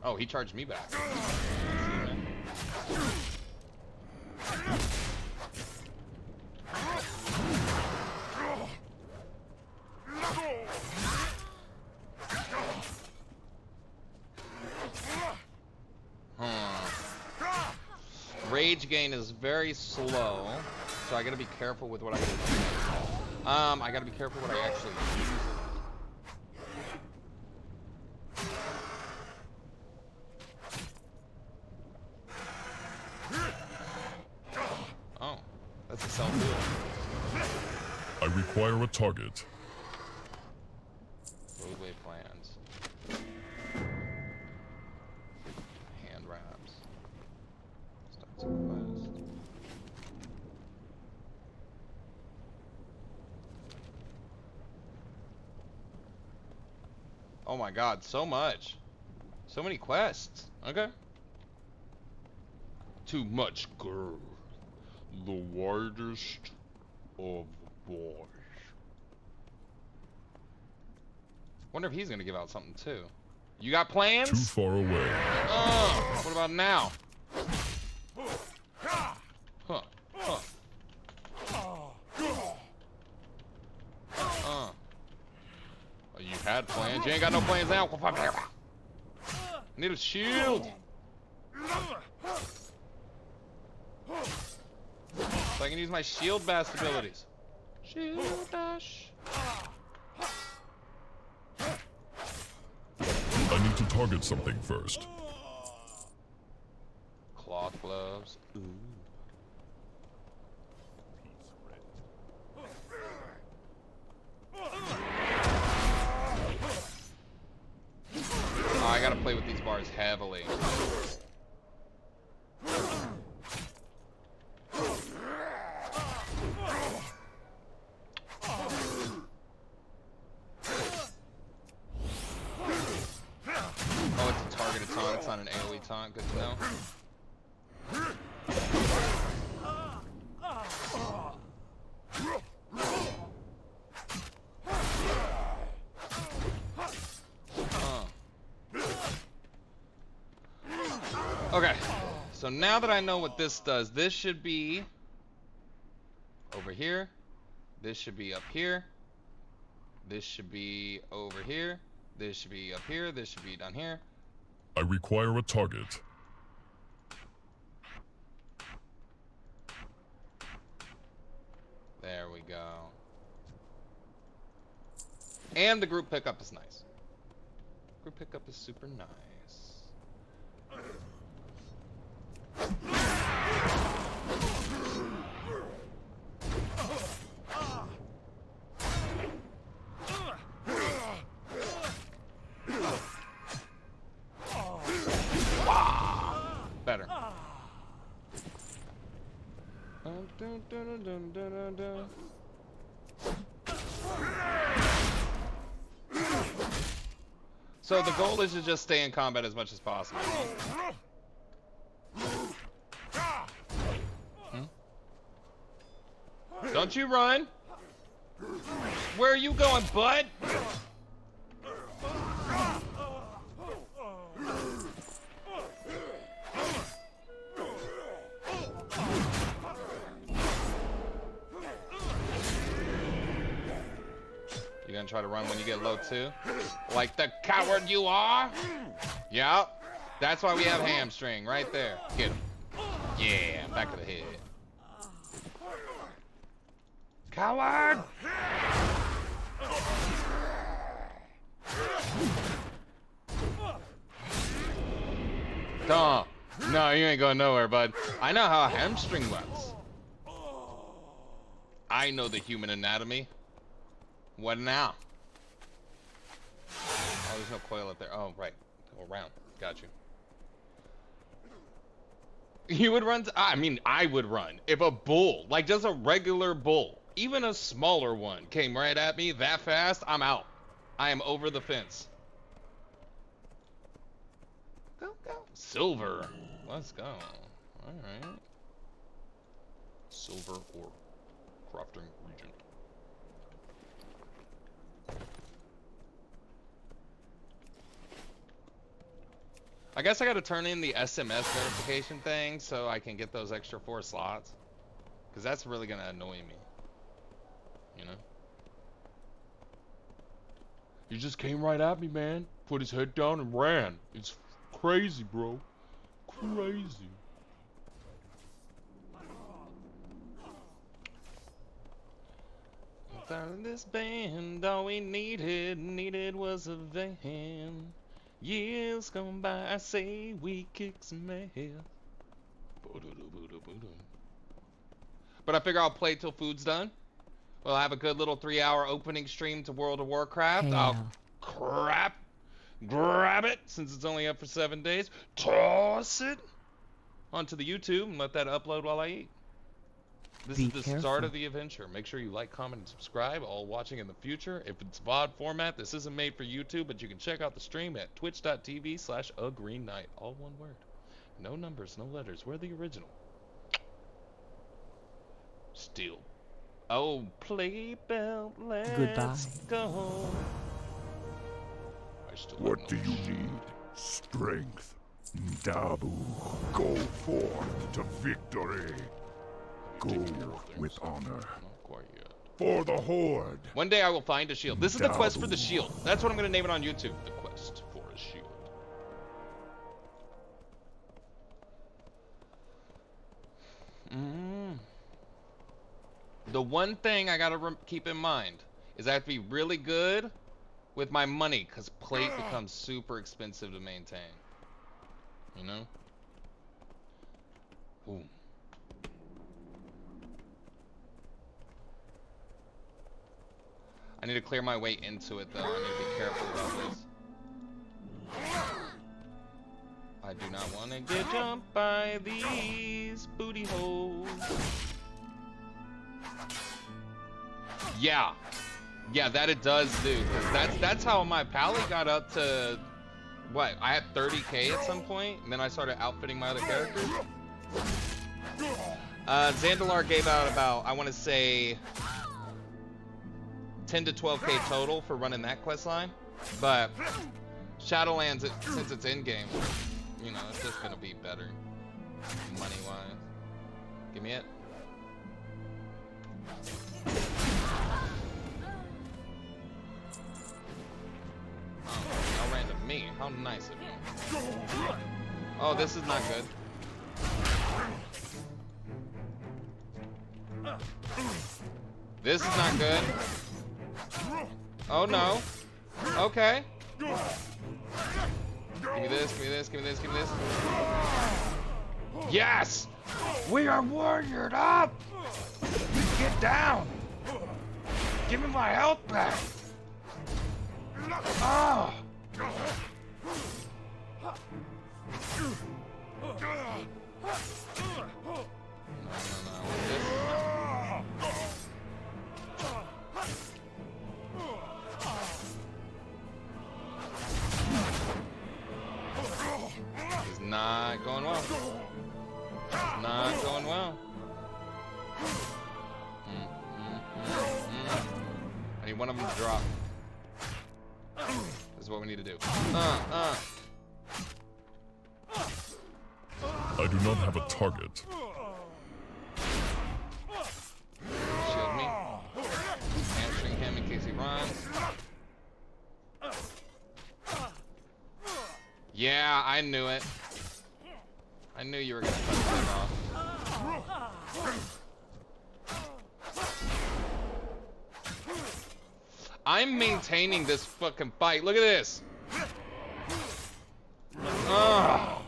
Oh, he charged me back. Rage gain is very slow, so I gotta be careful with what I do. I gotta be careful what I actually use. Oh, that's a self-heal. I require a target. Roadway plans. Hand wraps. Starts a quest. Oh my god, so much. So many quests. Okay. Too much girl. The widest of boys. Wonder if he's gonna give out something too. You got plans? Too far away. What about now? Huh. Huh. Oh, you had plans. You ain't got no plans now. Need a shield. So I can use my shield bast abilities. Shield bash. I need to target something first. Cloth gloves. Ooh. Oh, I gotta play with these bars heavily. Oh, it's a targeted taunt, it's not an AoE taunt, good to know. Okay, so now that I know what this does, this should be over here. This should be up here. This should be over here. This should be up here. This should be down here. I require a target. There we go. And the group pickup is nice. we pick up is super nice. Better. So the goal is to just stay in combat as much as possible. Don't you run! Where are you going, bud? You gonna try to run when you get low too? Like the coward you are? Yep. That's why we have hamstring right there. Get him. Yeah, back of the head. Coward! Don't. No, you ain't going nowhere, bud. I know how a hamstring works. I know the human anatomy. What now? Oh, there's no coil up there. Oh, right. Go around. Got you. You would run? I mean, I would run. If a bull, like just a regular bull, even a smaller one, came right at me that fast, I'm out. I am over the fence. Go, go. Silver. Let's go. All right. Silver ore. Crafting region. I guess I gotta turn in the SMS notification thing so I can get those extra 4 slots. Because that's really gonna annoy me. You know? He just came right at me, man. Put his head down and ran. It's crazy, bro. Crazy. Without this band, all we needed was a van. Years gone by, I say we kick some ass. But I figure I'll play till food's done. We'll have a good little 3-hour opening stream to World of Warcraft. I'll grab it since it's only up for 7 days. Toss it onto the YouTube and let that upload while I eat. This is the start of the adventure. Make sure you like, comment, and subscribe. All watching in the future. If it's VOD format, this isn't made for YouTube, but you can check out the stream at twitch.tv/AGreenKnight. All one word. No numbers, no letters. We're the original. Still. Oh, play belt, let's go. What do you need? Strength. Dabu, go forth to victory. Go with honor. For the Horde. One day I will find a shield. This is the quest for the shield. That's what I'm going to name it on YouTube. The quest for a shield. The one thing I got to keep in mind is I have to be really good with my money because plate becomes super expensive to maintain. You know? Ooh. I need to clear my way into it though. I need to be careful about this. I do not want to get jumped by these booty holes. Yeah. Yeah, that it does do. Cause that's how my pally got up to what? I had 30k at some point, and then I started outfitting my other characters. Zandalar gave out about, I want to say, 10 to 12k total for running that quest line, but Shadowlands, since it's in game, you know, it's just gonna be better money wise. Give me it. Oh, y'all ran to me. How nice of you. Oh, this is not good. This is not good. Oh no. Okay. Give me this, give me this, give me this, give me this. Yes! We are warriored up! Get down! Give me my health back! Oh! It's not going well. It's not going well. I need one of them to drop. This is what we need to do. I do not have a target. Shield me. Hamstring him in case he runs. Yeah, I knew it. I knew you were gonna cut that off. I'm maintaining this fucking fight. Look at this. Ah.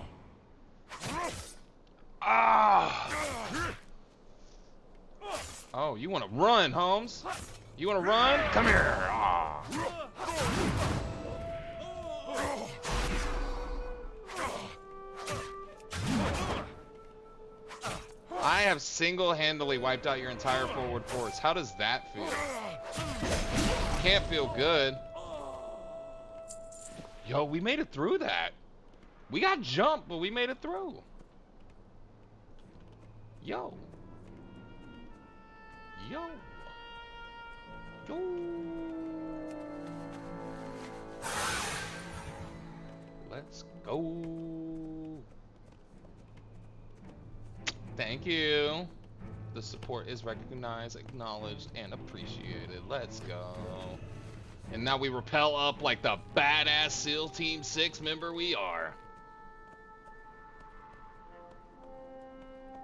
Oh, you want to run, Holmes? You want to run? Come here. Ah. I have single-handedly wiped out your entire forward force. How does that feel? Can't feel good. Yo, we made it through that. We got jumped, but we made it through. Yo. Yo. Yo. Let's go. Thank you. The support is recognized, acknowledged, and appreciated. Let's go. And now we rappel up like the badass SEAL Team 6 member we are.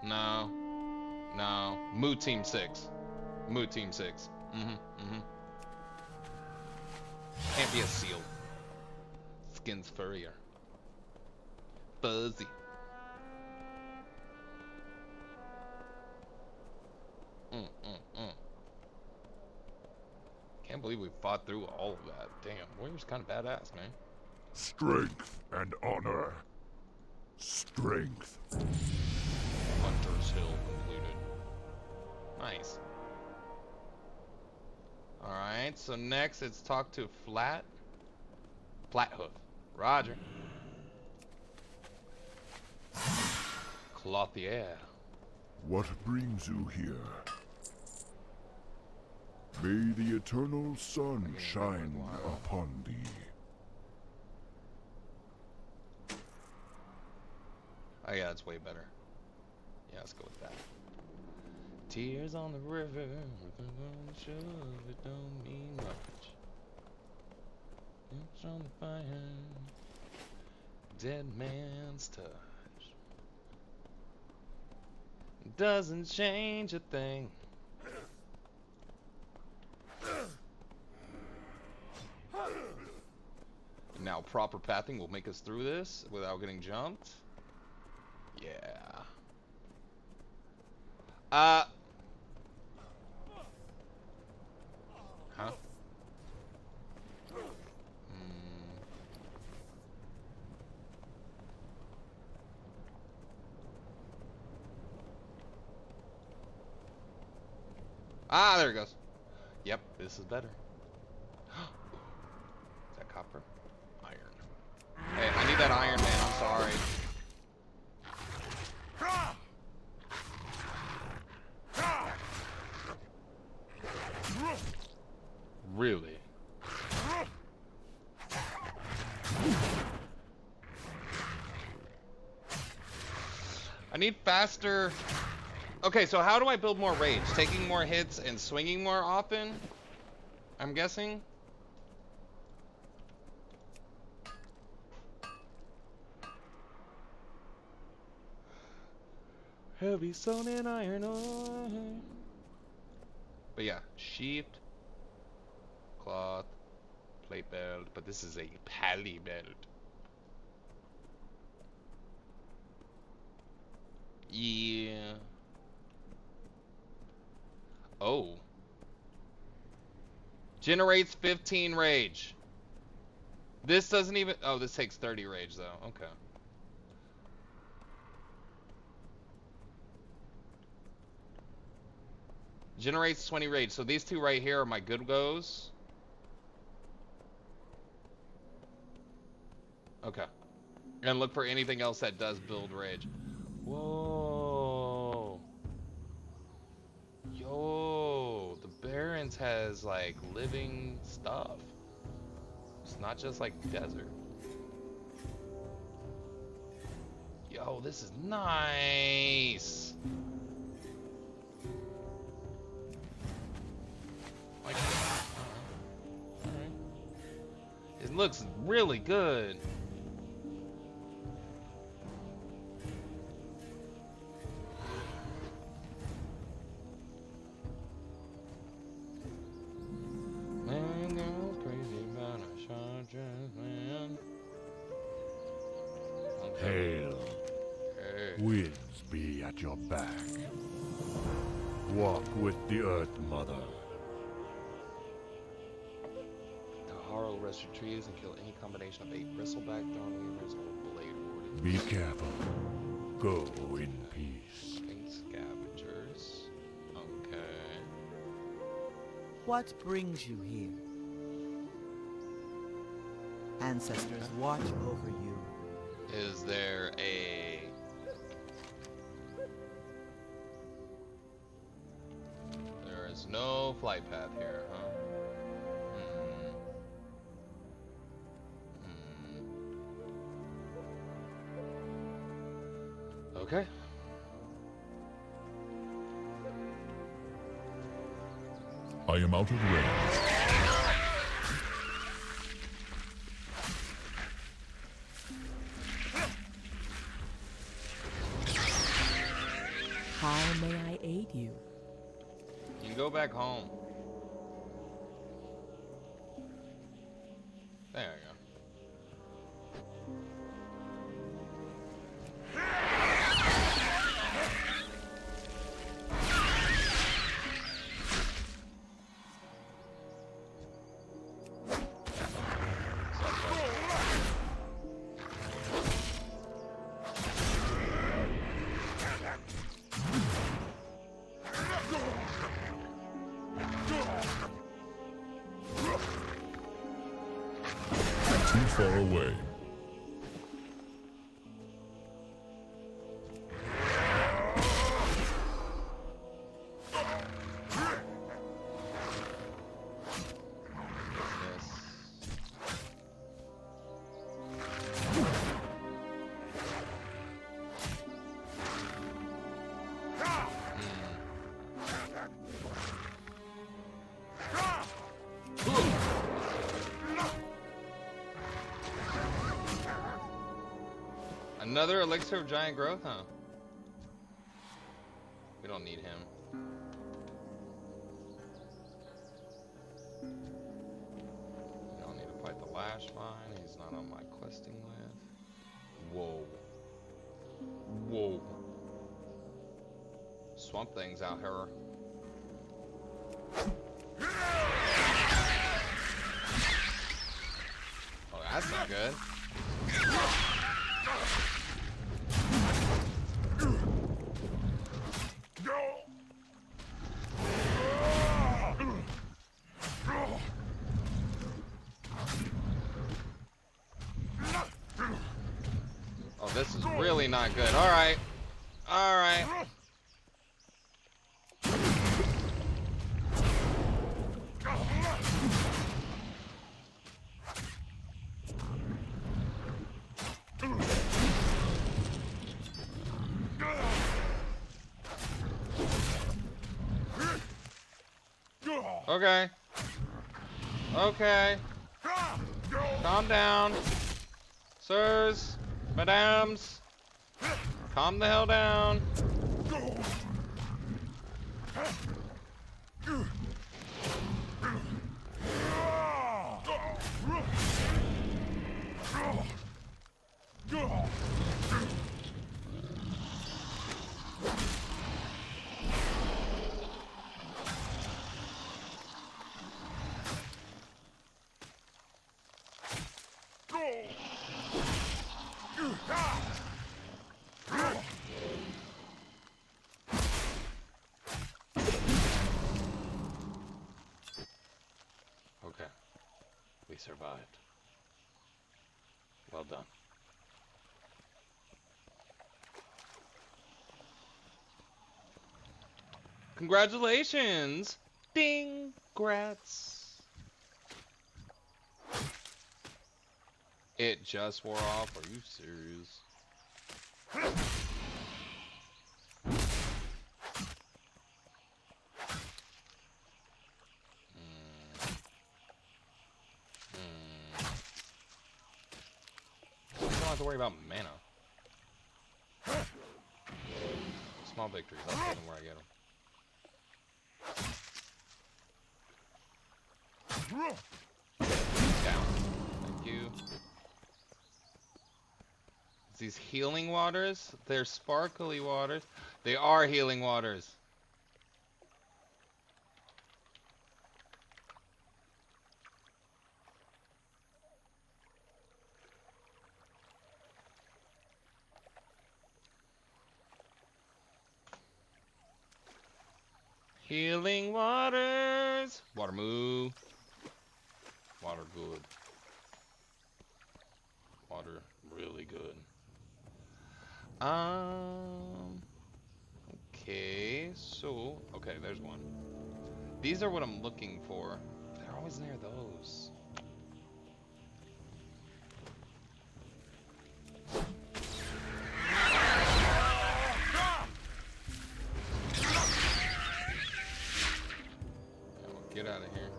No. No. Moo Team 6. Moo Team 6. Can't be a SEAL. Skin's furrier. Fuzzy. Can't believe we fought through all of that. Damn, Warrior's kind of badass, man. Strength and honor. Strength. Hunter's Hill completed. Nice. Alright, so next it's talk to Flathoof. Roger. Clothier. What brings you here? May the eternal sun shine upon thee. Oh yeah, that's way better. Yeah, let's go with that. Tears on the river, it don't mean much. It's on the fire, dead man's touch. Doesn't change a thing. Now proper pathing will make us through this without getting jumped. Yeah. Huh? Ah, there it goes. Yep, this is better. Is that copper? Iron. Hey, I need that iron, man. I'm sorry. Really? I need faster. Okay, so how do I build more rage? Taking more hits and swinging more often? I'm guessing. Heavy stone and iron ore. But yeah, sheathed, cloth, plate belt, but this is a pally belt. Yeah. Oh. Generates 15 rage. This doesn't even... Oh, this takes 30 rage, though. Okay. Generates 20 rage. So these two right here are my good goes. Okay. And look for anything else that does build rage. Whoa. Yo, the Barrens has like living stuff. It's not just like desert. Yo, this is nice. Like, alright. It looks really good. Man goes crazy about a charger, man. Okay. Hail. Hey. Winds be at your back. Walk with the Earth Mother. Taharo rest your trees and kill any combination of 8 bristleback, thorn weavers, or blade wardens. Be careful. Go in peace. King scavengers. Okay. What brings you here? Ancestors watch over you. Is there a... There is no flight path here, huh? Okay. I am out of range. How may I aid you? You can go back home. There you go. Too far away. Another elixir of giant growth, huh? We don't need him. We don't need to fight the Lash Vine. He's not on my questing list. Whoa. Whoa. Swamp Thing's out here. Oh, that's not good. Oh, this is really not good. All right. All right. Okay. Okay. Calm down. Sirs, madams. Calm the hell down. survived. Well done. Congratulations! Ding! Grats. It just wore off. Are you serious? You don't have to worry about mana. Small victories. I'll get them where I get them. Down. Thank you. These healing waters? They're sparkly waters. They are healing waters. Healing waters. Water moo. Water good. Water really good. Okay, so okay, there's one. These are what I'm looking for. They're always near those. Get out of here.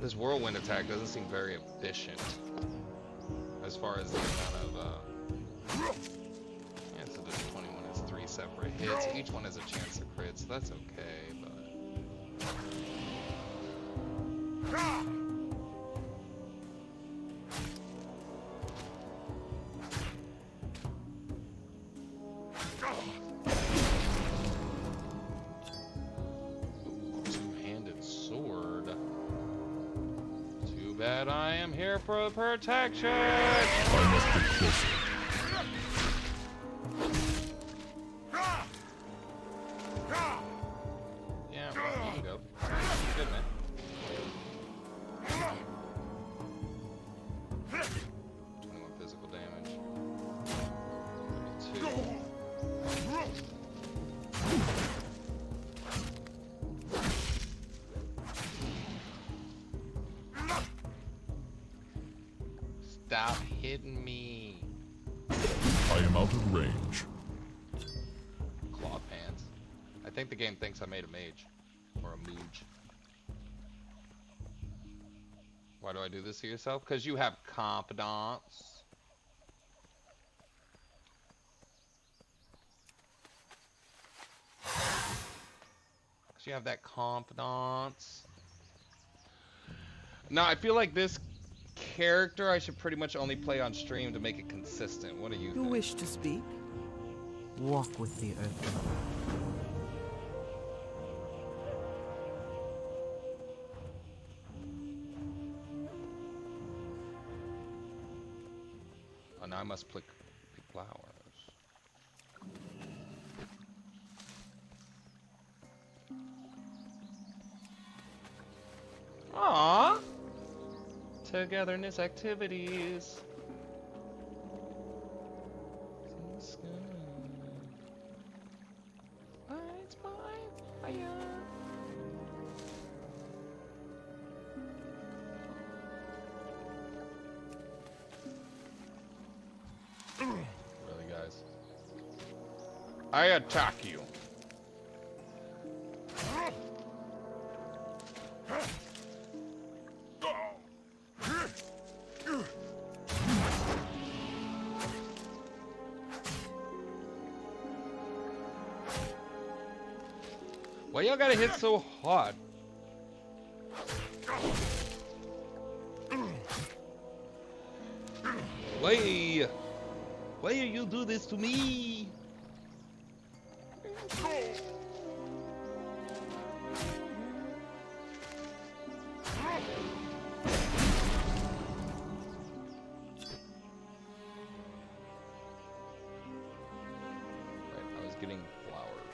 This whirlwind attack doesn't seem very efficient as far as the amount of yeah, so this 21 is 3 separate hits. Each one has a chance to crit, so that's okay, but two-handed sword. Too bad I am here for protection. I must get closer. Yeah, well, you can go. Good man. 21 physical damage. 32. Stop hitting me. I am out of range. Claw pants. I think the game thinks I made a mage. Or a mooge. Why do I do this to yourself? Because you have confidence. Because you have that confidence. No, I feel like this character I should pretty much only play on stream to make it consistent. What do you You think? wish to speak? Walk with the earth. Oh, now I must pick flowers. Aww. Togetherness activities. Lights by fire. Really, guys? I attack you. Why y'all gotta hit so hard? Why you do this to me? Right, I was getting flowered.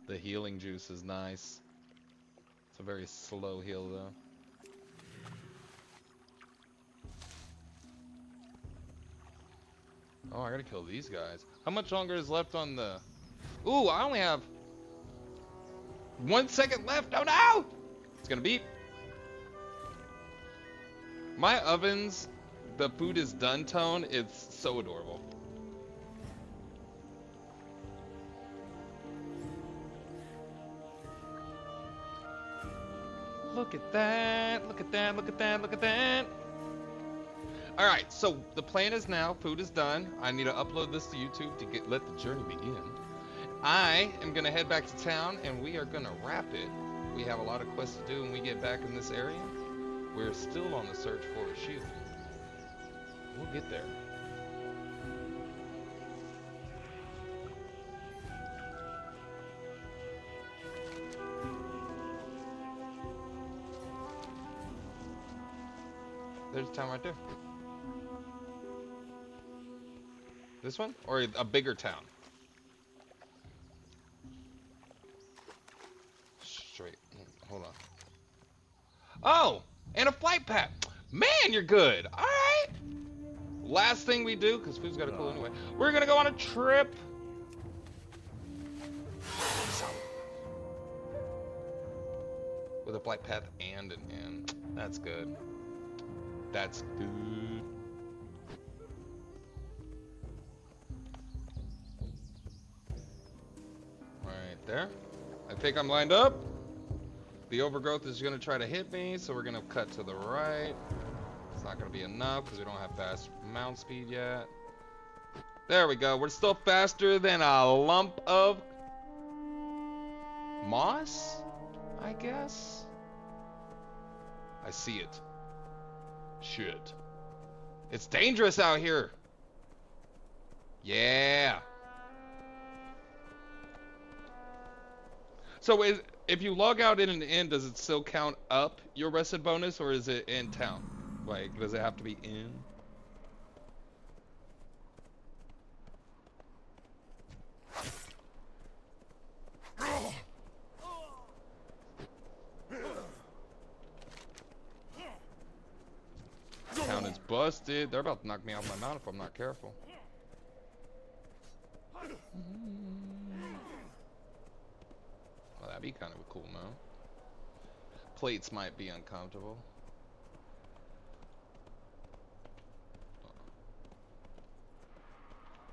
The healing juice is nice. It's a very slow heal though. Oh, I gotta kill these guys. How much longer is left on the... Ooh, I only have 1 second left. Oh no! It's gonna beep. My ovens, the food is done tone, it's so adorable. Look at that, look at that, look at that, look at that. Alright, so the plan is now, food is done. I need to upload this to YouTube to let the journey begin. I am gonna head back to town and we are gonna wrap it. We have a lot of quests to do when we get back in this area. We're still on the search for a shield. We'll get there. There's a town right there. This one? Or a bigger town? Straight. Hold on. Oh! And a flight path. Man, you're good. Alright. Last thing we do, because food's got to cool anyway. We're going to go on a trip. With a flight path and an inn. That's good. That's good. Right there. I think I'm lined up. The overgrowth is going to try to hit me, so we're going to cut to the right. It's not going to be enough because we don't have fast mount speed yet. There we go. We're still faster than a lump of moss, I guess. I see it. Shit. It's dangerous out here. Yeah. So if you log out in an inn, does it still count up your rested bonus, or is it in town? Like, does it have to be in? Town is busted. They're about to knock me off my mount if I'm not careful. Well, that'd be kind of a cool mount. Plates might be uncomfortable.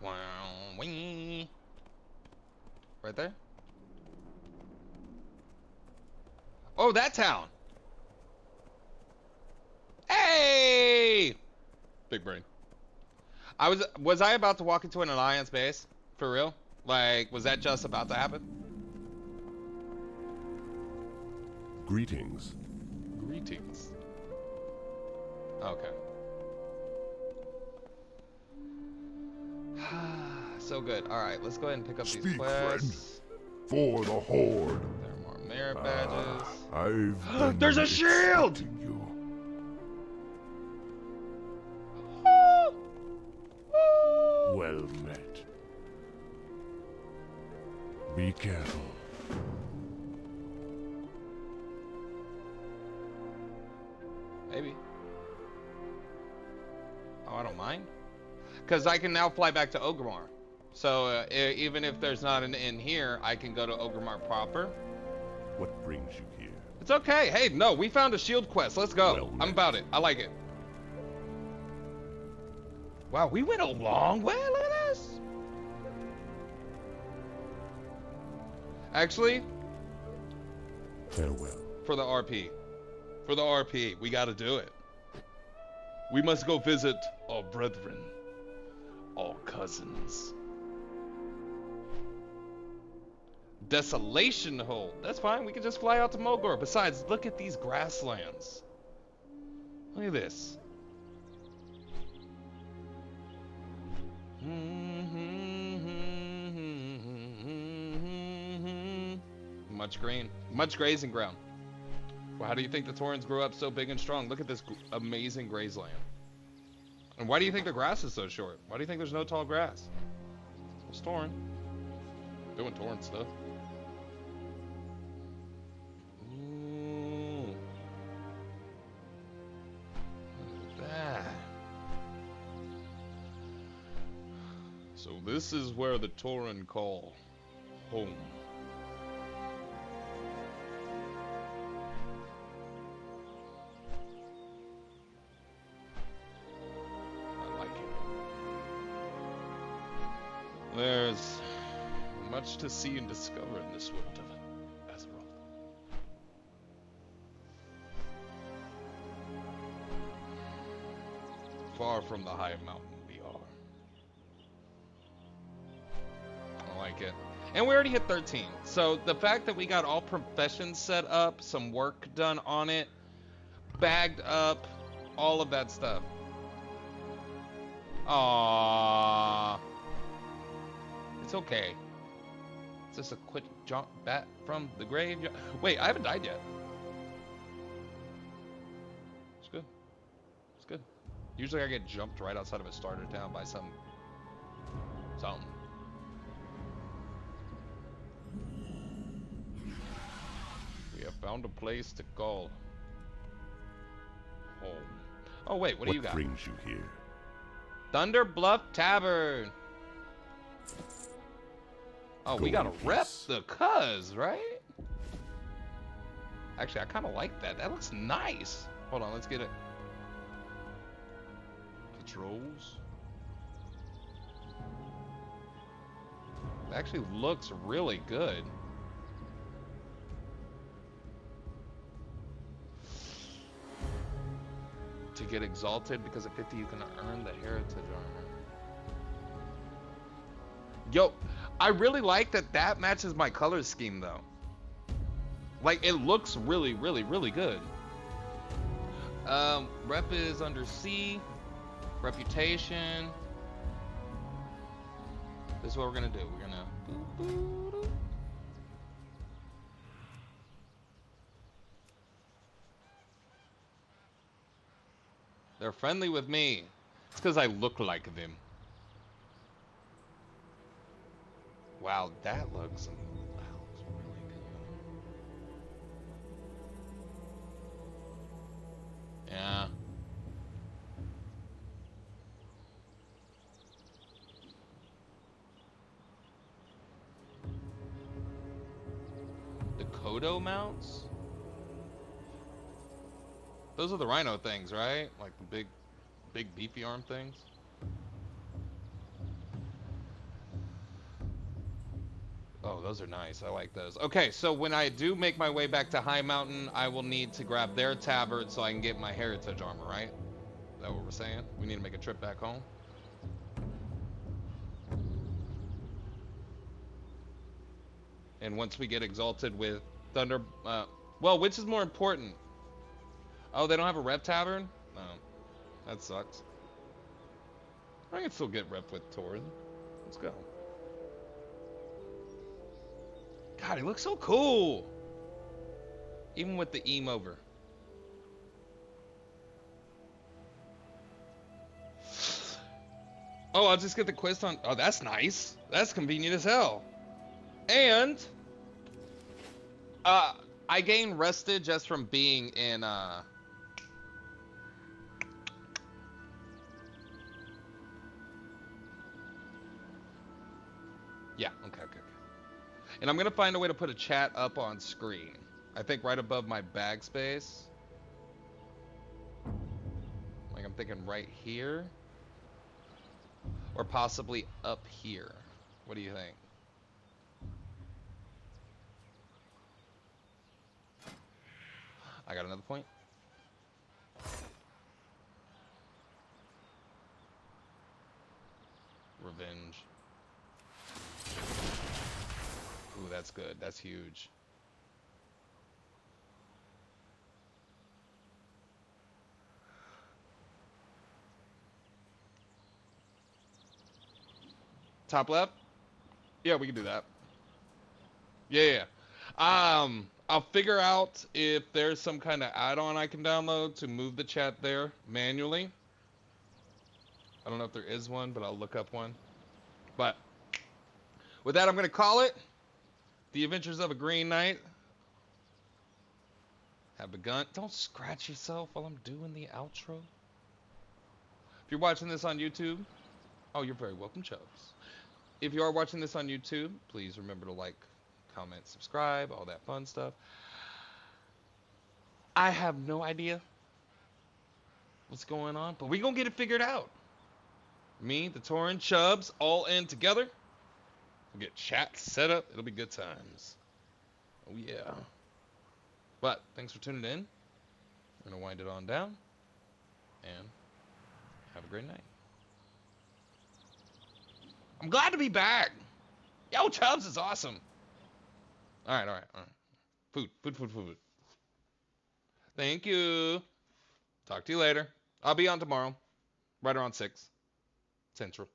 Wow, wee. Right there? Oh, that town! Hey! Big brain. Was I about to walk into an Alliance base? For real? Like, was that just about to happen? Greetings. Greetings. Okay. So good. Alright, let's go ahead and pick up these quests. Friend. For the Horde. There are more merit badges. I've There's a shield! You. Well met. Be careful. Maybe. Oh, I don't mind. Because I can now fly back to Orgrimmar. So even if there's not an inn here, I can go to Orgrimmar proper. What brings you here? It's okay. Hey, no, we found a shield quest. Let's go. Well, I'm about it. I like it. Wow, we went a long way. Look at this. Actually, farewell. For the RP. For the RP, we gotta do it. We must go visit our brethren, our cousins. Desolation Hold. That's fine. We can just fly out to Mulgore. Besides, look at these grasslands. Look at this. Much green. Much grazing ground. Well, how do you think the Taurens grew up so big and strong? Look at this amazing grazeland. And why do you think the grass is so short? Why do you think there's no tall grass? It's Tauren. Doing Tauren stuff. So this is where the Tauren call home. I like it. There's much to see and discover in this world of Azeroth. Far from the high mountain we are. I like it. And we already hit 13. So the fact that we got all professions set up, some work done on it, bagged up, all of that stuff. Aww. It's okay. It's just a quick jump back from the grave. Wait, I haven't died yet. It's good. It's good. Usually I get jumped right outside of a starter town by something. We have found a place to call home. Oh wait, what do you got? What brings you here? Thunder Bluff Tavern. Oh, we gotta rep the cuz, right? Actually, I kind of like that. That looks nice. Hold on, let's get it. Patrols. It actually looks really good. To get exalted, because at 50 you can earn the heritage armor. Yo, I really like that that matches my color scheme though. Like it looks really, really, really good. Rep is under C. Reputation. This is what we're gonna do. We're gonna They're friendly with me. It's because I look like them. Wow, that looks really good. Yeah. The Kodo mounts? Those are the rhino things, right? Like the big beefy arm things. Oh, those are nice. I like those. Okay, so when I do make my way back to High Mountain, I will need to grab their tabard so I can get my heritage armor, right? Is that what we're saying? We need to make a trip back home? And once we get exalted with Thunder... well, which is more important? Oh, they don't have a rep tavern? No. That sucks. I can still get rep with Tauren. Let's go. God, he looks so cool. Even with the eam over. Oh, I'll just get the quest on... Oh, that's nice. That's convenient as hell. And... I gain rested just from being in, Yeah, okay. And I'm gonna find a way to put a chat up on screen. I think right above my bag space. Like I'm thinking right here. Or possibly up here. What do you think? I got another point. Revenge. Ooh, that's good. That's huge. Top left? Yeah, we can do that. Yeah. I'll figure out if there's some kind of add-on I can download to move the chat there manually. I don't know if there is one, but I'll look up one. But with that, I'm going to call it. The Adventures of a Green Knight have begun. Don't scratch yourself while I'm doing the outro. If you're watching this on YouTube, Oh, you're very welcome, Chubbs. If you are watching this on YouTube, please remember to like, comment, subscribe, all that fun stuff. I have no idea what's going on, but we're going to get it figured out. Me, the Torin, Chubbs, all in together. We'll get chat set up. It'll be good times. Oh, yeah. But thanks for tuning in. I'm going to wind it on down. And have a great night. I'm glad to be back. Yo, Chubbs is awesome. All right. Food. Thank you. Talk to you later. I'll be on tomorrow, right around 6 Central.